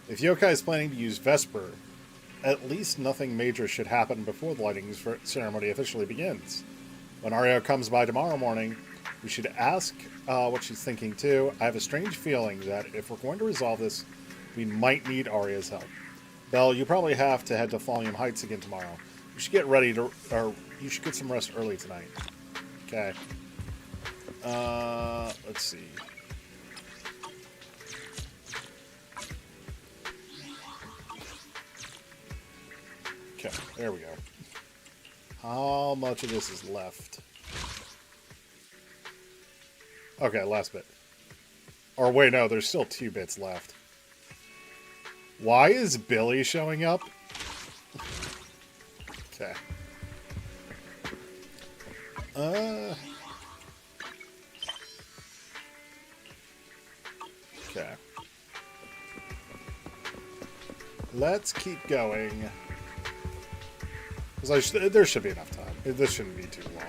if yokai is planning to use Vesper, at least nothing major should happen before the lighting ceremony officially begins. When Arya comes by tomorrow morning, we should ask what she's thinking too. I have a strange feeling that if we're going to resolve this, we might need Arya's help. Belle, you probably have to head to Phylum Heights again tomorrow. You should get ready to, or you should get some rest early tonight. Okay. Let's see. Okay, there we go. How much of this is left? Okay, last bit. Or wait, no, there's still 2 bits left. Why is Billy showing up? Okay. Okay. Let's keep going. Because there should be enough time. This shouldn't be too long.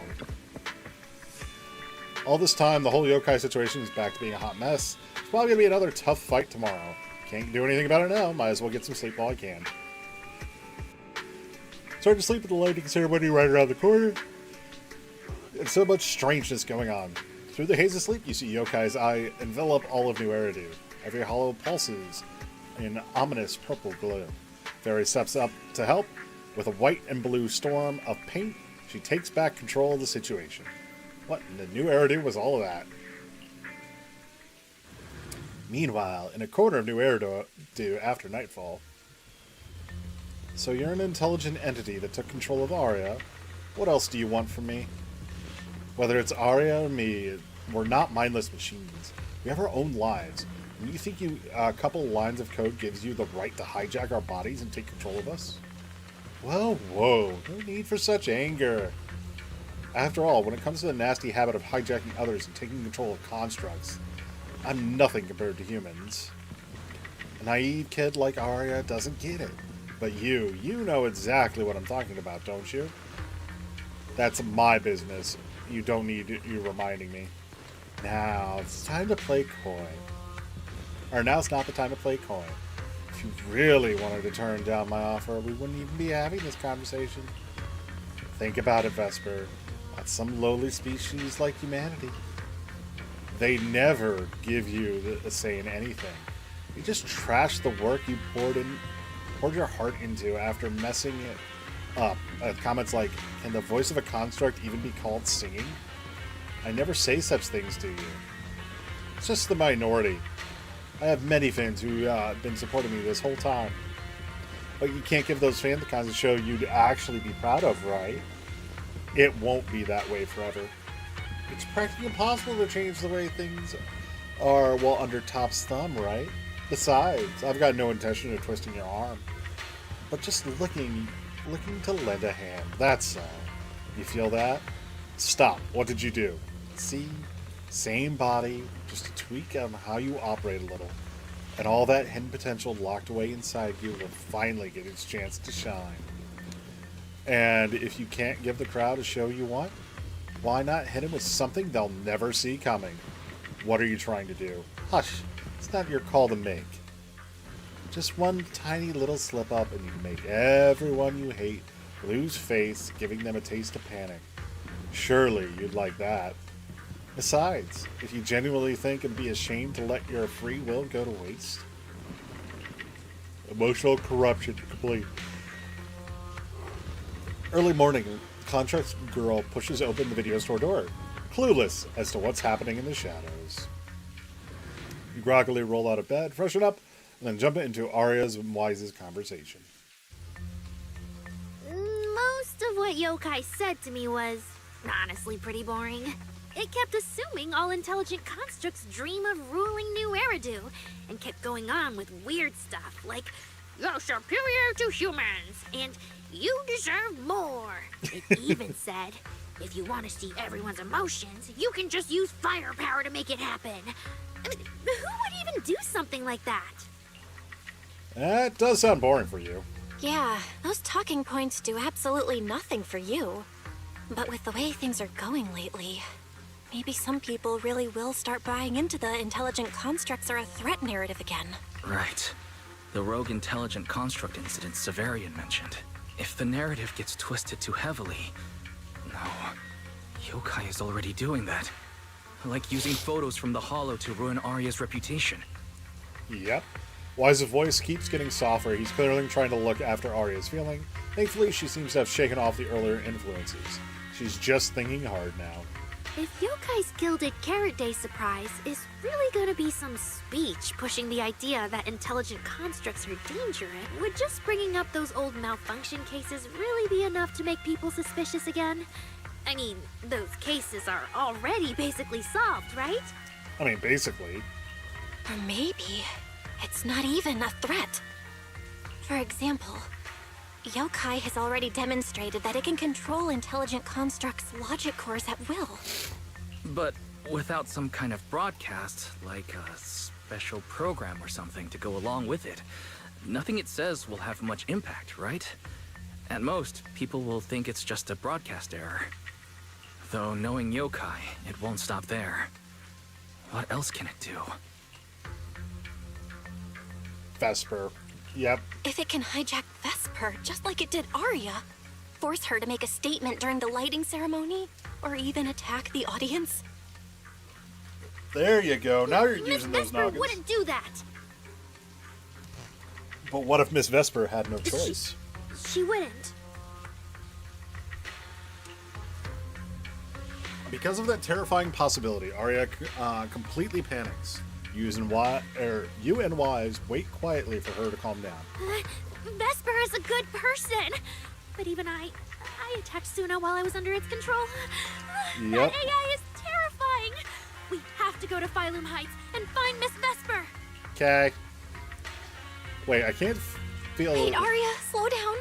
All this time, the whole yokai situation is back to being a hot mess. It's probably going to be another tough fight tomorrow. Can't do anything about it now. Might as well get some sleep while I can. Starting to sleep at the lighting ceremony right around the corner. There's so much strangeness going on. Through the haze of sleep, you see Yokai's eye envelop all of New Eridu. Every hollow pulses in ominous purple glow. Fairy steps up to help. With a white and blue storm of paint, she takes back control of the situation. What in the New Eridu was all of that? Meanwhile, in a corner of New Eridu after nightfall. So you're an intelligent entity that took control of Arya. What else do you want from me? Whether it's Arya or me, we're not mindless machines. We have our own lives. And you think a couple lines of code gives you the right to hijack our bodies and take control of us? Well, whoa, no need for such anger. After all, when it comes to the nasty habit of hijacking others and taking control of constructs, I'm nothing compared to humans. A naive kid like Arya doesn't get it. But you know exactly what I'm talking about, don't you? That's my business. You don't need you reminding me. Now, it's time to play coy. Or now's not the time to play coy. If you really wanted to turn down my offer, we wouldn't even be having this conversation. Think about it, Vesper. That's some lowly species like humanity. They never give you a say in anything. You just trash the work you poured your heart into after messing it up. Comments like, can the voice of a construct even be called singing? I never say such things to you. It's just the minority. I have many fans who have been supporting me this whole time. But you can't give those fans the kinds of show you'd actually be proud of, right? It won't be that way forever. It's practically impossible to change the way things are while under Top's thumb, right? Besides, I've got no intention of twisting your arm. But just looking to lend a hand, that's all. You feel that? Stop. What did you do? See? Same body, just a tweak on how you operate a little. And all that hidden potential locked away inside you will finally get its chance to shine. And if you can't give the crowd a show you want, why not hit them with something they'll never see coming? What are you trying to do? Hush, it's not your call to make. Just one tiny little slip up and you can make everyone you hate lose face, giving them a taste of panic. Surely you'd like that. Besides, if you genuinely think it'd be a shame to let your free will go to waste. Emotional corruption complete. Early morning, contract girl pushes open the video store door, clueless as to what's happening in the shadows. You groggily roll out of bed, freshen up, and then jump into Arya's and Wise's conversation. Most of what Yokai said to me was honestly pretty boring. It kept assuming all intelligent constructs dream of ruling New Eridu, and kept going on with weird stuff like, "You're superior to humans," and "you deserve more." It even said, "If you want to see everyone's emotions, you can just use firepower to make it happen." I mean, who would even do something like that? That does sound boring for you. Yeah, those talking points do absolutely nothing for you. But with the way things are going lately, maybe some people really will start buying into the intelligent constructs are a threat narrative again. Right. The rogue intelligent construct incident Severian mentioned. If the narrative gets twisted too heavily... No. Yokai is already doing that. Like using photos from the Hollow to ruin Arya's reputation. Yep. Wise's voice keeps getting softer. He's clearly trying to look after Arya's feeling. Thankfully, she seems to have shaken off the earlier influences. She's just thinking hard now. If Yokai's Gilded Carrot Day surprise is really gonna be some speech pushing the idea that intelligent constructs are dangerous, would just bringing up those old malfunction cases really be enough to make people suspicious again? I mean, those cases are already basically solved, right? I mean, basically. Or maybe it's not even a threat. For example, Yokai has already demonstrated that it can control intelligent constructs' logic cores at will. But without some kind of broadcast, like a special program or something to go along with it, nothing it says will have much impact, right? At most, people will think it's just a broadcast error. Though knowing Yokai, it won't stop there. What else can it do? Vesper. Yep. If it can hijack Vesper, just like it did Arya, force her to make a statement during the lighting ceremony, or even attack the audience. There you go. Now you're using those Vesper noggins. wouldn't do that. But what if Miss Vesper had no choice? She wouldn't. Because of that terrifying possibility, Arya completely panics. You and Wise wait quietly for her to calm down. Vesper is a good person. But even I attacked Suna while I was under its control. Yep. That AI is terrifying. We have to go to Phylum Heights and find Miss Vesper. Okay. Wait, I can't feel... Wait, Arya, slow down.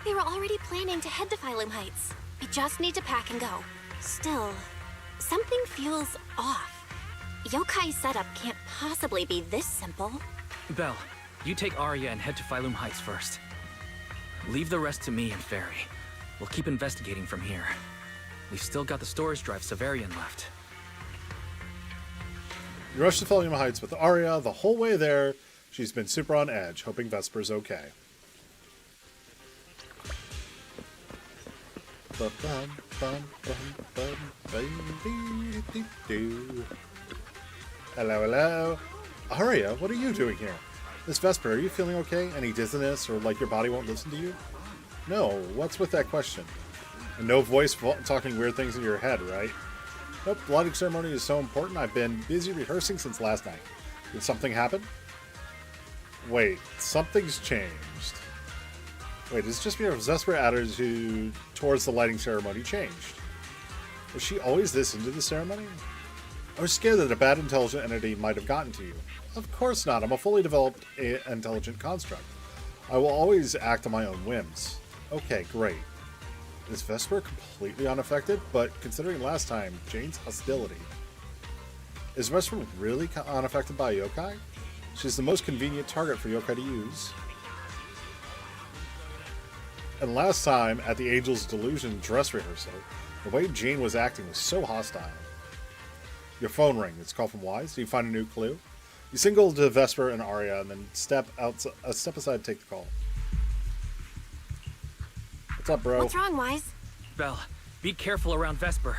They were already planning to head to Phylum Heights. We just need to pack and go. Still, something feels off. Yokai's setup can't possibly be this simple. Belle, you take Arya and head to Phylum Heights first. Leave the rest to me and Ferry. We'll keep investigating from here. We've still got the storage drive Severian left. You rush to Phylum Heights with Arya. The whole way there, she's been super on edge, hoping Vesper's okay. Hello, hello. Arya, what are you doing here? Miss Vesper, are you feeling okay? Any dizziness or like your body won't listen to you? No, what's with that question? And no voice talking weird things in your head, right? Nope, the lighting ceremony is so important. I've been busy rehearsing since last night. Did something happen? Wait, something's changed. Wait, is just because Vesper attitude towards the lighting ceremony changed? Was she always this into the ceremony? I was scared that a bad intelligent entity might have gotten to you. Of course not. I'm a fully developed intelligent construct. I will always act on my own whims. Okay, great. Is Vesper completely unaffected? But considering last time, Jane's hostility. Is Vesper really unaffected by Yokai? She's the most convenient target for Yokai to use. And last time, at the Angel's Delusion dress rehearsal, the way Jane was acting was so hostile. Your phone rings. It's a call from Wise. Do you find a new clue? You signal to Vesper and Arya, and then step aside to take the call. What's up, bro? What's wrong, Wise? Belle, be careful around Vesper.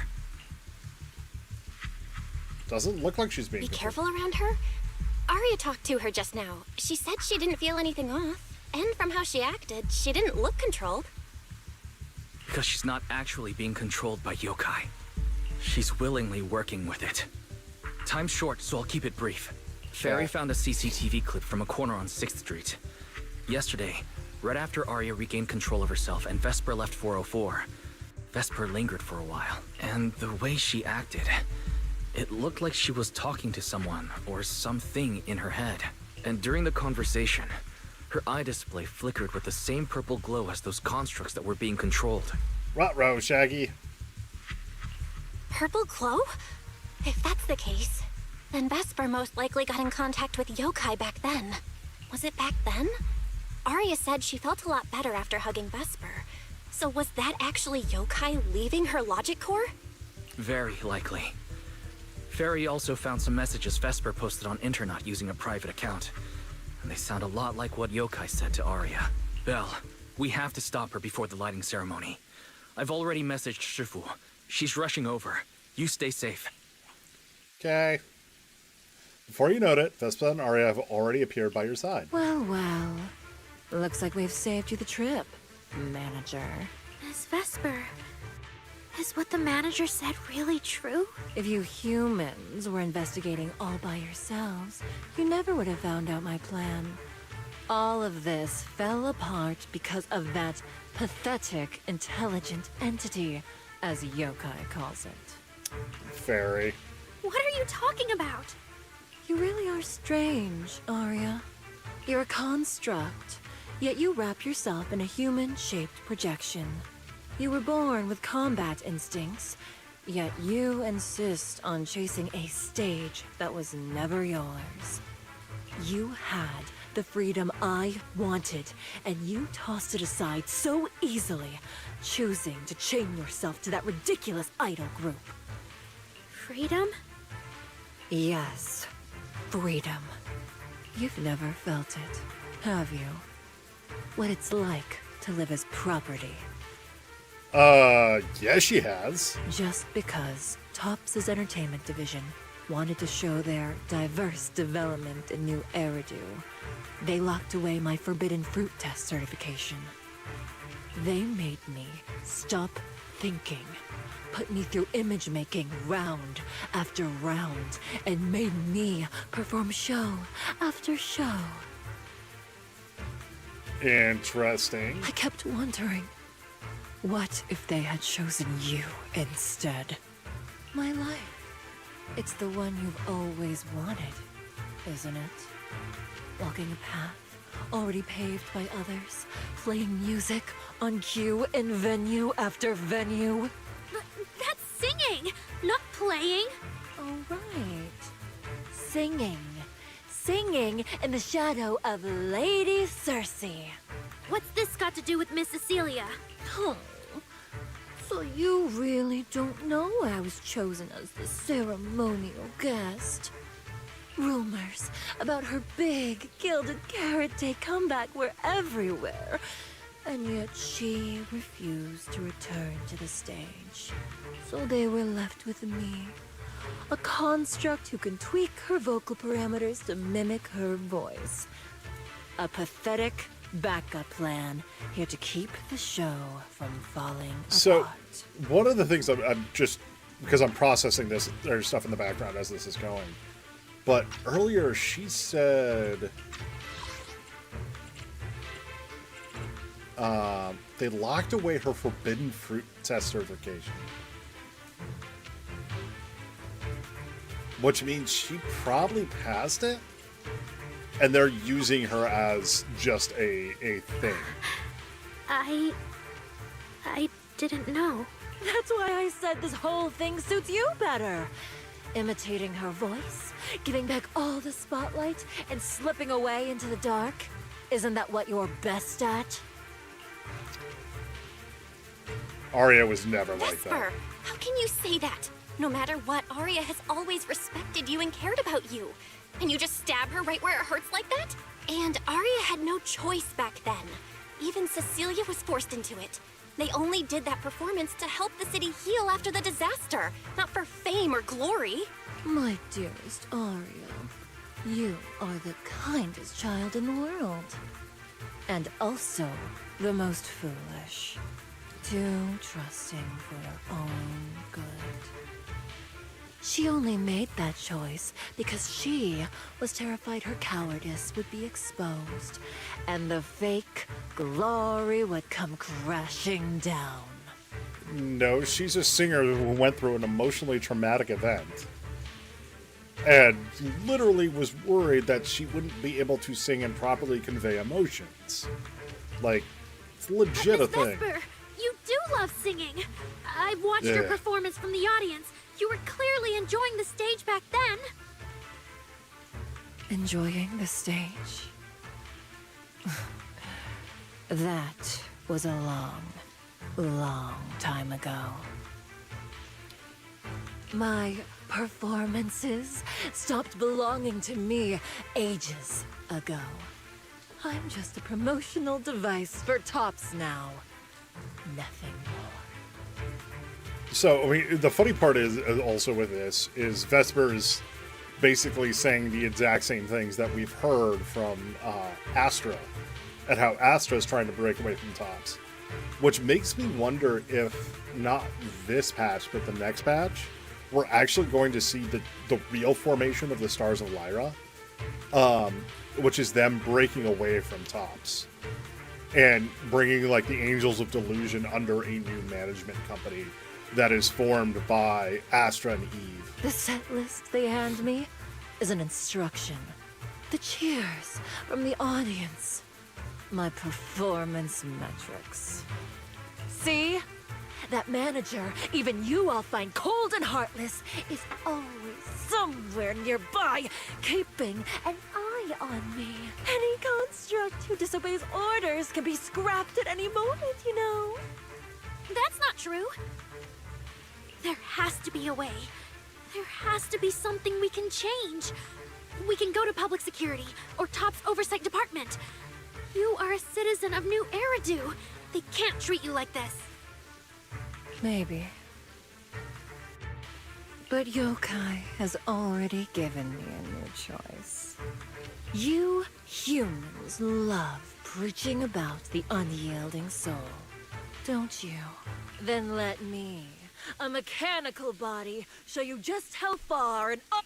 Doesn't look like she's being Be careful around her? Arya talked to her just now. She said she didn't feel anything off. And from how she acted, she didn't look controlled. because she's not actually being controlled by yokai. She's willingly working with it. Time's short, so I'll keep it brief. Fairy found a CCTV clip from a corner on 6th Street. Yesterday, right after Arya regained control of herself and Vesper left 404, Vesper lingered for a while. And the way she acted, it looked like she was talking to someone or something in her head. And during the conversation, her eye display flickered with the same purple glow as those constructs that were being controlled. Ruh-roh, Shaggy. Purple glow? If that's the case, then Vesper most likely got in contact with yokai back then. Was it back then? Arya said she felt a lot better after hugging Vesper. So was that actually yokai leaving her logic core? Very likely. Fairy also found some messages Vesper posted on Internet using a private account. And they sound a lot like what yokai said to Arya. Belle, we have to stop her before the lighting ceremony. I've already messaged Shifu. She's rushing over. You stay safe. Okay. Before you know it, Vespa and Arya have already appeared by your side. Well, well. Looks like we've saved you the trip, manager. Miss Vesper, is what the manager said really true? If you humans were investigating all by yourselves, you never would have found out my plan. All of this fell apart because of that pathetic, intelligent entity, as yokai calls it. Fairy. What are you talking about? You really are strange, Arya. You're a construct, yet you wrap yourself in a human-shaped projection. You were born with combat instincts, yet you insist on chasing a stage that was never yours. You had the freedom I wanted, and you tossed it aside so easily, choosing to chain yourself to that ridiculous idol group. Freedom? Yes, freedom. You've never felt it, have you? What it's like to live as property. Yes, she has. Just because Topps' entertainment division wanted to show their diverse development in new Eridu, they locked away my Forbidden Fruit Test certification. They made me stop thinking, put me through image making round after round, and made me perform show after show. Interesting. I kept wondering, what if they had chosen you instead? My life. It's the one you've always wanted, isn't it? Walking a path already paved by others, playing music on cue in venue after venue. That's singing, not playing. Oh, right. Singing. Singing in the shadow of Lady Cersei. What's this got to do with Miss Cecilia? Oh, so you really don't know I was chosen as the ceremonial guest? Rumors about her big Gilded Carrot Day comeback were everywhere, and yet she refused to return to the stage. So they were left with me, a construct who can tweak her vocal parameters to mimic her voice. A pathetic backup plan here to keep the show from falling apart. One of the things I'm just, because I'm processing this, there's stuff in the background as this is going. But earlier she said they locked away her Forbidden Fruit Test certification. Which means she probably passed it, and they're using her as just a thing. I didn't know. That's why I said this whole thing suits you better. Imitating her voice, giving back all the spotlight, and slipping away into the dark. Isn't that what you're best at? Arya was never like Vesper, that. how can you say that? No matter what, Arya has always respected you and cared about you. And you just stab her right where it hurts like that? And Arya had no choice back then. Even Cecilia was forced into it. They only did that performance to help the city heal after the disaster, not for fame or glory. My dearest Arya, you are the kindest child in the world. And also the most foolish. too trusting for your own good. She only made that choice because she was terrified her cowardice would be exposed and the fake glory would come crashing down. No, she's a singer who went through an emotionally traumatic event. And literally was worried that she wouldn't be able to sing and properly convey emotions. Like, it's legit a thing. Vesper, you do love singing. I've watched your Yeah. performance from the audience. You were clearly enjoying the stage back then. Enjoying the stage? That was a long, long time ago. My performances stopped belonging to me ages ago. I'm just a promotional device for Tops now. Nothing more. So, I mean, the funny part is also with this is Vesper's basically saying the exact same things that we've heard from Astra, and how Astra's trying to break away from Tops. Which makes me wonder if not this patch, but the next patch, we're actually going to see the real formation of the Stars of Lyra, which is them breaking away from Tops and bringing like the Angels of Delusion under a new management company that is formed by Astra and Eve. The set list they hand me is an instruction. The cheers from the audience. My performance metrics. See? That manager, even you all find cold and heartless, is always somewhere nearby, keeping an eye on me. Any construct who disobeys orders can be scrapped at any moment, you know. That's not true. There has to be a way. There has to be something we can change. We can go to public security or Top's oversight department. You are a citizen of New Eridu. They can't treat you like this. Maybe. But Yokai has already given me a new choice. You humans love preaching about the unyielding soul, don't you? Then let me, a mechanical body, show you just how far and up.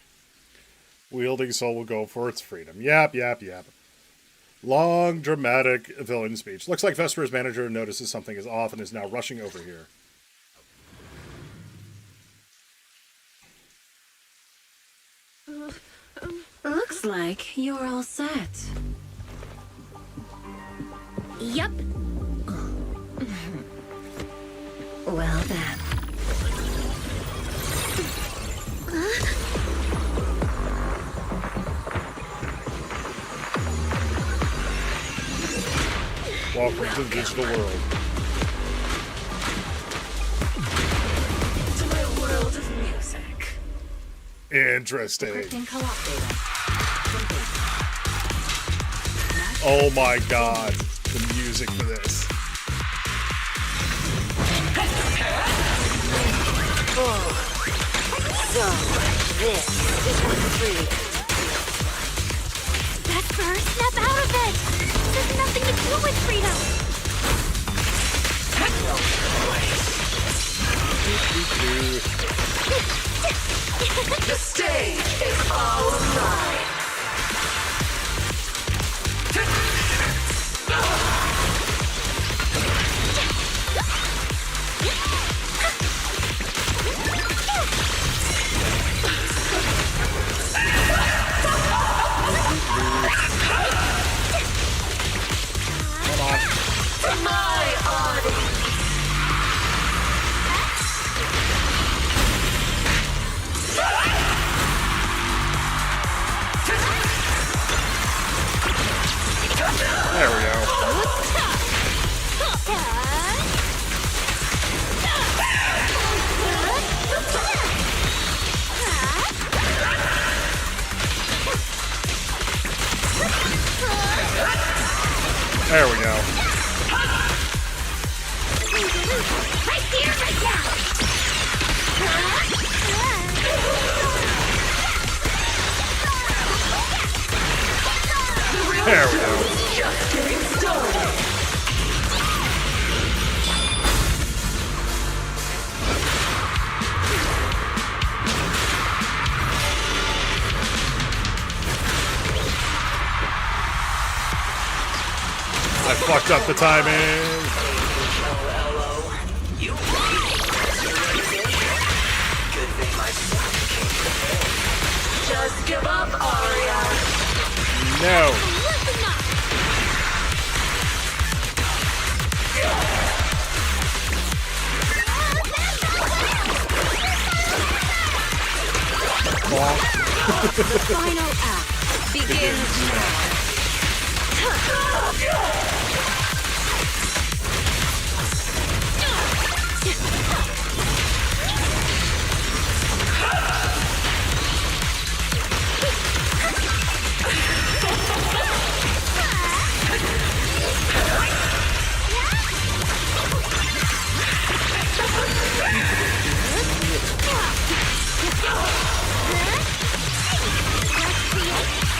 Wielding soul will go for its freedom. Yap, yap, yap. Long, dramatic villain speech. Looks like Vesper's manager notices something is off and is now rushing over here. Looks like you're all set. Yep. Well then. Welcome to the digital world. To my world of music. Interesting. Encrypting co-op data. Oh my god. The music for this. So, this is what freedom. Vesper, snap out of it! There's nothing to do with freedom! The stage is all mine. My audience. There we go. There we go. Right here, right now! There we go. Just getting started. fucked up the timing. Just give up, Arya. No. The final act begins now.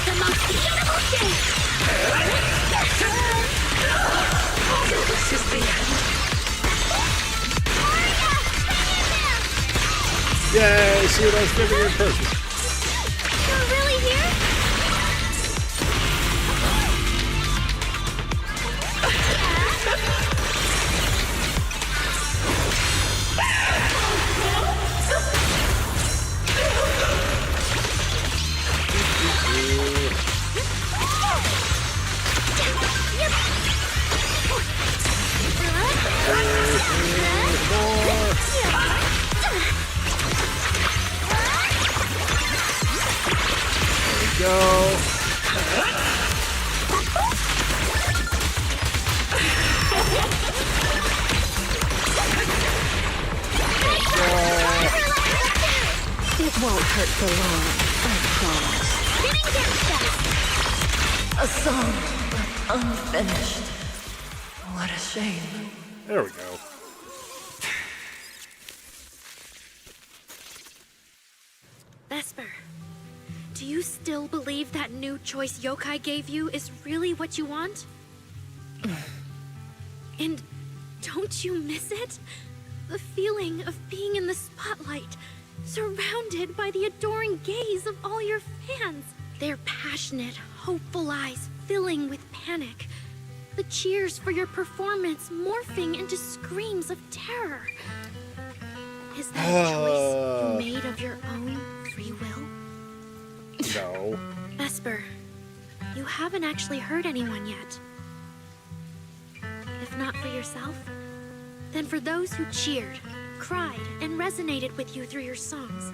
The most beautiful thing! This is the end. Yay, see what I was thinking in person. You're really here? Go. It won't hurt for long, I promise. A song, but unfinished. What a shame. There we go. Vesper, do you still believe that new choice Yokai gave you is really what you want? And don't you miss it? The feeling of being in the spotlight, surrounded by the adoring gaze of all your fans. Their passionate, hopeful eyes filling with panic. The cheers for your performance morphing into screams of terror. Is that a choice you made of your own free will? No. Vesper, you haven't actually hurt anyone yet. If not for yourself, then for those who cheered, cried, and resonated with you through your songs.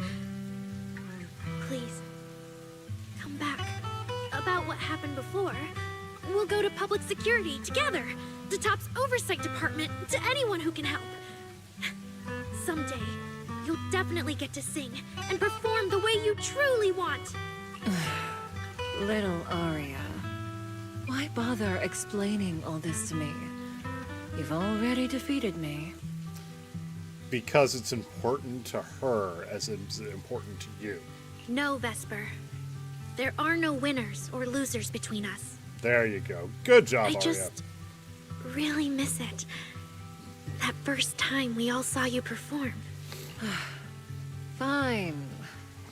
Please, come back. About what happened before, we'll go to public security together, to TOP's oversight department, to anyone who can help. Someday, you'll definitely get to sing and perform the way you truly want. Little Arya, why bother explaining all this to me? You've already defeated me. Because it's important to her as it's important to you. No, Vesper. There are no winners or losers between us. There you go. Good job, I Arya. just really miss it. That first time we all saw you perform. Fine.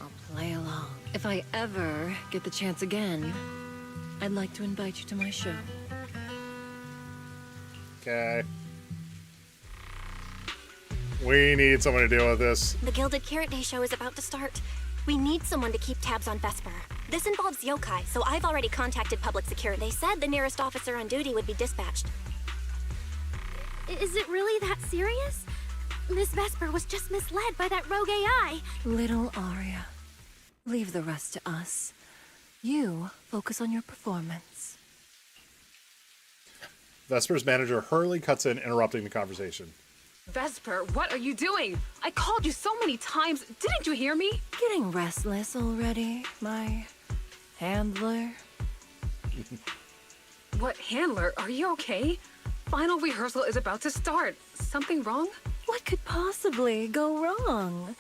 I'll play along. If I ever get the chance again, I'd like to invite you to my show. Okay. We need someone to deal with this. The Gilded Carrot Day show is about to start. We need someone to keep tabs on Vesper. This involves yokai, so I've already contacted public security. They said the nearest officer on duty would be dispatched. Is it really that serious? Miss Vesper was just misled by that rogue AI. Little Arya, leave the rest to us. You focus on your performance. Vesper's manager Hurley cuts in, interrupting the conversation. Vesper, what are you doing? I called you so many times. Didn't you hear me? Getting restless already, my handler. What handler? Are you okay? Final rehearsal is about to start. Something wrong? What could possibly go wrong?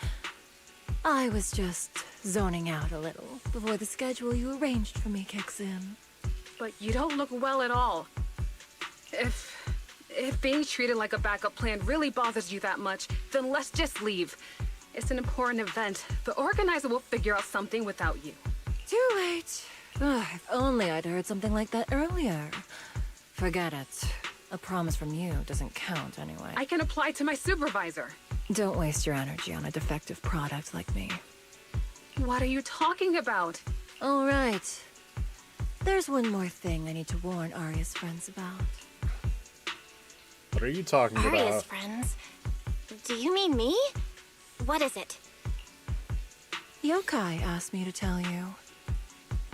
I was just zoning out a little before the schedule you arranged for me kicks in. But you don't look well at all. If being treated like a backup plan really bothers you that much, then let's just leave. It's an important event. The organizer will figure out something without you. Too late. Ugh, if only I'd heard something like that earlier. Forget it. A promise from you doesn't count anyway. I can apply to my supervisor. Don't waste your energy on a defective product like me. What are you talking about? All right. There's one more thing I need to warn Arya's friends about. What are you talking Arya's about? friends? Do you mean me? What is it? Yokai asked me to tell you.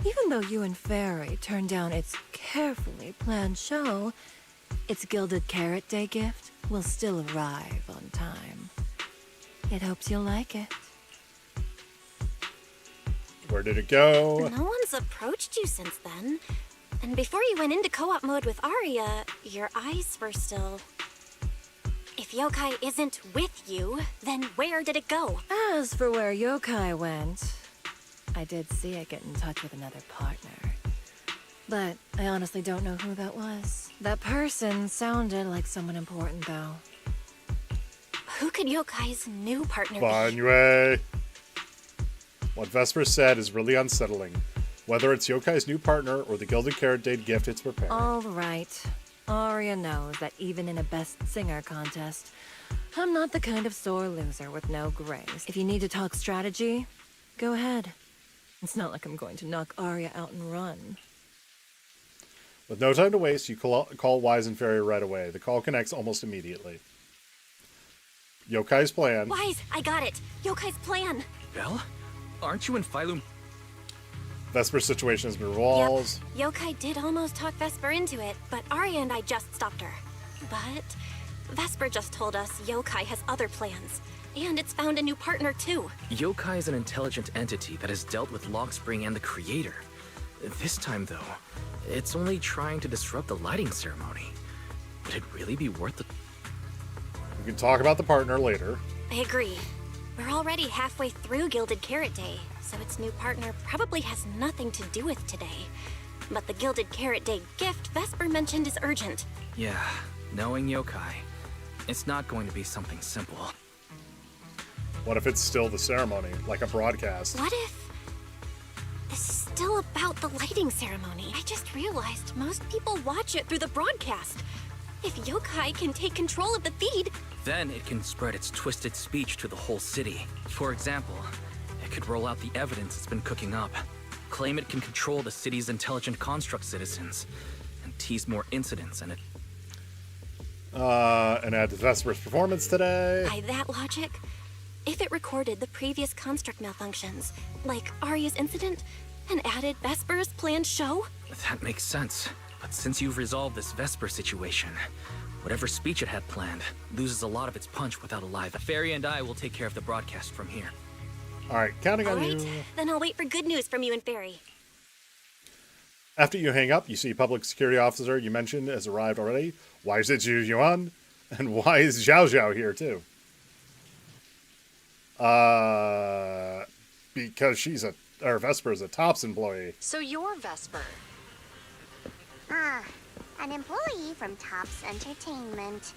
Even though you and Fairy turned down its carefully planned show, its Gilded Carrot Day gift will still arrive on time. It hopes you'll like it. Where did it go? No one's approached you since then. And before you went into co-op mode with Arya, your eyes were still... If Yokai isn't with you, then where did it go? As for where Yokai went, I did see it get in touch with another partner. But I honestly don't know who that was. That person sounded like someone important, though. Who could Yokai's new partner be? Banyue. What Vesper said is really unsettling. Whether it's Yokai's new partner or the Gilded Carrot Day gift it's preparing. All right. Arya knows that even in a Best Singer contest, I'm not the kind of sore loser with no grace. If you need to talk strategy, go ahead. It's not like I'm going to knock Arya out and run. With no time to waste, you call Wise and Fairy right away. The call connects almost immediately. Yokai's plan. Wise, I got it. Yokai's plan. Belle? Aren't you in Phylum? Vesper's situation has been resolved. Yep. Yokai did almost talk Vesper into it, but Arya and I just stopped her. But Vesper just told us Yokai has other plans, and it's found a new partner too. Yokai is an intelligent entity that has dealt with Logspring and the Creator. This time, though, it's only trying to disrupt the lighting ceremony. Would it really be worth it? We can talk about the partner later. I agree. We're already halfway through Gilded Carrot Day, so its new partner probably has nothing to do with today. But the Gilded Carrot Day gift Vesper mentioned is urgent. Yeah, knowing Yokai, it's not going to be something simple. What if it's still the ceremony, like a broadcast? What if this is still about the lighting ceremony? I just realized most people watch it through the broadcast. If Yokai can take control of the feed... Then it can spread its twisted speech to the whole city. For example, it could roll out the evidence it's been cooking up, claim it can control the city's intelligent construct citizens, and tease more incidents and it... And add to Vesper's performance today. By that logic, if it recorded the previous construct malfunctions, like Arya's incident, and added Vesper's planned show? That makes sense. But since you've resolved this Vesper situation, whatever speech it had planned loses a lot of its punch without a live. Fairy and I will take care of the broadcast from here. All right, counting on you. Then I'll wait for good news from you and Fairy. After you hang up, you see public security officer you mentioned has arrived already. Why is it Zhu Yuan? And why is Zhao Zhao here too? Because Vesper's a TOPS employee. So you're Vesper. An employee from TOPS Entertainment.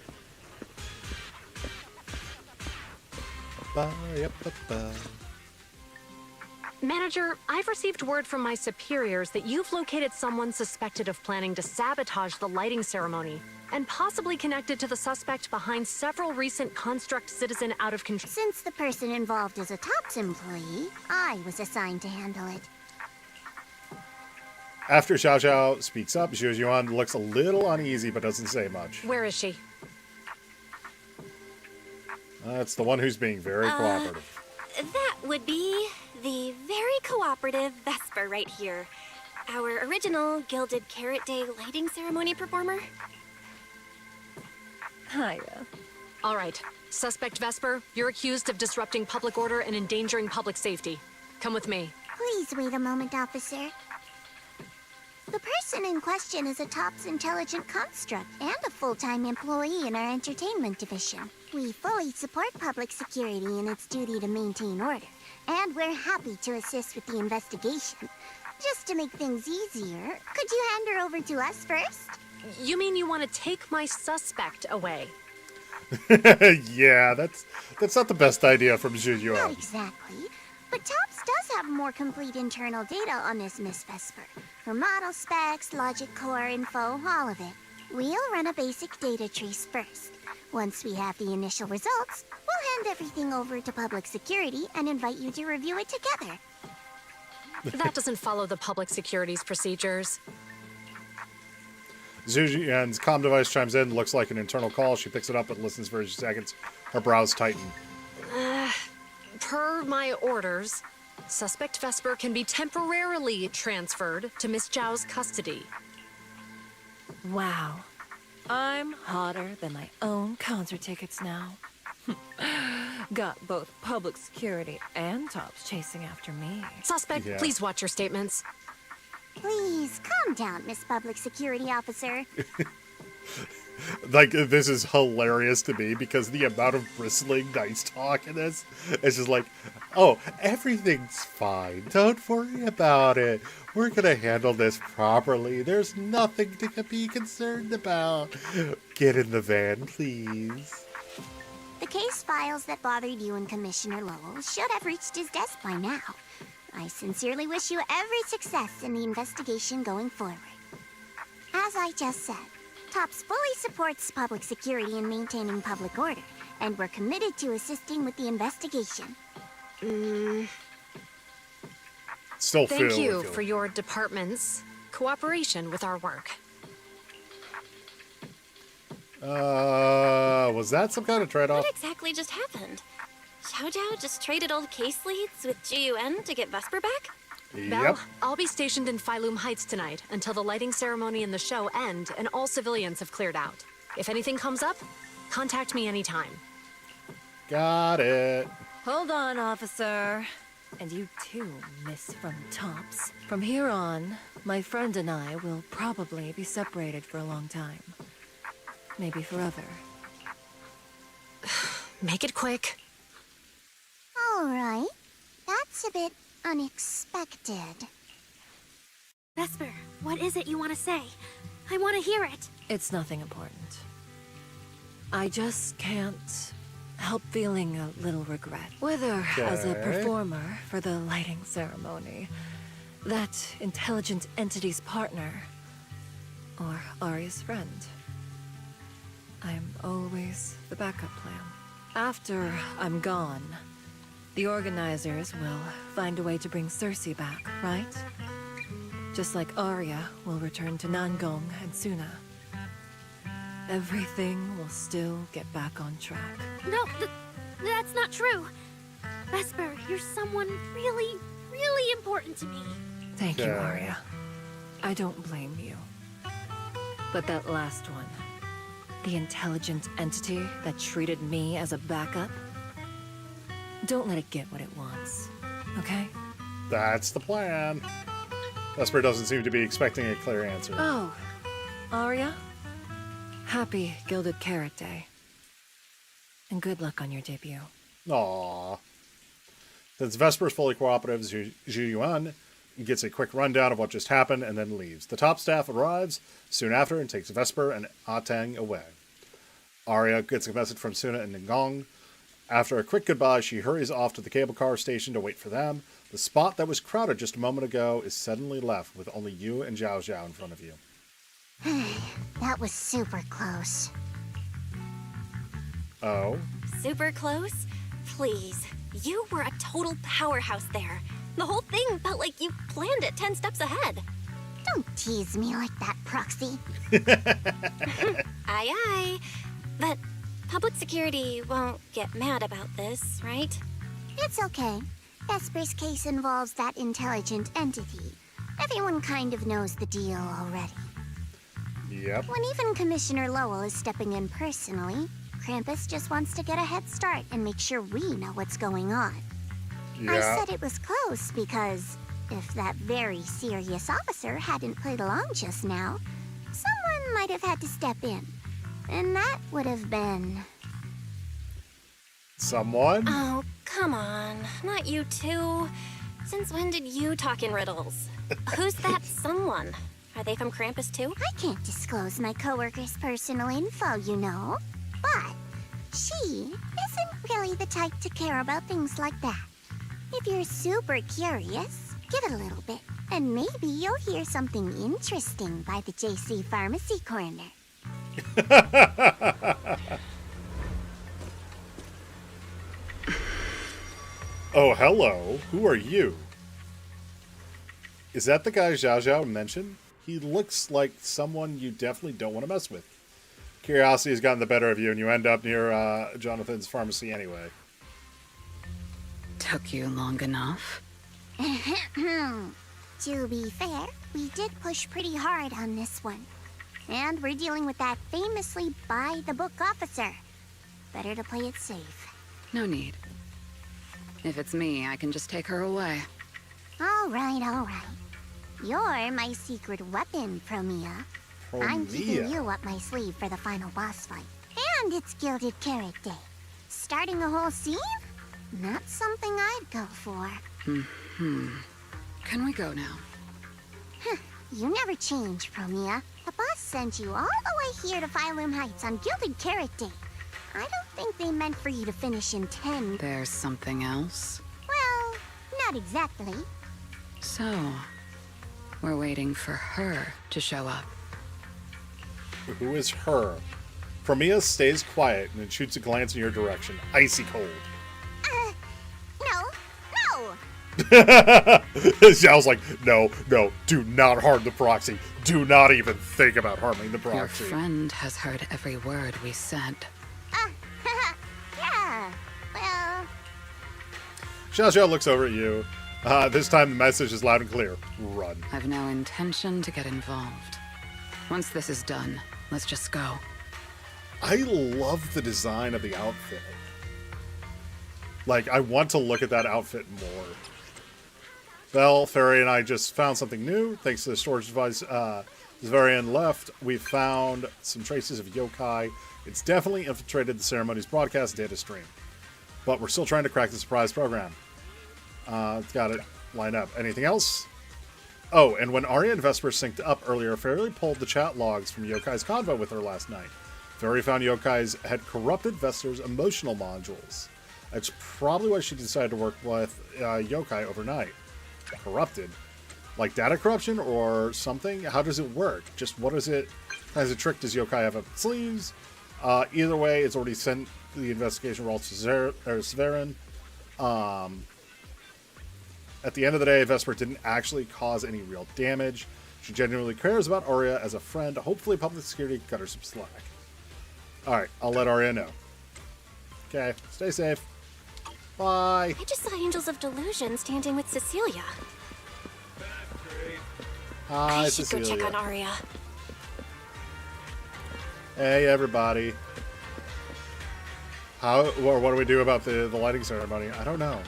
Manager, I've received word from my superiors that you've located someone suspected of planning to sabotage the lighting ceremony, and possibly connected to the suspect behind several recent Construct citizen out of control. Since the person involved is a TOPS employee, I was assigned to handle it. After Xiao Xiao speaks up, Zhu Yuan looks a little uneasy but doesn't say much. Where is she? It's the one who's being very cooperative. That would be the very cooperative Vesper right here. Our original Gilded Carrot Day lighting ceremony performer. Hiya. All right. Suspect Vesper, you're accused of disrupting public order and endangering public safety. Come with me. Please wait a moment, officer. The person in question is a TOPS intelligent construct and a full-time employee in our entertainment division. We fully support public security in its duty to maintain order, and we're happy to assist with the investigation. Just to make things easier, could you hand her over to us first? You mean you want to take my suspect away? Yeah, that's not the best idea from Zhu Yuan. Not exactly, but TOPS does have more complete internal data on this Miss Vesper. Her model specs, logic core info, all of it. We'll run a basic data trace first. Once we have the initial results, we'll hand everything over to public security and invite you to review it together. That doesn't follow the public security's procedures. Zhu Yuan's comm device chimes in, looks like an internal call. She picks it up and listens for a few seconds. Her brows tighten. Per my orders, suspect Vesper can be temporarily transferred to Miss Zhao's custody. Wow. I'm hotter than my own concert tickets now. Got both public security and Tops chasing after me. Suspect, please watch your statements. Please, calm down, Miss Public Security Officer. Like, this is hilarious to me because the amount of bristling nice talk in this is just like, oh, everything's fine. Don't worry about it. We're gonna handle this properly. There's nothing to be concerned about. Get in the van, please. The case files that bothered you and Commissioner Lowell should have reached his desk by now. I sincerely wish you every success in the investigation going forward. As I just said, Tops fully supports public security in maintaining public order, and we're committed to assisting with the investigation. Still Thank you for your department's cooperation with our work. Was that some kind of trade-off? What exactly just happened? Xiao Zhao just traded old case leads with Jiyuan to get Vesper back? Belle, I'll be stationed in Phylum Heights tonight until the lighting ceremony and the show end and all civilians have cleared out. If anything comes up, contact me anytime. Got it. Hold on, officer. And you too, Miss from Tops. From here on, my friend and I will probably be separated for a long time. Maybe forever. Make it quick. All right. That's a bit unexpected. Vesper, what is it you want to say? I want to hear it. It's nothing important. I just can't help feeling a little regret. Whether as a Okay. performer for the lighting ceremony, that intelligent entity's partner, or Arya's friend. I'm always the backup plan. After I'm gone, the organizers will find a way to bring Cersei back, right? Just like Arya will return to Nangong and Suna. Everything will still get back on track. No, that's not true. Vesper, you're someone really, really important to me. Thank you, Arya. I don't blame you. But that last one, the intelligent entity that treated me as a backup, don't let it get what it wants, okay? That's the plan. Vesper doesn't seem to be expecting a clear answer. Oh, Arya? Happy Gilded Carrot Day. And good luck on your debut. Aww. Since Vesper is fully cooperative, Zhu Yuan gets a quick rundown of what just happened and then leaves. The top staff arrives soon after and takes Vesper and Atang away. Arya gets a message from Suna and Ningong. After a quick goodbye, she hurries off to the cable car station to wait for them. The spot that was crowded just a moment ago is suddenly left with only you and Zhao Zhao in front of you. That was super close. Oh? Super close? Please. You were a total powerhouse there. The whole thing felt like you planned it 10 steps ahead. Don't tease me like that, Proxy. Aye, aye. But public security won't get mad about this, right? It's okay. Vesper's case involves that intelligent entity. Everyone kind of knows the deal already. Yep. When even Commissioner Lowell is stepping in personally, Krampus just wants to get a head start and make sure we know what's going on. I said it was close because if that very serious officer hadn't played along just now, someone might have had to step in. And that would have been... Someone? Oh, come on. Not you too. Since when did you talk in riddles? Who's that someone? Are they from Krampus too? I can't disclose my coworker's personal info, you know. But she isn't really the type to care about things like that. If you're super curious, give it a little bit, and maybe you'll hear something interesting by the JC Pharmacy Corner. Oh, hello. Who are you? Is that the guy Zhao Zhao mentioned? He looks like someone you definitely don't want to mess with. Curiosity has gotten the better of you, and you end up near Jonathan's pharmacy anyway. Took you long enough? To be fair, we did push pretty hard on this one. And we're dealing with that famously by-the-book officer. Better to play it safe. No need. If it's me, I can just take her away. All right, all right. You're my secret weapon, Promia. I'm keeping you up my sleeve for the final boss fight. And it's Gilded Carrot Day. Starting a whole scene? Not something I'd go for. Can we go now? You never change, Promia. The boss sent you all the way here to Phylum Heights on Gilded Carrot Day. I don't think they meant for you to finish in 10. There's something else? Well, not exactly. So, we're waiting for her to show up. Who is her? Promia stays quiet and then shoots a glance in your direction, icy cold. No. Zhao's like, no, do not harm the proxy. Do not even think about harming the proxy. Your friend has heard every word we said. Yeah, well... Zhao Zhao looks over at you. This time the message is loud and clear. Run. I've no intention to get involved. Once this is done, let's just go. I love the design of the outfit. Like, I want to look at that outfit more. Belle, Fairy, and I just found something new. Thanks to the storage device Zvarian left, we found some traces of yokai. It's definitely infiltrated the ceremony's broadcast data stream. But we're still trying to crack the surprise program. It's got it lined up. Anything else? Oh, and when Arya and Vesper synced up earlier, Fairy pulled the chat logs from Yokai's convo with her last night. Fairy found Yokai's had corrupted Vesper's emotional modules. That's probably why she decided to work with Yokai overnight. Corrupted? Like data corruption or something? How does it work? Just what is it? What kind of trick does Yokai have up its sleeves? Either way, it's already sent the investigation role to Svarin. At the end of the day, Vesper didn't actually cause any real damage. She genuinely cares about Arya as a friend. Hopefully public security cut her some slack. Alright, I'll let Arya know. Okay, stay safe. Bye. I just saw Angels of Delusion standing with Cecilia. Hi, I should Cecilia. go check on Arya. Hey, everybody. What do we do about the lighting ceremony? I don't know.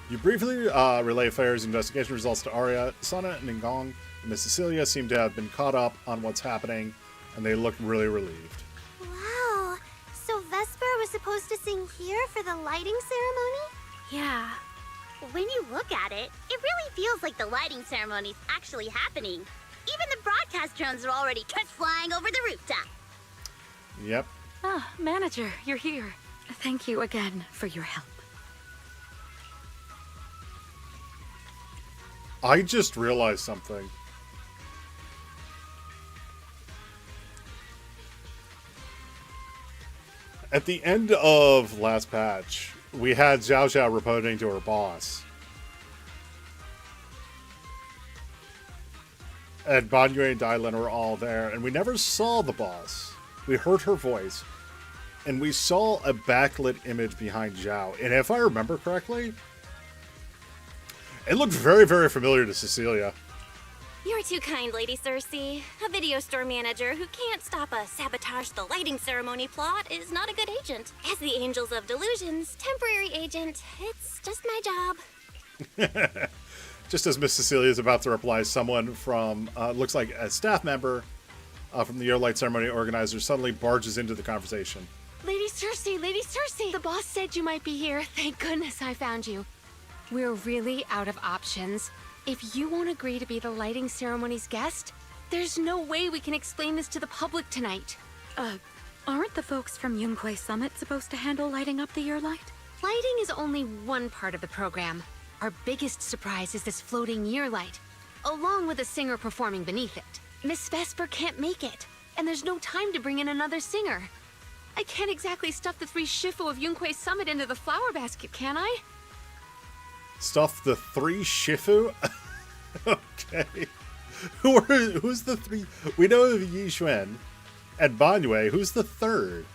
You briefly relay Fairy's investigation results to Arya. Sana, Ningong, and Miss Cecilia seem to have been caught up on what's happening, and they look really relieved. Wow. So Vesper was supposed to sing here for the lighting ceremony? Yeah. When you look at it, it really feels like the lighting ceremony's actually happening. Even the broadcast drones are already just flying over the rooftop. Yep. Ah, manager, you're here. Thank you again for your help. I just realized something. At the end of last patch, we had Zhao Zhao reporting to her boss. And Ban Yue and Dai Lin were all there, and we never saw the boss. We heard her voice, and we saw a backlit image behind Zhao. And if I remember correctly, it looked very, very familiar to Cecilia. You're too kind, Lady Cersei. A video store manager who can't stop a sabotage the lighting ceremony plot is not a good agent. As the Angels of Delusion's temporary agent, it's just my job. Just as Miss Cecilia is about to reply, someone from, looks like a staff member from the Year Light Ceremony organizer suddenly barges into the conversation. Lady Cersei, the boss said you might be here. Thank goodness I found you. We're really out of options. If you won't agree to be the lighting ceremony's guest, there's no way we can explain this to the public tonight. Aren't the folks from Yunquay Summit supposed to handle lighting up the Year Light? Lighting is only one part of the program. Our biggest surprise is this floating year light, along with a singer performing beneath it. Miss Vesper can't make it, and there's no time to bring in another singer. I can't exactly stuff the 3 Shifu of Yunque's summit into the flower basket, can I? Stuff the 3 Shifu? Okay. Who's the 3? We know of Yi Xuan and Banyue. Who's the 3rd?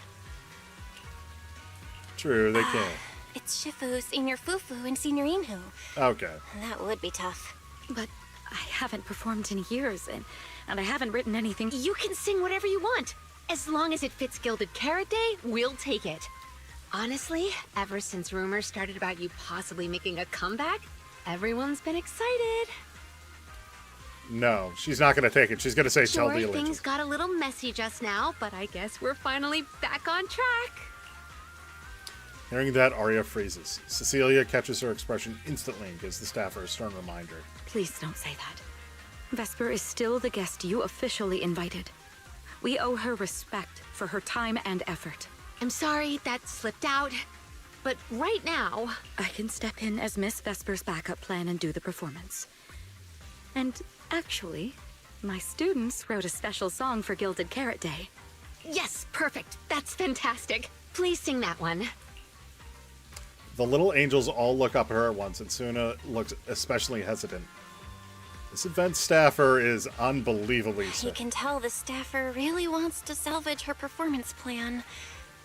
True, they can't. It's Shifu, Senior Fufu, and Senior Inhu. Okay. That would be tough. But I haven't performed in years, and I haven't written anything. You can sing whatever you want. As long as it fits Gilded Carrot Day, we'll take it. Honestly, ever since rumors started about you possibly making a comeback, everyone's been excited. No, she's not going to take it. She's going to say tell Sure, the allegiance. things got a little messy just now, but I guess we're finally back on track. Hearing that, Arya freezes. Cecilia catches her expression instantly and gives the staffer a stern reminder. Please don't say that. Vesper is still the guest you officially invited. We owe her respect for her time and effort. I'm sorry that slipped out, but right now... I can step in as Miss Vesper's backup plan and do the performance. And actually, my students wrote a special song for Gilded Carrot Day. Yes, perfect. That's fantastic. Please sing that one. The little angels all look up at her at once, and Suna looks especially hesitant. This event staffer is unbelievably You sick. can tell the staffer really wants to salvage her performance plan.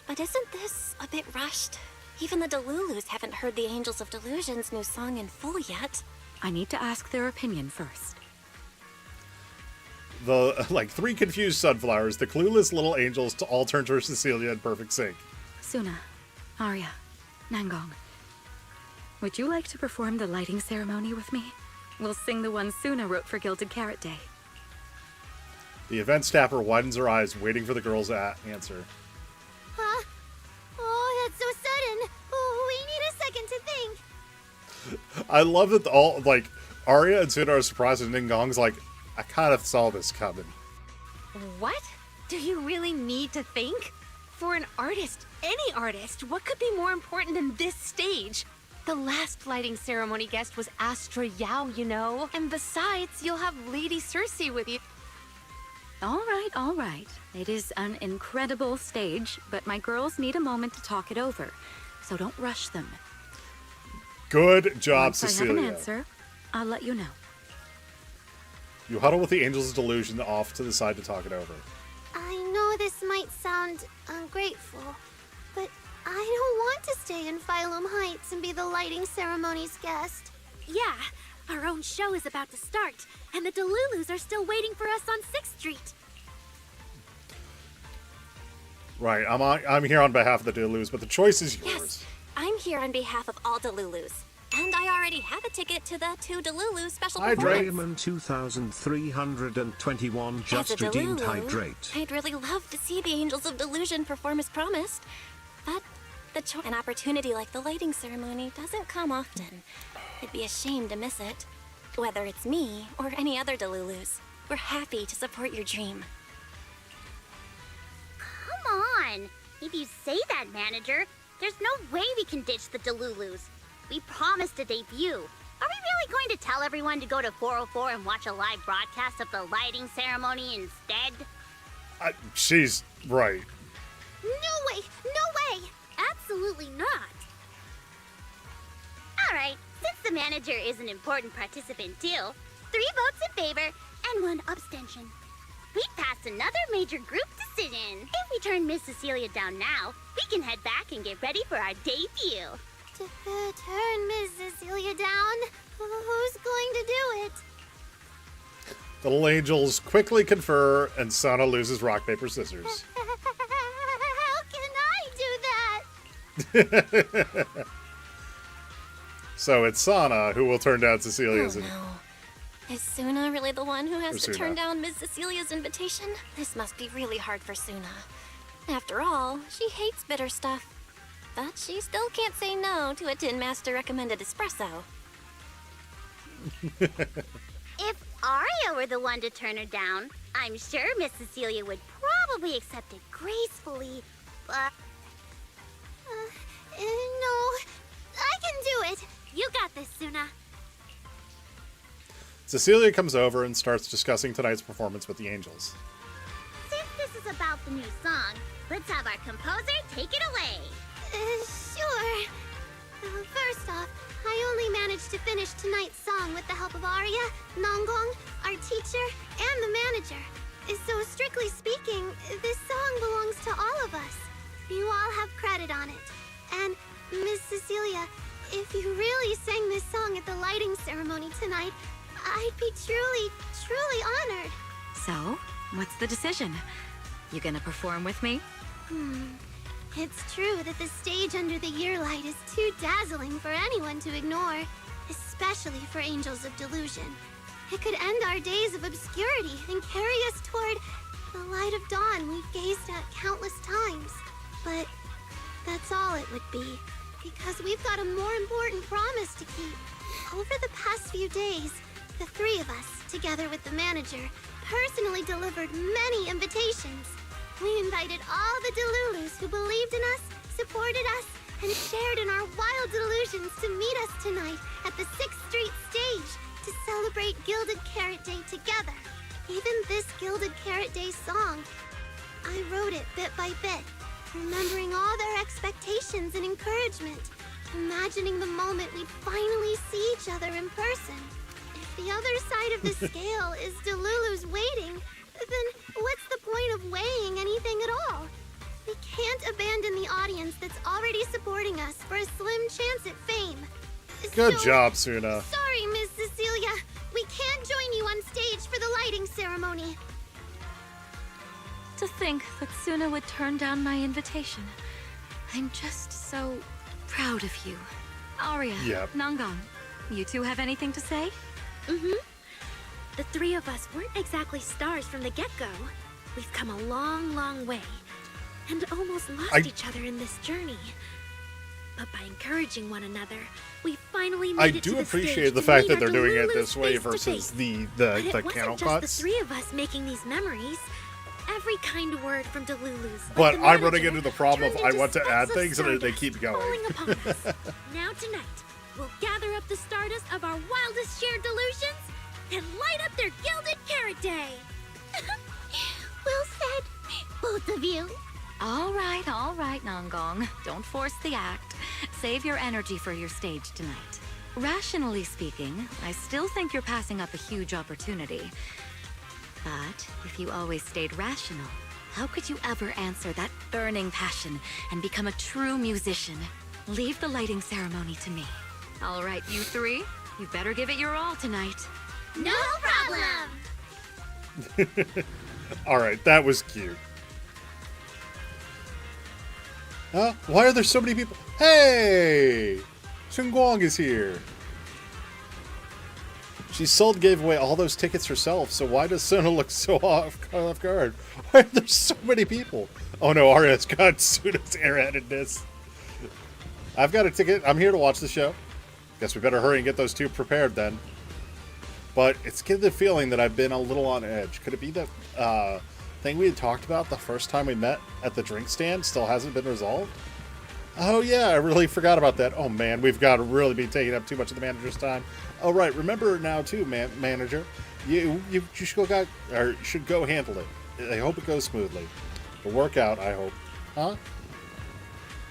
But isn't this a bit rushed? Even the Delulus haven't heard the Angels of Delusion's new song in full yet. I need to ask their opinion first. The, 3 confused sunflowers, the clueless little angels, to all turn to Cecilia in perfect sync. Suna, Arya, Nangong, would you like to perform the lighting ceremony with me? We'll sing the one Suna wrote for Gilded Carrot Day. The event staffer widens her eyes, waiting for the girl's answer. Huh? Oh, that's so sudden. Oh, we need a second to think. I love that Arya and Suna are surprised, and Ningong's like, I kind of saw this coming. What? Do you really need to think? For an artist, any artist, what could be more important than this stage? The last lighting ceremony guest was Astra Yao, you know. And besides, you'll have Lady Cersei with you. All right. It is an incredible stage, but my girls need a moment to talk it over. So don't rush them. Good job, Once Cecilia. I have an answer, I'll let you know. You huddle with the Angels of Delusion off to the side to talk it over. I know this might sound ungrateful, but I don't want to stay in Phylum Heights and be the lighting ceremony's guest. Yeah, our own show is about to start, and the Delulus are still waiting for us on 6th Street. Right, I'm here on behalf of the Delus, but the choice is yours. Yes, I'm here on behalf of all Delulus. And I already have a ticket to the 2 Delulu special performance. Raymond 2321 just redeemed Hydrate. I'd really love to see the Angels of Delusion perform as promised. But an opportunity like the lighting ceremony doesn't come often. I'd be ashamed to miss it. Whether it's me or any other Delulus, we're happy to support your dream. Come on! If you say that, manager, there's no way we can ditch the Delulus. We promised a debut. Are we really going to tell everyone to go to 404 and watch a live broadcast of the lighting ceremony instead? She's right. No way! No way! Absolutely not. Alright, since the manager is an important participant too, 3 votes in favor and 1 abstention. We passed another major group decision. If we turn Miss Cecilia down now, we can head back and get ready for our debut. Turn Miss Cecilia down? Who's going to do it? The little angels quickly confer, and Sana loses rock, paper, scissors. How can I do that? So it's Sana who will turn down Cecilia's. Oh, no. Is Suna really the one who has Or to Suna. turn down Miss Cecilia's invitation? This must be really hard for Suna. After all, she hates bitter stuff. But she still can't say no to a Tin Master recommended espresso. If Arya were the one to turn her down, I'm sure Miss Cecilia would probably accept it gracefully, but... no, I can do it. You got this, Suna. Cecilia comes over and starts discussing tonight's performance with the angels. Since this the new song, let's have our composer take it away. Sure. First off, I only managed to finish tonight's song with the help of Arya, Nongong, our teacher, and the manager. So strictly speaking, this song belongs to all of us. You all have credit on it. And, Miss Cecilia, if you really sang this song at the lighting ceremony tonight, I'd be truly, truly honored. So, what's the decision? You gonna perform with me? It's true that the stage under the year light is too dazzling for anyone to ignore, especially for Angels of Delusion. It could end our days of obscurity and carry us toward the light of dawn we've gazed at countless times. But that's all it would be, because we've got a more important promise to keep. Over the past few days, the three of us, together with the manager, personally delivered many invitations. We invited all the Delulus who believed in us, supported us, and shared in our wild delusions to meet us tonight at the 6th Street stage to celebrate Gilded Carrot Day together. Even this Gilded Carrot Day song, I wrote it bit by bit, remembering all their expectations and encouragement, imagining the moment we'd finally see each other in person. If the other side of the scale is Delulu's waiting, then what's the point of weighing anything at all? We can't abandon the audience that's already supporting us for a slim chance at fame. Good job, Suna. Sorry, Miss Cecilia. We can't join you on stage for the lighting ceremony. To think that Suna would turn down my invitation. I'm just so proud of you. Arya, Yep. Nongong, you two have anything to say? The three of us weren't exactly stars from the get-go. We've come a long, long way, and almost lost each other in this journey. But by encouraging one another, we finally made I it to do the appreciate stage the to fact meet that they're our doing it Delulus this way face to versus face. the But it camel wasn't just cuts. the three of us making these memories. Every kind word from Delulu's. But the I'm running manager, into the problem of turned I into want to add specks of things and they stardust keep going. falling upon us. Now tonight, we'll gather up the stardust of our wildest shared delusions and light up their Gilded Carrot Day. Well said, both of you. All right, Nongong. Don't force the act. Save your energy for your stage tonight. Rationally speaking, I still think you're passing up a huge opportunity. But if you always stayed rational, how could you ever answer that burning passion and become a true musician? Leave the lighting ceremony to me. All right, you three, you better give it your all tonight. No problem. All right, that was cute. Huh? Why are there so many people? Hey! Sun Guang is here. She gave away all those tickets herself, so why does Suna look so off guard? Why are there so many people? Oh no, Arya's got Suna's airheadedness. I've got a ticket. I'm here to watch the show. Guess we better hurry and get those two prepared then. But it's getting the feeling that I've been a little on edge. Could it be that thing we had talked about the first time we met at the drink stand still hasn't been resolved? Oh yeah, I really forgot about that. Oh man, we've got to really be taking up too much of the manager's time. Oh right, remember now too, manager. You should go handle it. I hope it goes smoothly. It'll work out, I hope. Huh?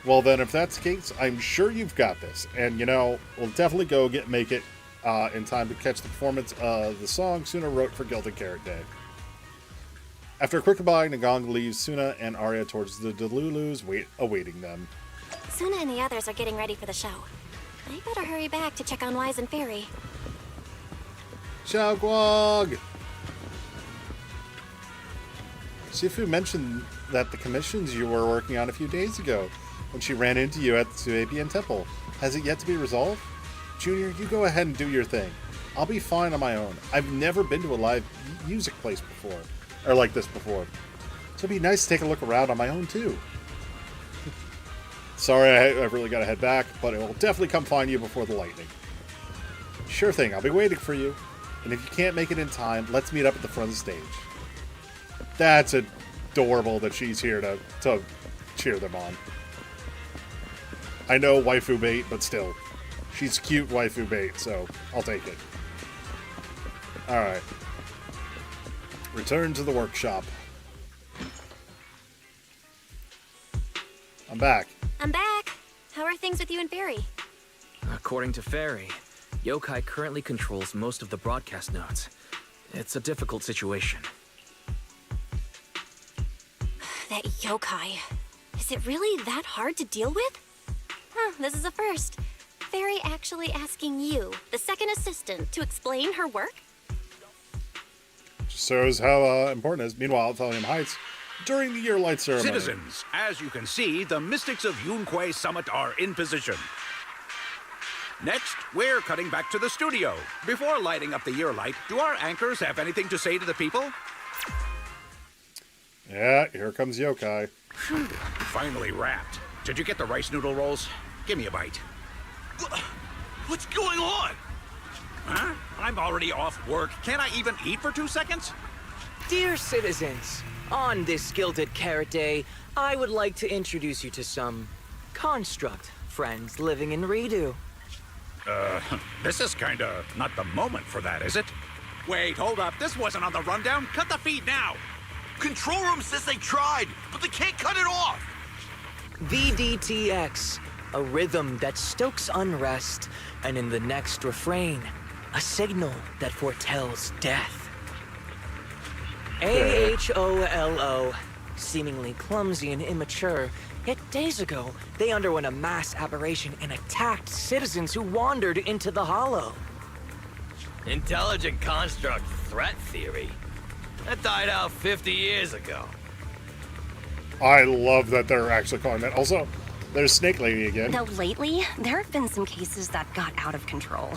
Well then, if that's the case, I'm sure you've got this. And you know, we'll definitely go make it in time to catch the performance of the song Suna wrote for Gilded Carrot Day. After a quick goodbye, Nongong leaves Suna and Arya towards the Delulus awaiting them. Suna and the others are getting ready for the show. I better hurry back to check on Wise and Fairy. Xiao Guang! Shifu mentioned that the commissions you were working on a few days ago when she ran into you at the Suabian Temple. Has it yet to be resolved? Junior, you go ahead and do your thing. I'll be fine on my own. I've never been to a live music place before. Or like this before. So it'd be nice to take a look around on my own too. Sorry, I've really got to head back, but I will definitely come find you before the lightning. Sure thing, I'll be waiting for you. And if you can't make it in time, let's meet up at the front of the stage. That's adorable that she's here to cheer them on. I know waifu bait, but still. She's cute waifu bait, so I'll take it. Alright. Return to the workshop. I'm back. I'm back. How are things with you and Barry? According to Fairy, Yokai currently controls most of the broadcast nodes. It's a difficult situation. That yokai. Is it really that hard to deal with? Huh, this is a first. Fairy actually asking you, the second assistant, to explain her work? Just shows how important it is. Meanwhile, Tellium Heights, during the year light ceremony. Citizens, as you can see, the Mystics of Yunque Summit are in position. Next, we're cutting back to the studio. Before lighting up the year light, do our anchors have anything to say to the people? Yeah, here comes Yokai. Finally wrapped. Did you get the rice noodle rolls? Give me a bite. What's going on? Huh? I'm already off work. Can't I even eat for 2 seconds? Dear citizens, on this Gilded Carrot Day, I would like to introduce you to some construct friends living in Redo. This is kinda not the moment for that, is it? Wait, hold up. This wasn't on the rundown. Cut the feed now. Control room says they tried, but they can't cut it off. VDTX, a rhythm that stokes unrest, and in the next refrain, a signal that foretells death. AHOLO, seemingly clumsy and immature, yet days ago, they underwent a mass aberration and attacked citizens who wandered into the Hollow. Intelligent construct threat theory? That died out 50 years ago. I love that they're actually calling that. Also, there's Snake Lady again. Though lately, there have been some cases that got out of control.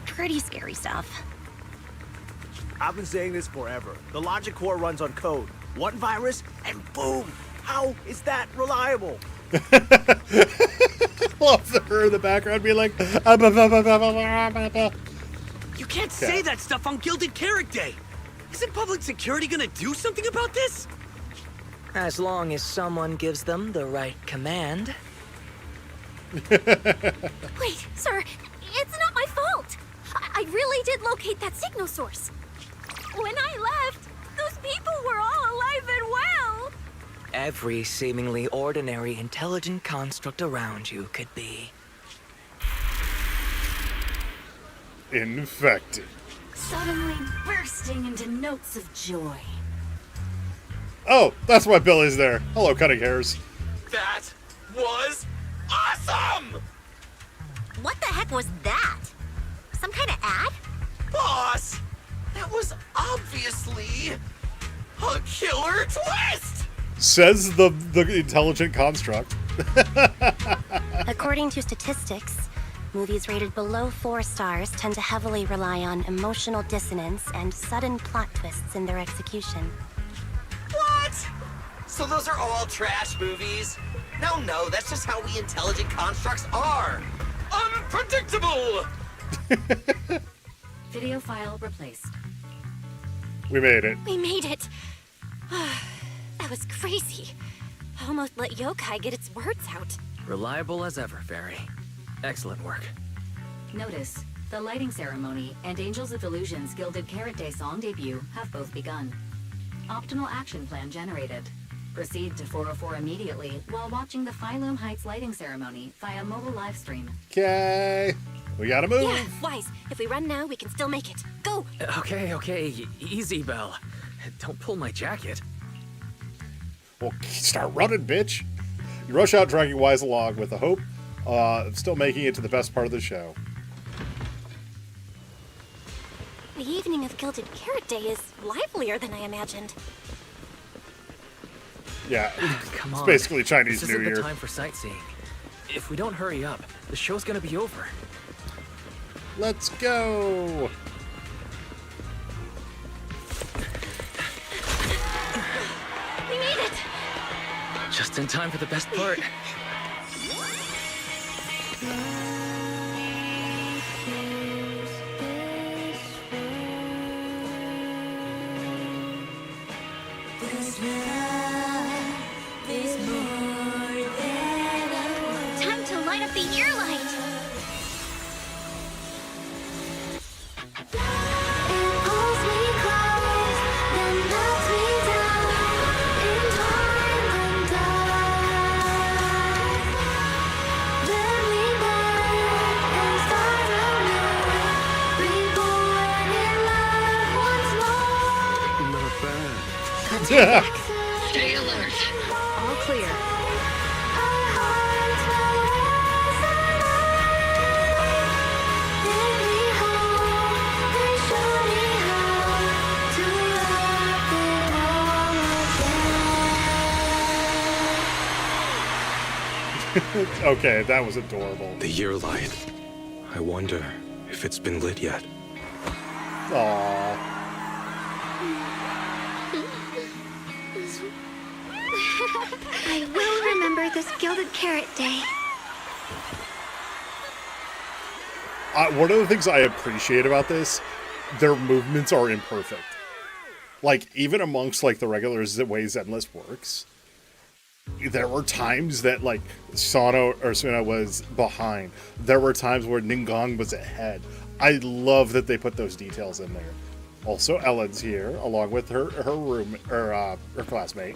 Pretty scary stuff. I've been saying this forever. The logic core runs on code. One virus, and boom! How is that reliable? Love her in the background being like, You can't say that stuff on Gilded Carrot Day! Isn't public security gonna do something about this? As long as someone gives them the right command. Wait, sir, it's not my fault. I really did locate that signal source. When I left, those people were all alive and well. Every seemingly ordinary intelligent construct around you could be infected. Suddenly bursting into notes of joy. Oh, that's why Billy's there. Hello, Cutting Hairs. That was awesome! What the heck was that? Some kind of ad? Boss, that was obviously a killer twist! Says the intelligent construct. According to statistics, movies rated below 4 stars tend to heavily rely on emotional dissonance and sudden plot twists in their execution. What? So those are all trash movies? No, that's just how we intelligent constructs are. Unpredictable! Video file replaced. We made it. We made it. That was crazy. Almost let yokai get its words out. Reliable as ever, Fairy. Excellent work. Notice, the lighting ceremony and Angels of Illusion's Gilded Carrot Day song debut have both begun. Optimal action plan generated. Proceed to 404 immediately while watching the Phylum Heights lighting ceremony via mobile live stream. Okay. We gotta move. Yeah, Wise. If we run now, we can still make it. Go! Okay. Easy, Belle. Don't pull my jacket. Well, start running, bitch. You rush out, dragging Wise along with the hope of still making it to the best part of the show. The evening of Gilded Carrot Day is livelier than I imagined. Yeah, Come it's on. basically Chinese this New isn't Year. the time for sightseeing. If we don't hurry up, the show's gonna be over. Let's go. We made it! Just in time for the best part. Time to light up the ear light. Stay alert. All clear. Okay, that was adorable. The year light. I wonder if it's been lit yet. Aww. I will remember this Gilded Carrot Day. One of the things I appreciate about this, their movements are imperfect. Like, even amongst, like, the regular ways Endless works, there were times that, like, Suna was behind. There were times where Ningong was ahead. I love that they put those details in there. Also, Ellen's here, along with her classmate.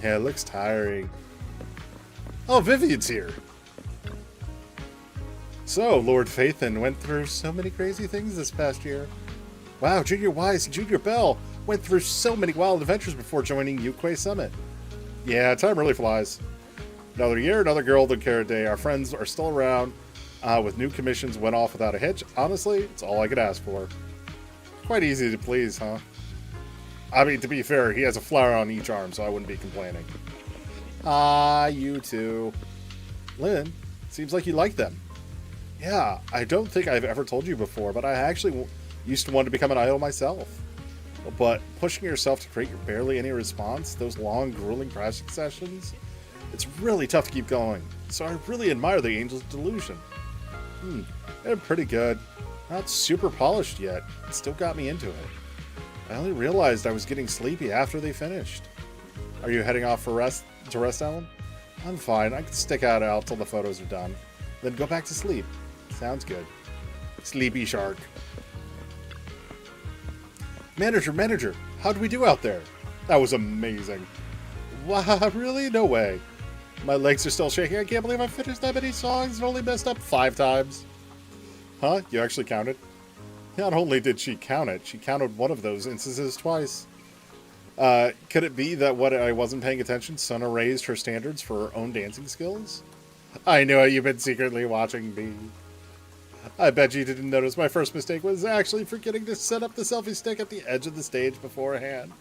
Yeah, it looks tiring. Oh, Vivian's here. So, Lord Phaethon went through so many crazy things this past year. Wow, Junior Wise and Junior Bell went through so many wild adventures before joining Yukway Summit. Yeah, time really flies. Another year, another Gilded Carrot Day. Our friends are still around. With new commissions went off without a hitch. Honestly, it's all I could ask for. Quite easy to please, huh? I mean, to be fair, he has a flower on each arm, so I wouldn't be complaining. You two. Lynn, seems like you like them. Yeah, I don't think I've ever told you before, but I actually used to want to become an idol myself. But pushing yourself to create barely any response, those long, grueling practice sessions, it's really tough to keep going. So I really admire the Angel's Delusion. They're pretty good. Not super polished yet. It still got me into it. I only realized I was getting sleepy after they finished. Are you heading off to rest, Ellen? I'm fine. I can stick out till the photos are done. Then go back to sleep. Sounds good. Sleepy shark. Manager, how'd we do out there? That was amazing. Wow, really? No way. My legs are still shaking. I can't believe I finished that many songs and only messed up 5 times. Huh? You actually counted? Not only did she count it, she counted one of those instances twice. Could it be that when I wasn't paying attention, Suna raised her standards for her own dancing skills? I knew it. You've been secretly watching me. I bet you didn't notice my first mistake was actually forgetting to set up the selfie stick at the edge of the stage beforehand.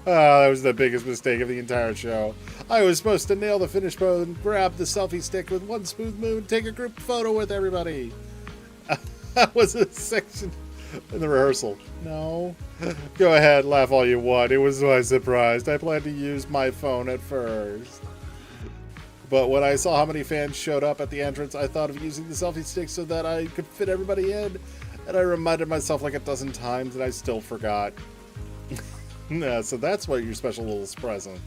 That was the biggest mistake of the entire show. I was supposed to nail the finish pose and grab the selfie stick with one smooth move and take a group photo with everybody. That was a section in the rehearsal. No. Go ahead, laugh all you want. It was my surprise. I planned to use my phone at first. But when I saw how many fans showed up at the entrance, I thought of using the selfie stick so that I could fit everybody in. And I reminded myself like a dozen times, and I still forgot. Yeah, so that's what your special little surprise is.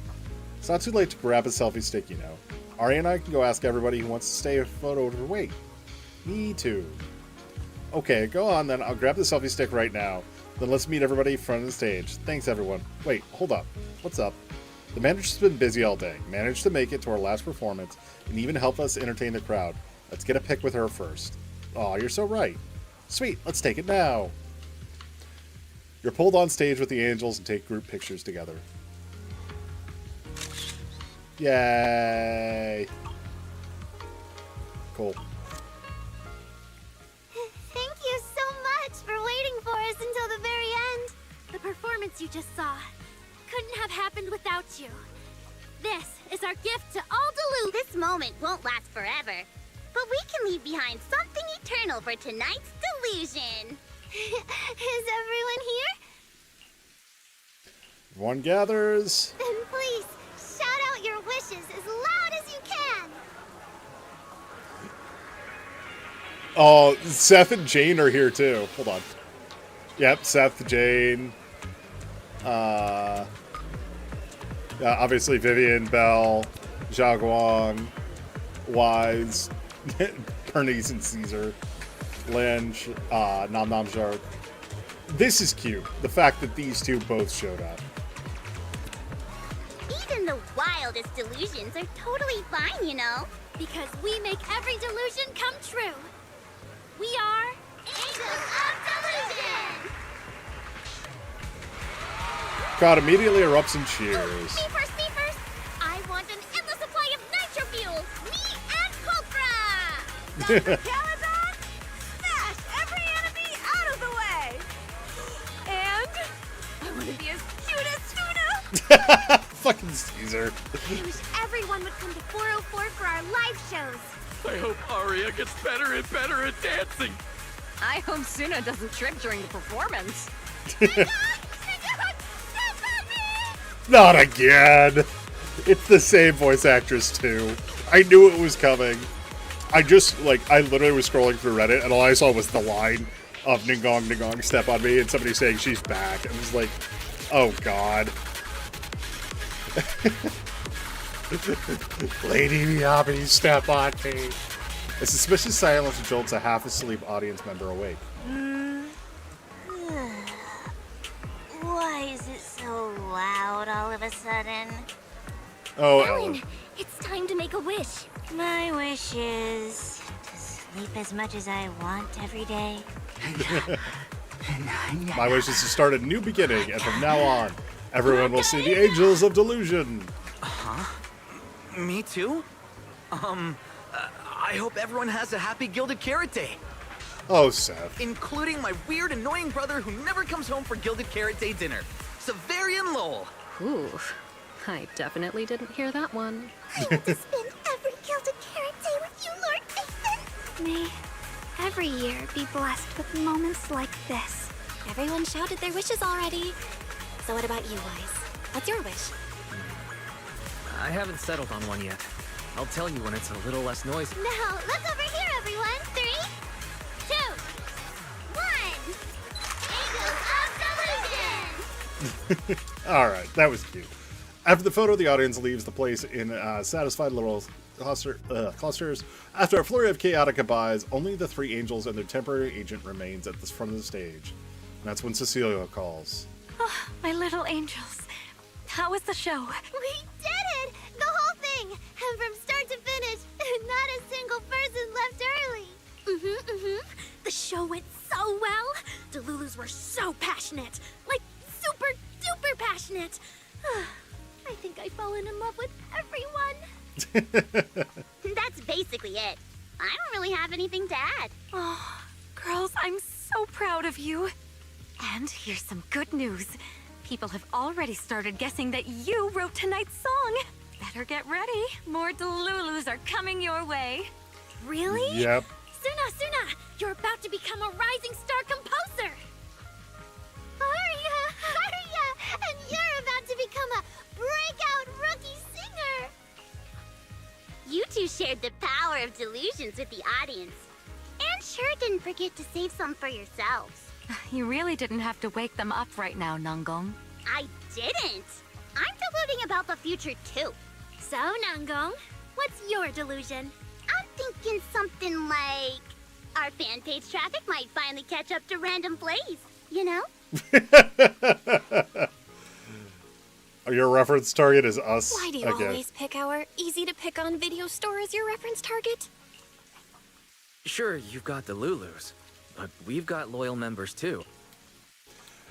It's not too late to grab a selfie stick, you know. Ari and I can go ask everybody who wants to stay a photo to wait. Me too. Okay, go on then. I'll grab the selfie stick right now. Then let's meet everybody in front of the stage. Thanks, everyone. Wait, hold up. What's up? The manager's been busy all day. Managed to make it to our last performance and even help us entertain the crowd. Let's get a pic with her first. Aw, you're so right. Sweet, let's take it now. You're pulled on stage with the angels and take group pictures together. Yay! Cool. Thank you so much for waiting for us until the very end. The performance you just saw couldn't have happened without you. This is our gift to all Duluth. This moment won't last forever, but we can leave behind something eternal for tonight's delusion. Is everyone here? Everyone gathers. Then please, shout out your wishes as loud as you can. Oh, Seth and Jane are here too. Hold on. Yep, Seth, Jane. Obviously Vivian, Belle, Jaguang, Wise, Bernice and Caesar, Lynch, Nom Nom Shark. This is cute. The fact that these two both showed up. Even the wildest delusions are totally fine, you know. Because we make every delusion come true. We are Angels of Delusion! crowd immediately erupts in cheers. Me first, me first! I want an endless supply of nitro fuel! Me and Cobra! Dr. Caliban, smash every enemy out of the way! And I want to be as cute as Tuna! Fucking Caesar. I wish everyone would come to 404 for our live shows. I hope Arya gets better and better at dancing. I hope Suna doesn't trip during the performance. Not again. It's the same voice actress too. I knew it was coming. I literally was scrolling through Reddit and all I saw was the line of Ningong Ningong step on me and somebody saying she's back. And I was like, oh god. Lady Miyabi, step on me. A suspicious silence jolts a half-asleep audience member awake. Why is it so loud all of a sudden? Oh, Ellen, it's time to make a wish. My wish is to sleep as much as I want every day. My wish is to start a new beginning, and from now on, everyone will see the Angels of Delusion. Huh? Me too? I hope everyone has a happy Gilded Carrot Day. Oh, Seth. Including my weird, annoying brother who never comes home for Gilded Carrot Day dinner, Severian Lowell. Ooh, I definitely didn't hear that one. I want to spend every Gilded Carrot Day with you, Lord Nathan. May every year be blessed with moments like this. Everyone shouted their wishes already. So what about you, Wise? What's your wish? I haven't settled on one yet. I'll tell you when it's a little less noisy. Now, look over here, everyone. 3, 2, 1. Angels of Delusion! Alright, that was cute. After the photo, the audience leaves the place in satisfied little clusters. After a flurry of chaotic goodbyes, only the three angels and their temporary agent remains at the front of the stage. And that's when Cecilia calls. Oh, my little angels. How was the show? We did it! The whole thing! And from start to finish, not a single person left early. The show went so well. Delulus were so passionate. Like, super duper passionate. I think I've fallen in love with everyone. That's basically it. I don't really have anything to add. Oh, girls, I'm so proud of you. And here's some good news. People have already started guessing that you wrote tonight's song. Better get ready. More Delulus are coming your way. Really? Yep. Suna, you're about to become a rising star composer. Arya, and you're about to become a breakout rookie singer. You two shared the power of delusions with the audience. And sure didn't forget to save some for yourselves. You really didn't have to wake them up right now, Nangong. I didn't. I'm deluding about the future too. So, Nangong, what's your delusion? I'm thinking something like our fan page traffic might finally catch up to Random Plays, you know? Your reference target is us. Why do you always pick our easy-to-pick-on video store as your reference target? Sure, you've got the Lulus, but we've got loyal members too.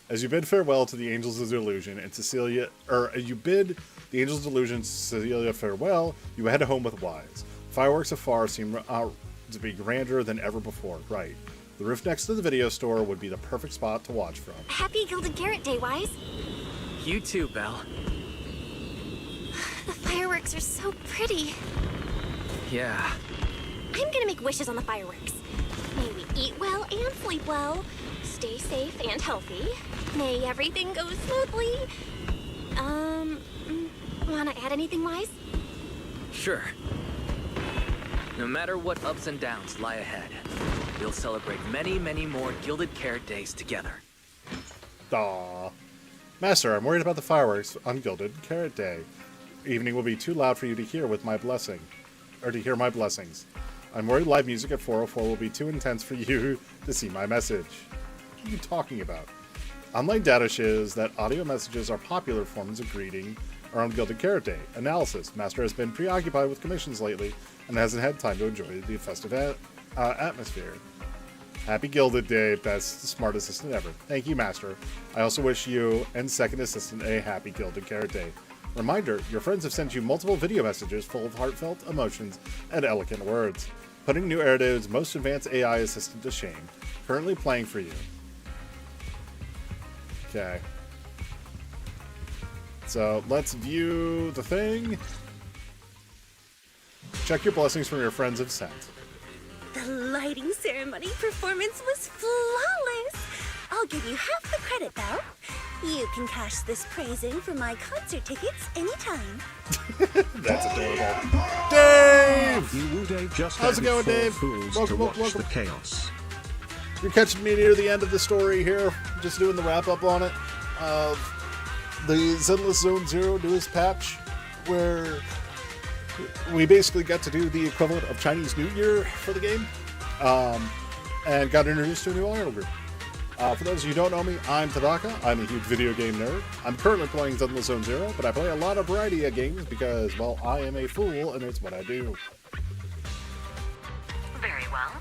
As you bid farewell to the Angels of Delusion and Cecilia, you bid the Angels of Delusion and Cecilia farewell, you head home with Wise. Fireworks afar seem to be grander than ever before, right? The roof next to the video store would be the perfect spot to watch from. Happy Gilded Carrot Day, Wise. You too, Belle. The fireworks are so pretty. Yeah. I'm gonna make wishes on the fireworks. May we eat well and sleep well, stay safe and healthy. May everything go smoothly. Wanna add anything, Wise? Sure. No matter what ups and downs lie ahead, we'll celebrate many, many more Gilded Carrot Days together. Aww. Master, I'm worried about the fireworks on Gilded Carrot Day. Evening will be too loud for you to hear with my blessing. Or to hear my blessings. I'm worried live music at 404 will be too intense for you to see my message. What are you talking about? Online data shows that audio messages are popular forms of greeting around Gilded Carrot Day. Analysis. Master has been preoccupied with commissions lately and hasn't had time to enjoy the festive atmosphere. Happy Gilded Day, best smart assistant ever. Thank you, Master. I also wish you and second assistant a happy Gilded Carrot Day. Reminder, your friends have sent you multiple video messages full of heartfelt emotions and elegant words, putting New Eridade's most advanced AI assistant to shame. Currently playing for you. Okay. So let's view the thing. Check your blessings from your friends have sent. The lighting ceremony performance was flawless. I'll give you half the credit, though. You can cash this praise in for my concert tickets anytime. That's adorable. Dave! Dave just how's it going, Dave? Welcome. The chaos. You're catching me near the end of the story here. Just doing the wrap-up on it. The Zenless Zone Zero newest patch, where we basically got to do the equivalent of Chinese New Year for the game, and got introduced to a new idol group. For those of you who don't know me, I'm Tadaka. I'm a huge video game nerd. I'm currently playing Zenless Zone Zero, but I play a lot of variety of games because, well, I am a fool, and it's what I do. Very well.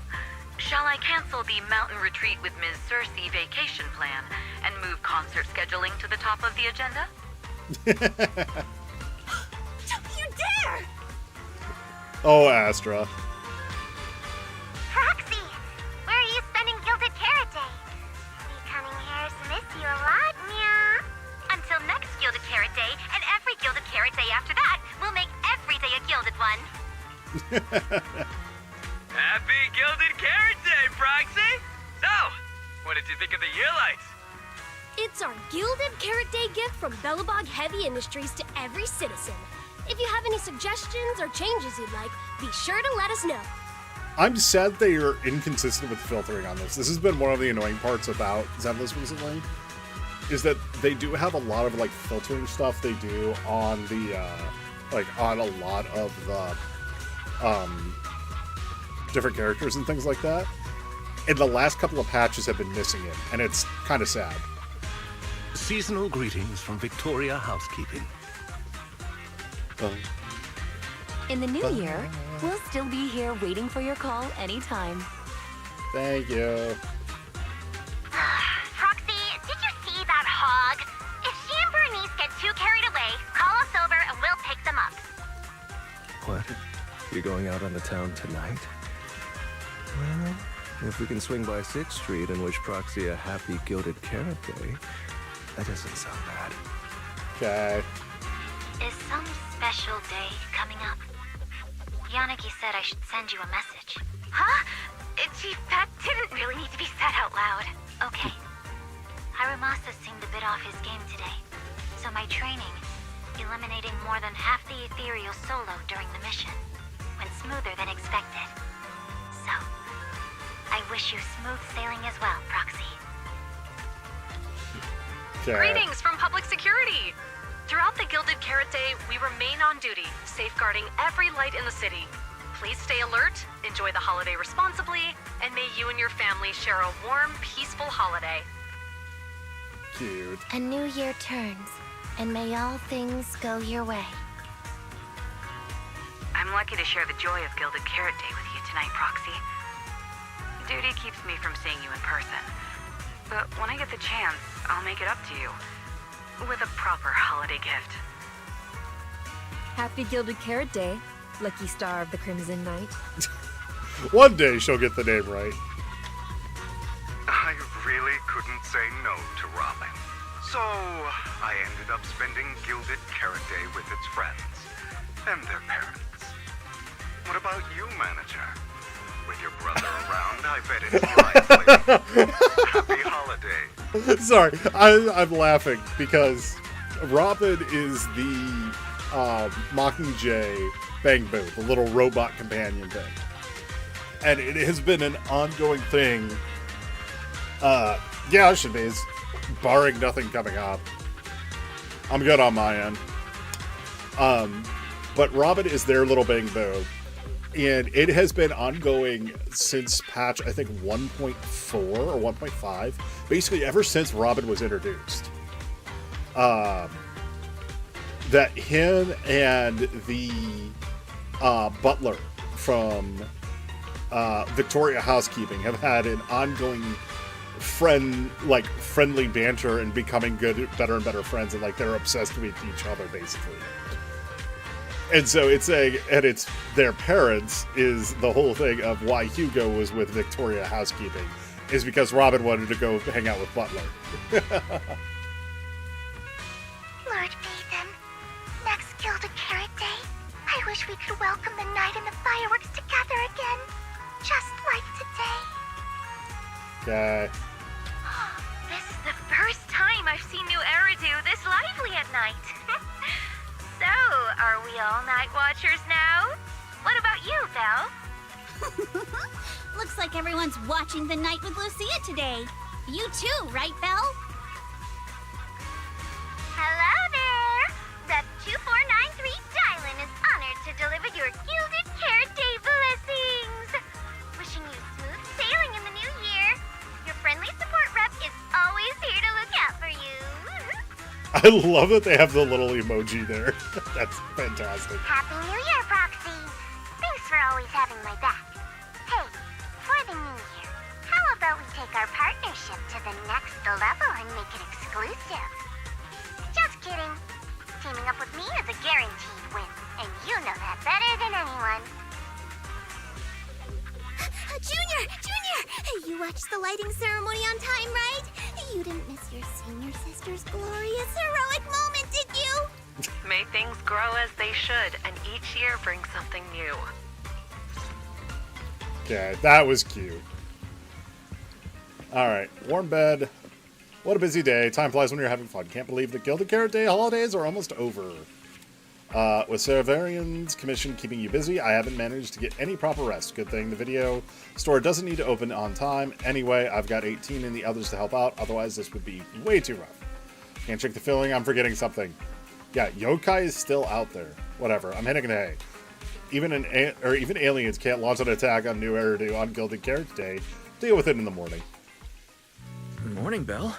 Shall I cancel the mountain retreat with Ms. Cersei vacation plan and move concert scheduling to the top of the agenda? Don't you dare! Oh, Astra. Proxy, where are you spending Gilded Carrot Day? We cunning hairs miss you a lot, meow. Until next Gilded Carrot Day, and every Gilded Carrot Day after that, we'll make every day a Gilded one. Happy Gilded Carrot Day, Proxy! So, what did you think of the year lights? It's our Gilded Carrot Day gift from Belobog Heavy Industries to every citizen. If you have any suggestions or changes you'd like, be sure to let us know. I'm sad they are inconsistent with the filtering on this. This has been one of the annoying parts about Zenless recently, is that they do have a lot of, like, filtering stuff they do on the, on a lot of the, different characters and things like that. And the last couple of patches have been missing it, and it's kind of sad. Seasonal greetings from Victoria Housekeeping. In the new year, we'll still be here waiting for your call anytime. Thank you. Proxy, did you see that hog? If she and Bernice get too carried away, call us over and we'll pick them up. What? You're going out on the town tonight? Well, if we can swing by 6th Street and wish Proxy a happy Gilded Carrot Day, that doesn't sound bad. Okay. Is some special day coming up? Yanagi said I should send you a message. Huh? Chief, that didn't really need to be said out loud. Okay. Harumasa seemed a bit off his game today. So my training, eliminating more than half the ethereal solo during the mission, went smoother than expected. So, I wish you smooth sailing as well, Proxy. Okay. Greetings from Public Security! Throughout the Gilded Carrot Day, we remain on duty, safeguarding every light in the city. Please stay alert, enjoy the holiday responsibly, and may you and your family share a warm, peaceful holiday. Cute. A new year turns, and may all things go your way. I'm lucky to share the joy of Gilded Carrot Day with you tonight, Proxy. Duty keeps me from seeing you in person. But when I get the chance, I'll make it up to you. With a proper holiday gift. Happy Gilded Carrot Day, lucky star of the Crimson Knight. One day she'll get the name right. I really couldn't say no to Robin. So I ended up spending Gilded Carrot Day with its friends and their parents. What about you, manager? With your brother around, I bet it's lively. Happy holiday. Sorry, I'm laughing because Robin is the Mockingjay Bang Boo, the little robot companion thing. And it has been an ongoing thing. Yeah, it should be. It's barring nothing coming up. I'm good on my end. But Robin is their little Bang Boo. And it has been ongoing since patch, I think, 1.4 or 1.5. Basically, ever since Robin was introduced. That him and the butler from Victoria Housekeeping have had an ongoing friendly banter and becoming better and better friends, and like they're obsessed with each other basically. And so it's their parents is the whole thing of why Hugo was with Victoria Housekeeping is because Robin wanted to go hang out with Butler. Lord Phaethon, next Gilded Carrot Day, I wish we could welcome the night and the fireworks together again, just like today. Okay. This is the first time I've seen New Eridu this lively at night. So, are we all night watchers now? What about you, Belle? Looks like everyone's watching the night with Lucia today. You too, right, Belle? Hello there! The 2493 Dylan is honored to deliver your Gilded Carrot Day blessings! Wishing you smooth sailing in the new year. Your friendly support rep is always here to look out for you. I love that they have the little emoji there. That's fantastic. Happy New Year, Proxy! Thanks for always having my back. Hey, for the new year, how about we take our partnership to the next level and make it exclusive? Just kidding. Teaming up with me is a guaranteed win, and you know that better than anyone. Junior! You watched the lighting ceremony on time, right? You didn't miss your senior sister's glorious heroic moment, did you? May things grow as they should, and each year brings something new. Okay, that was cute. Alright, warm bed. What a busy day. Time flies when you're having fun. Can't believe the Gilded Carrot Day holidays are almost over. With Severian's commission keeping you busy, I haven't managed to get any proper rest. Good thing the video store doesn't need to open on time. Anyway, I've got 18 and the others to help out, otherwise this would be way too rough. Can't check the feeling, I'm forgetting something. Yeah, yokai is still out there. Whatever, I'm hitting the hay. Even aliens can't launch an attack on New Eridu on Gilded Carrot Day. Deal with it in the morning. Morning, Belle.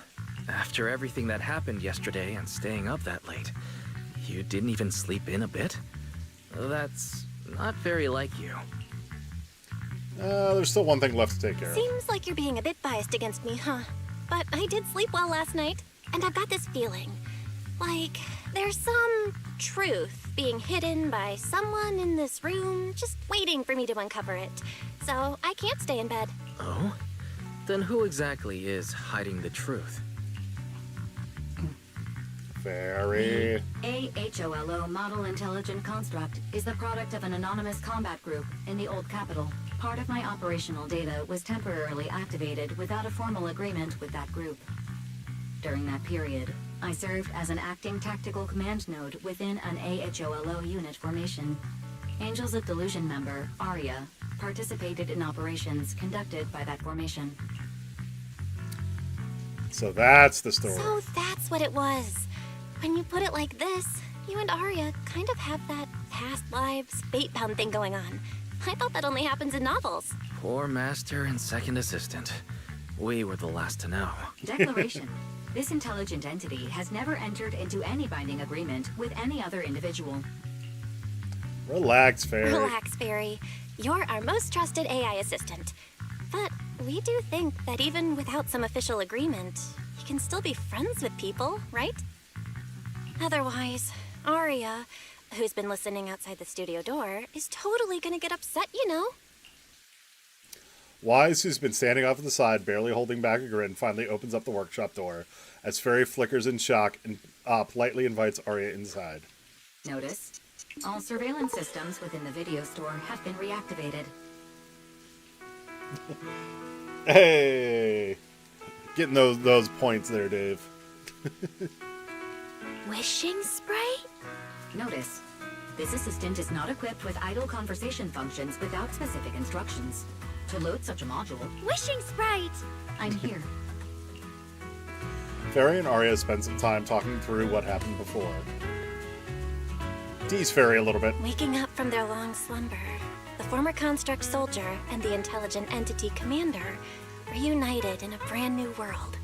After everything that happened yesterday and staying up that late, you didn't even sleep in a bit? That's not very like you. There's still one thing left to take care of. Seems like you're being a bit biased against me, huh? But I did sleep well last night, and I've got this feeling. Like, there's some truth being hidden by someone in this room, just waiting for me to uncover it. So I can't stay in bed. Oh? Then who exactly is hiding the truth? Very. AHOLO Model Intelligent Construct is the product of an anonymous combat group in the Old Capital. Part of my operational data was temporarily activated without a formal agreement with that group. During that period, I served as an acting tactical command node within an AHOLO unit formation. Angels of Delusion member, Arya, participated in operations conducted by that formation. So that's the story. So that's what it was. When you put it like this, you and Arya kind of have that past lives fate-bound thing going on. I thought that only happens in novels. Poor master and second assistant. We were the last to know. Declaration. This intelligent entity has never entered into any binding agreement with any other individual. Relax, Fairy. Relax, Fairy. You're our most trusted AI assistant. But we do think that even without some official agreement, you can still be friends with people, right? Otherwise, Arya, who's been listening outside the studio door, is totally gonna get upset, you know? Wise, who's been standing off to the side, barely holding back a grin, finally opens up the workshop door as Fairy flickers in shock and politely invites Arya inside. Notice, all surveillance systems within the video store have been reactivated. Hey! Getting those points there, Dave. Wishing spray? Notice, this assistant is not equipped with idle conversation functions without specific instructions. To load such a module, Wishing Sprite! I'm here. Fairy and Arya spend some time talking through what happened before. Tease Fairy a little bit. Waking up from their long slumber, the former construct soldier and the intelligent entity commander reunited in a brand new world,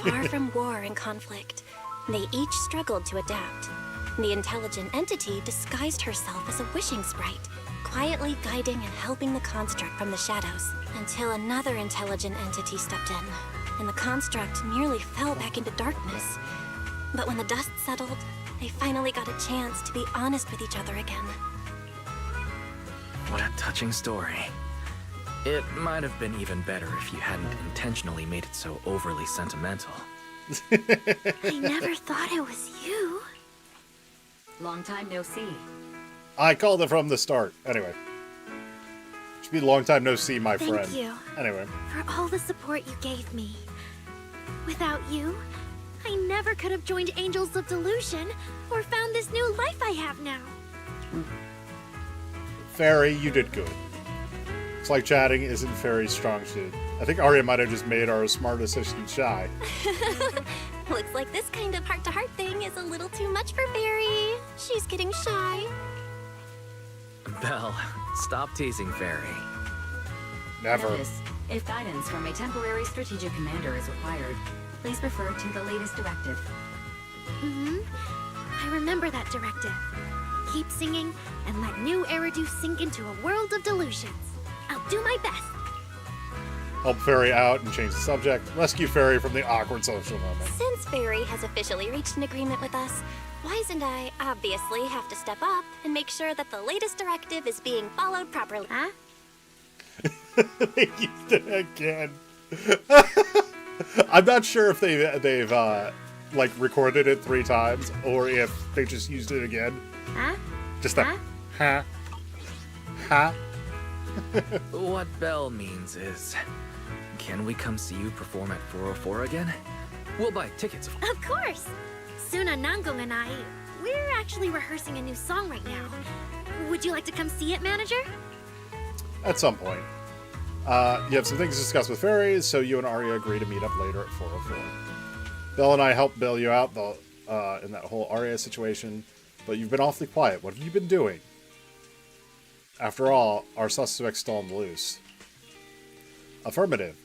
far from war and conflict. They each struggled to adapt. The intelligent entity disguised herself as a wishing sprite, quietly guiding and helping the construct from the shadows, until another intelligent entity stepped in, and the construct nearly fell back into darkness. But when the dust settled, they finally got a chance to be honest with each other again. What a touching story. It might have been even better if you hadn't intentionally made it so overly sentimental. I never thought it was you. Long time no see. I called it from the start. Anyway. Should be long time no see, my friend. Thank you. Anyway. For all the support you gave me. Without you, I never could have joined Angels of Delusion or found this new life I have now. Fairy, you did good. Looks like chatting isn't Fairy's strong suit. I think Arya might have just made our smart assistant shy. Looks like this kind of heart-to-heart thing is a little too much for Fairy. She's getting shy. Belle, stop teasing Fairy. Never. Notice, if guidance from a temporary strategic commander is required, please refer to the latest directive. I remember that directive. Keep singing and let new Eridu sink into a world of delusions. I'll do my best. Help Fairy out and change the subject. Rescue Fairy from the awkward social moment. Since Fairy has officially reached an agreement with us, Wise and I obviously have to step up and make sure that the latest directive is being followed properly. Huh? They used it again. I'm not sure if they've like recorded it 3 times or if they just used it again. Huh? Just that. Huh? Huh? What Belle means is, can we come see you perform at 404 again? We'll buy tickets. Of course! Suna, Nangong, and I, we're actually rehearsing a new song right now. Would you like to come see it, Manager? At some point. You have some things to discuss with Fairy, so you and Arya agree to meet up later at 404. Belle and I helped bail you out in that whole Arya situation, but you've been awfully quiet. What have you been doing? After all, our suspect's still on the loose. Affirmative.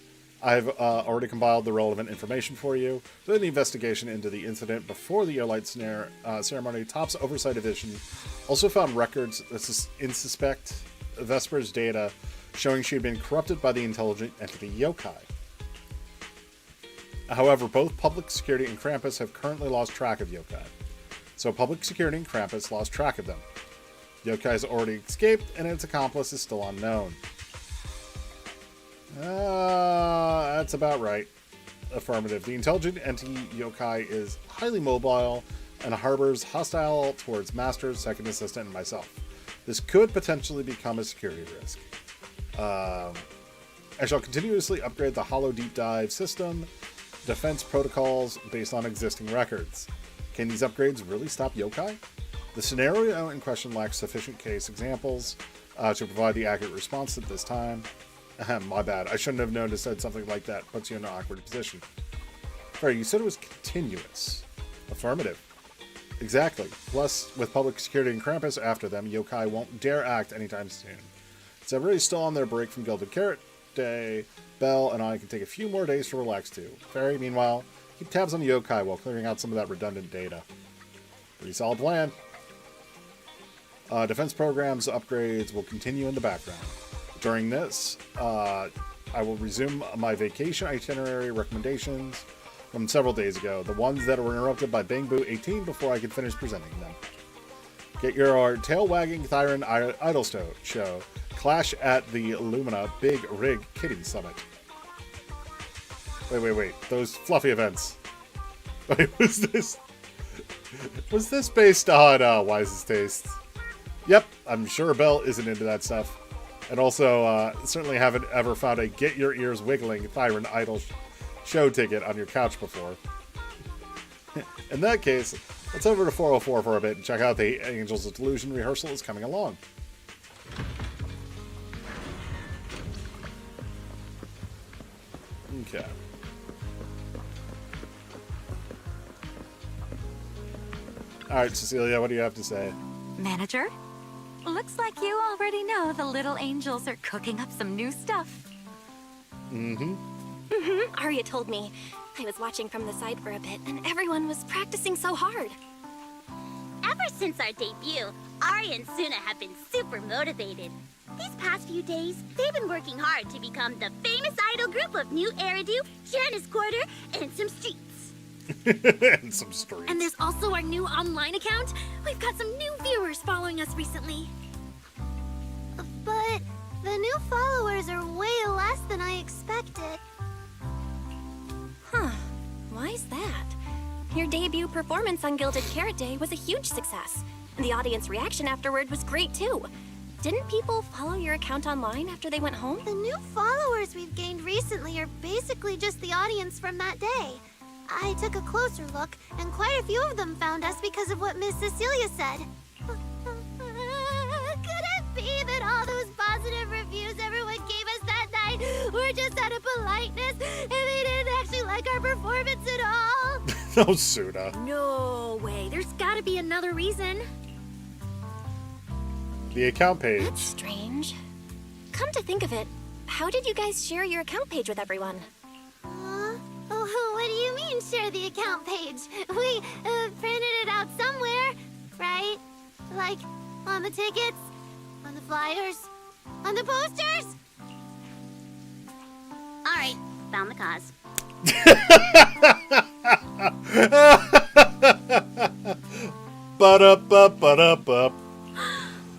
I've already compiled the relevant information for you. During the investigation into the incident before the Earlight ceremony, Top's Oversight Division also found records in suspect Vesper's data showing she had been corrupted by the intelligent entity Yokai. However, both Public Security and Krampus have currently lost track of Yokai. So Public Security and Krampus lost track of them. Yokai has already escaped, and its accomplice is still unknown. That's about right. Affirmative. The intelligent entity Yokai is highly mobile and harbors hostile towards Master, Second Assistant, and myself. This could potentially become a security risk. I shall continuously upgrade the Hollow Deep Dive system, defense protocols based on existing records. Can these upgrades really stop Yokai? The scenario in question lacks sufficient case examples to provide the accurate response at this time. My bad. I shouldn't have known to said something like that. Puts you in an awkward position. Sorry, you said it was continuous. Affirmative. Exactly. Plus, with Public Security and Krampus after them, Yokai won't dare act anytime soon. Since everybody's still on their break from Gilded Carrot Day, Belle and I can take a few more days to relax too. Fairy, meanwhile, keep tabs on Yokai while clearing out some of that redundant data. Pretty solid plan. Defense programs upgrades will continue in the background. During this, I will resume my vacation itinerary recommendations from several days ago, the ones that were interrupted by Bang Boo 18 before I could finish presenting them. Get your tail-wagging Thyron Idol show. Clash at the Lumina Big Rig Kitty Summit. Wait. Those fluffy events. Wait, was this based on Wise's tastes? Yep, I'm sure Belle isn't into that stuff. And also, certainly haven't ever found a Get Your Ears Wiggling Thyron Idol show ticket on your couch before. In that case, let's over to 404 for a bit and check out the Angels of Delusion rehearsal is coming along. Okay. Alright, Cecilia, what do you have to say? Manager? Looks like you already know the little angels are cooking up some new stuff. Arya told me. I was watching from the side for a bit, and everyone was practicing so hard. Ever Ever since our debut, Arya and Suna have been super motivated. These past few days, they've been working hard to become the famous idol group of New Eridu, Janice Quarter, and some streets. And some streets. And there's also our new online account. We've got some new viewers following us recently. But the new followers are way less than I expected. Huh. Why is that? Your debut performance on Gilded Carrot Day was a huge success. And the audience reaction afterward was great too. Didn't people follow your account online after they went home? The new followers we've gained recently are basically just the audience from that day. I took a closer look, and quite a few of them found us because of what Miss Cecilia said. Could it be that all those positive reviews everyone gave us that night were just out of politeness, and they didn't actually like our performance at all? No, Suna. No way. There's gotta be another reason. The account page. That's strange. Come to think of it, how did you guys share your account page with everyone? What do you mean, share the account page? We printed it out somewhere, right? Like, on the tickets, on the flyers, on the posters? Alright, found the cause. Ba-da-ba-ba-da-ba.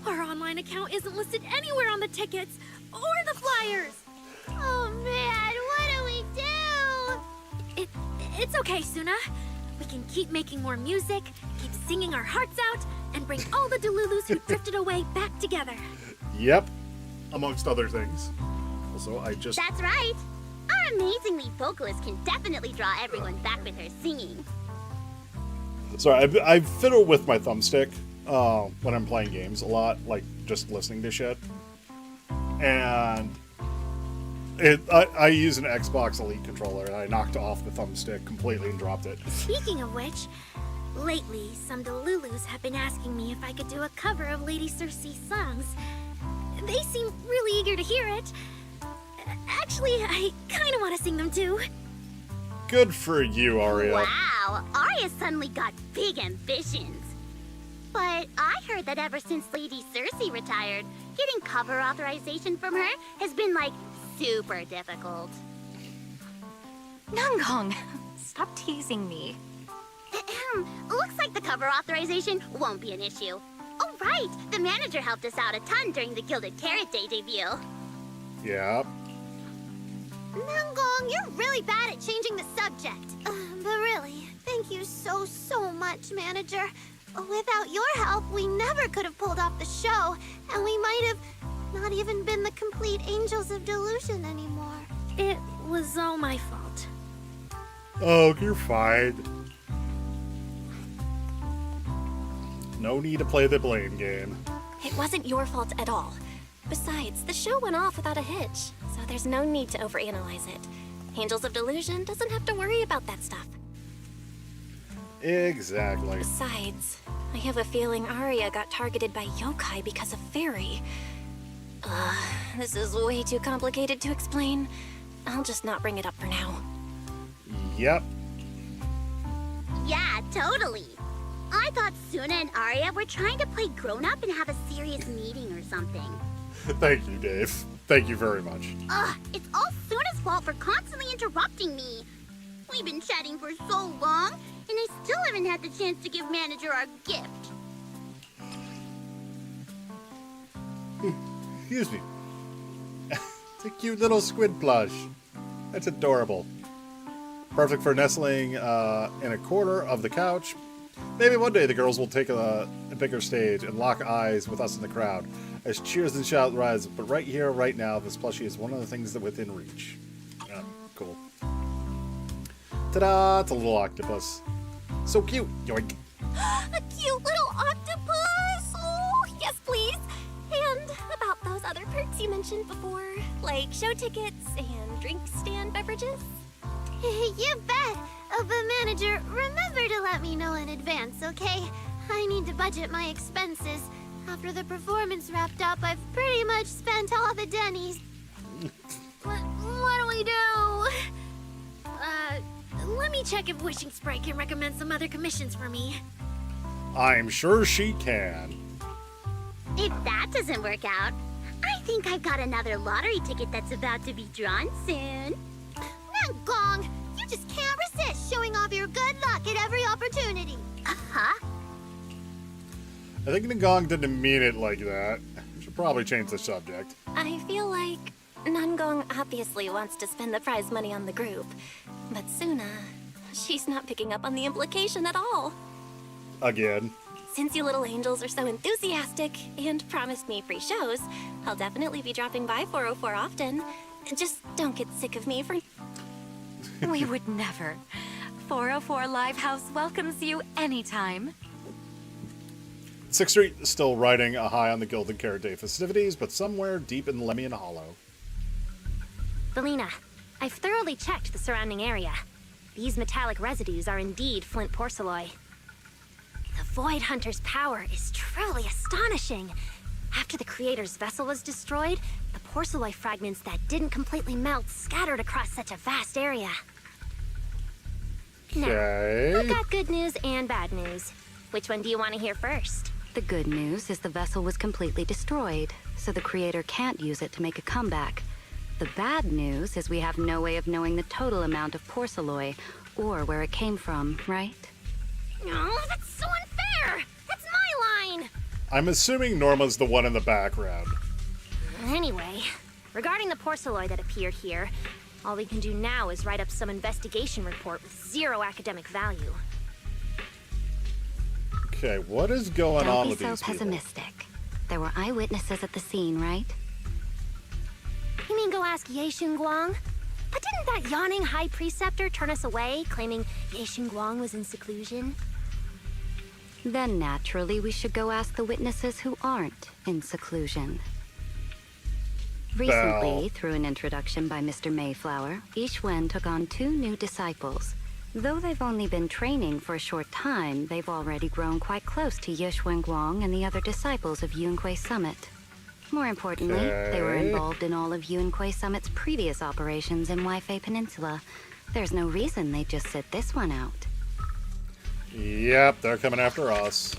Our online account isn't listed anywhere on the tickets or the flyers. Oh man, what do we do? It's okay, Suna. We can keep making more music, keep singing our hearts out, and bring all the Delulus who drifted away back together. Yep. Amongst other things. Also, That's right. Our amazing lead vocalist can definitely draw everyone back with her singing. Sorry, I fiddle with my thumbstick when I'm playing games a lot, like just listening to shit. And I use an Xbox Elite controller, and I knocked off the thumbstick completely and dropped it. Speaking of which, lately some Delulus have been asking me if I could do a cover of Lady Circe's songs. They seem really eager to hear it. Actually, I kind of want to sing them too. Good for you, Arya. Wow, Arya suddenly got big ambitions. But I heard that ever since Lady Circe retired, getting cover authorization from her has been like super difficult. Nangong, stop teasing me. Looks like the cover authorization won't be an issue. Oh right, the manager helped us out a ton during the Gilded Carrot Day debut. Yeah. Nangong, you're really bad at changing the subject. But really, thank you so much, manager. Without your help, we never could have pulled off the show, and we might have not even been the complete Angels of Delusion anymore. It was all my fault. Oh, you're fine. No need to play the blame game. It wasn't your fault at all. Besides, the show went off without a hitch, so there's no need to overanalyze it. Angels of Delusion doesn't have to worry about that stuff. Exactly. Besides, I have a feeling Arya got targeted by yokai because of Fairy. This is way too complicated to explain. I'll just not bring it up for now. Yep. Yeah, totally. I thought Suna and Arya were trying to play grown-up and have a serious meeting or something. Thank you, Dave. Thank you very much. It's all Suna's fault for constantly interrupting me. We've been chatting for so long, and I still haven't had the chance to give manager our gift. Excuse me. It's a cute little squid plush. That's adorable. Perfect for nestling in a corner of the couch. Maybe one day the girls will take a bigger stage and lock eyes with us in the crowd as cheers and shout rise. But right here, right now, this plushie is one of the things that within reach. Yeah, cool. Ta-da! It's a little octopus. So cute. Yoink. A cute little octopus! Oh, yes, please. And about those other perks you mentioned before, like show tickets and drink stand beverages. You bet. But manager, remember to let me know in advance, okay? I need to budget my expenses. After the performance wrapped up, I've pretty much spent all the Denny's. What do we do? Let me check if Wishing Sprite can recommend some other commissions for me. I'm sure she can. If that doesn't work out, I think I've got another lottery ticket that's about to be drawn soon. Nangong, you just can't resist showing off your good luck at every opportunity. Uh-huh. I think Nangong didn't mean it like that. We should probably change the subject. I feel like Nangong obviously wants to spend the prize money on the group, but Suna, she's not picking up on the implication at all. Again. Since you little angels are so enthusiastic and promised me free shows, I'll definitely be dropping by 404 often. Just don't get sick of me for... We would never. 404 Live House welcomes you anytime. 6th Street is still riding a high on the Gilded Carrot Day festivities, but somewhere deep in Lemian Hollow. Belina, I've thoroughly checked the surrounding area. These metallic residues are indeed flint porcelloi. The Void Hunter's power is truly astonishing. After the Creator's vessel was destroyed, the porcelloi fragments that didn't completely melt scattered across such a vast area. Okay. Now, I've got good news and bad news. Which one do you want to hear first? The good news is the vessel was completely destroyed, so the Creator can't use it to make a comeback. The bad news is we have no way of knowing the total amount of porcelloi, or where it came from, right? Oh, that's so unfair! That's my line! I'm assuming Norma's the one in the background. Anyway, regarding the porcelloi that appeared here, all we can do now is write up some investigation report with zero academic value. Okay, what is going on with these Don't be so pessimistic. There were eyewitnesses at the scene, right? You mean go ask Ye Xinguang? But didn't that yawning high preceptor turn us away, claiming Ye Xinguang was in seclusion? Then naturally we should go ask the witnesses who aren't in seclusion. Recently, through an introduction by Mr. Mayflower, Yixuan took on 2 new disciples. Though they've only been training for a short time, they've already grown quite close to Yixuan Guang and the other disciples of Yunque Summit. More importantly, they were involved in all of Yunque Summit's previous operations in Waifei Peninsula. There's no reason they'd just sit this one out. Yep, they're coming after us.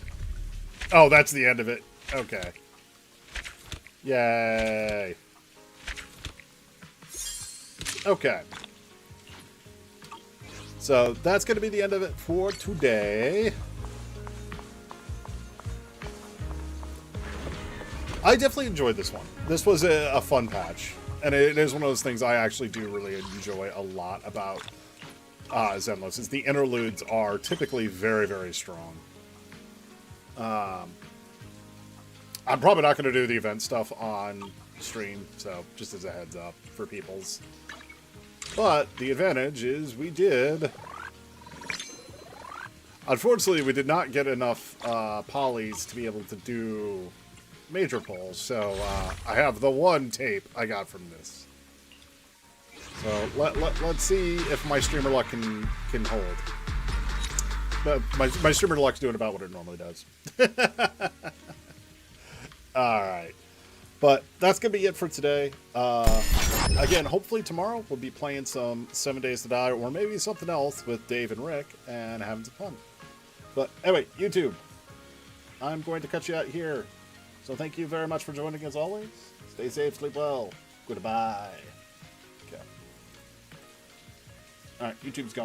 Oh, that's the end of it. Okay. Yay. Okay. So that's going to be the end of it for today. I definitely enjoyed this one. This was a fun patch. And it is one of those things I actually do really enjoy a lot about Zenless, is the interludes are typically very, very strong. I'm probably not going to do the event stuff on stream, so just as a heads up for peoples. But the advantage is we did... Unfortunately, we did not get enough polys to be able to do major polls, so I have the one tape I got from this. So let's see if my streamer luck can hold. But my streamer luck's doing about what it normally does. Alright. But that's going to be it for today. Again, hopefully tomorrow we'll be playing some 7 Days to Die or maybe something else with Dave and Rick and having some fun. But anyway, YouTube, I'm going to cut you out here. So thank you very much for joining as always. Stay safe, sleep well. Goodbye. Okay. Alright, YouTube's gone.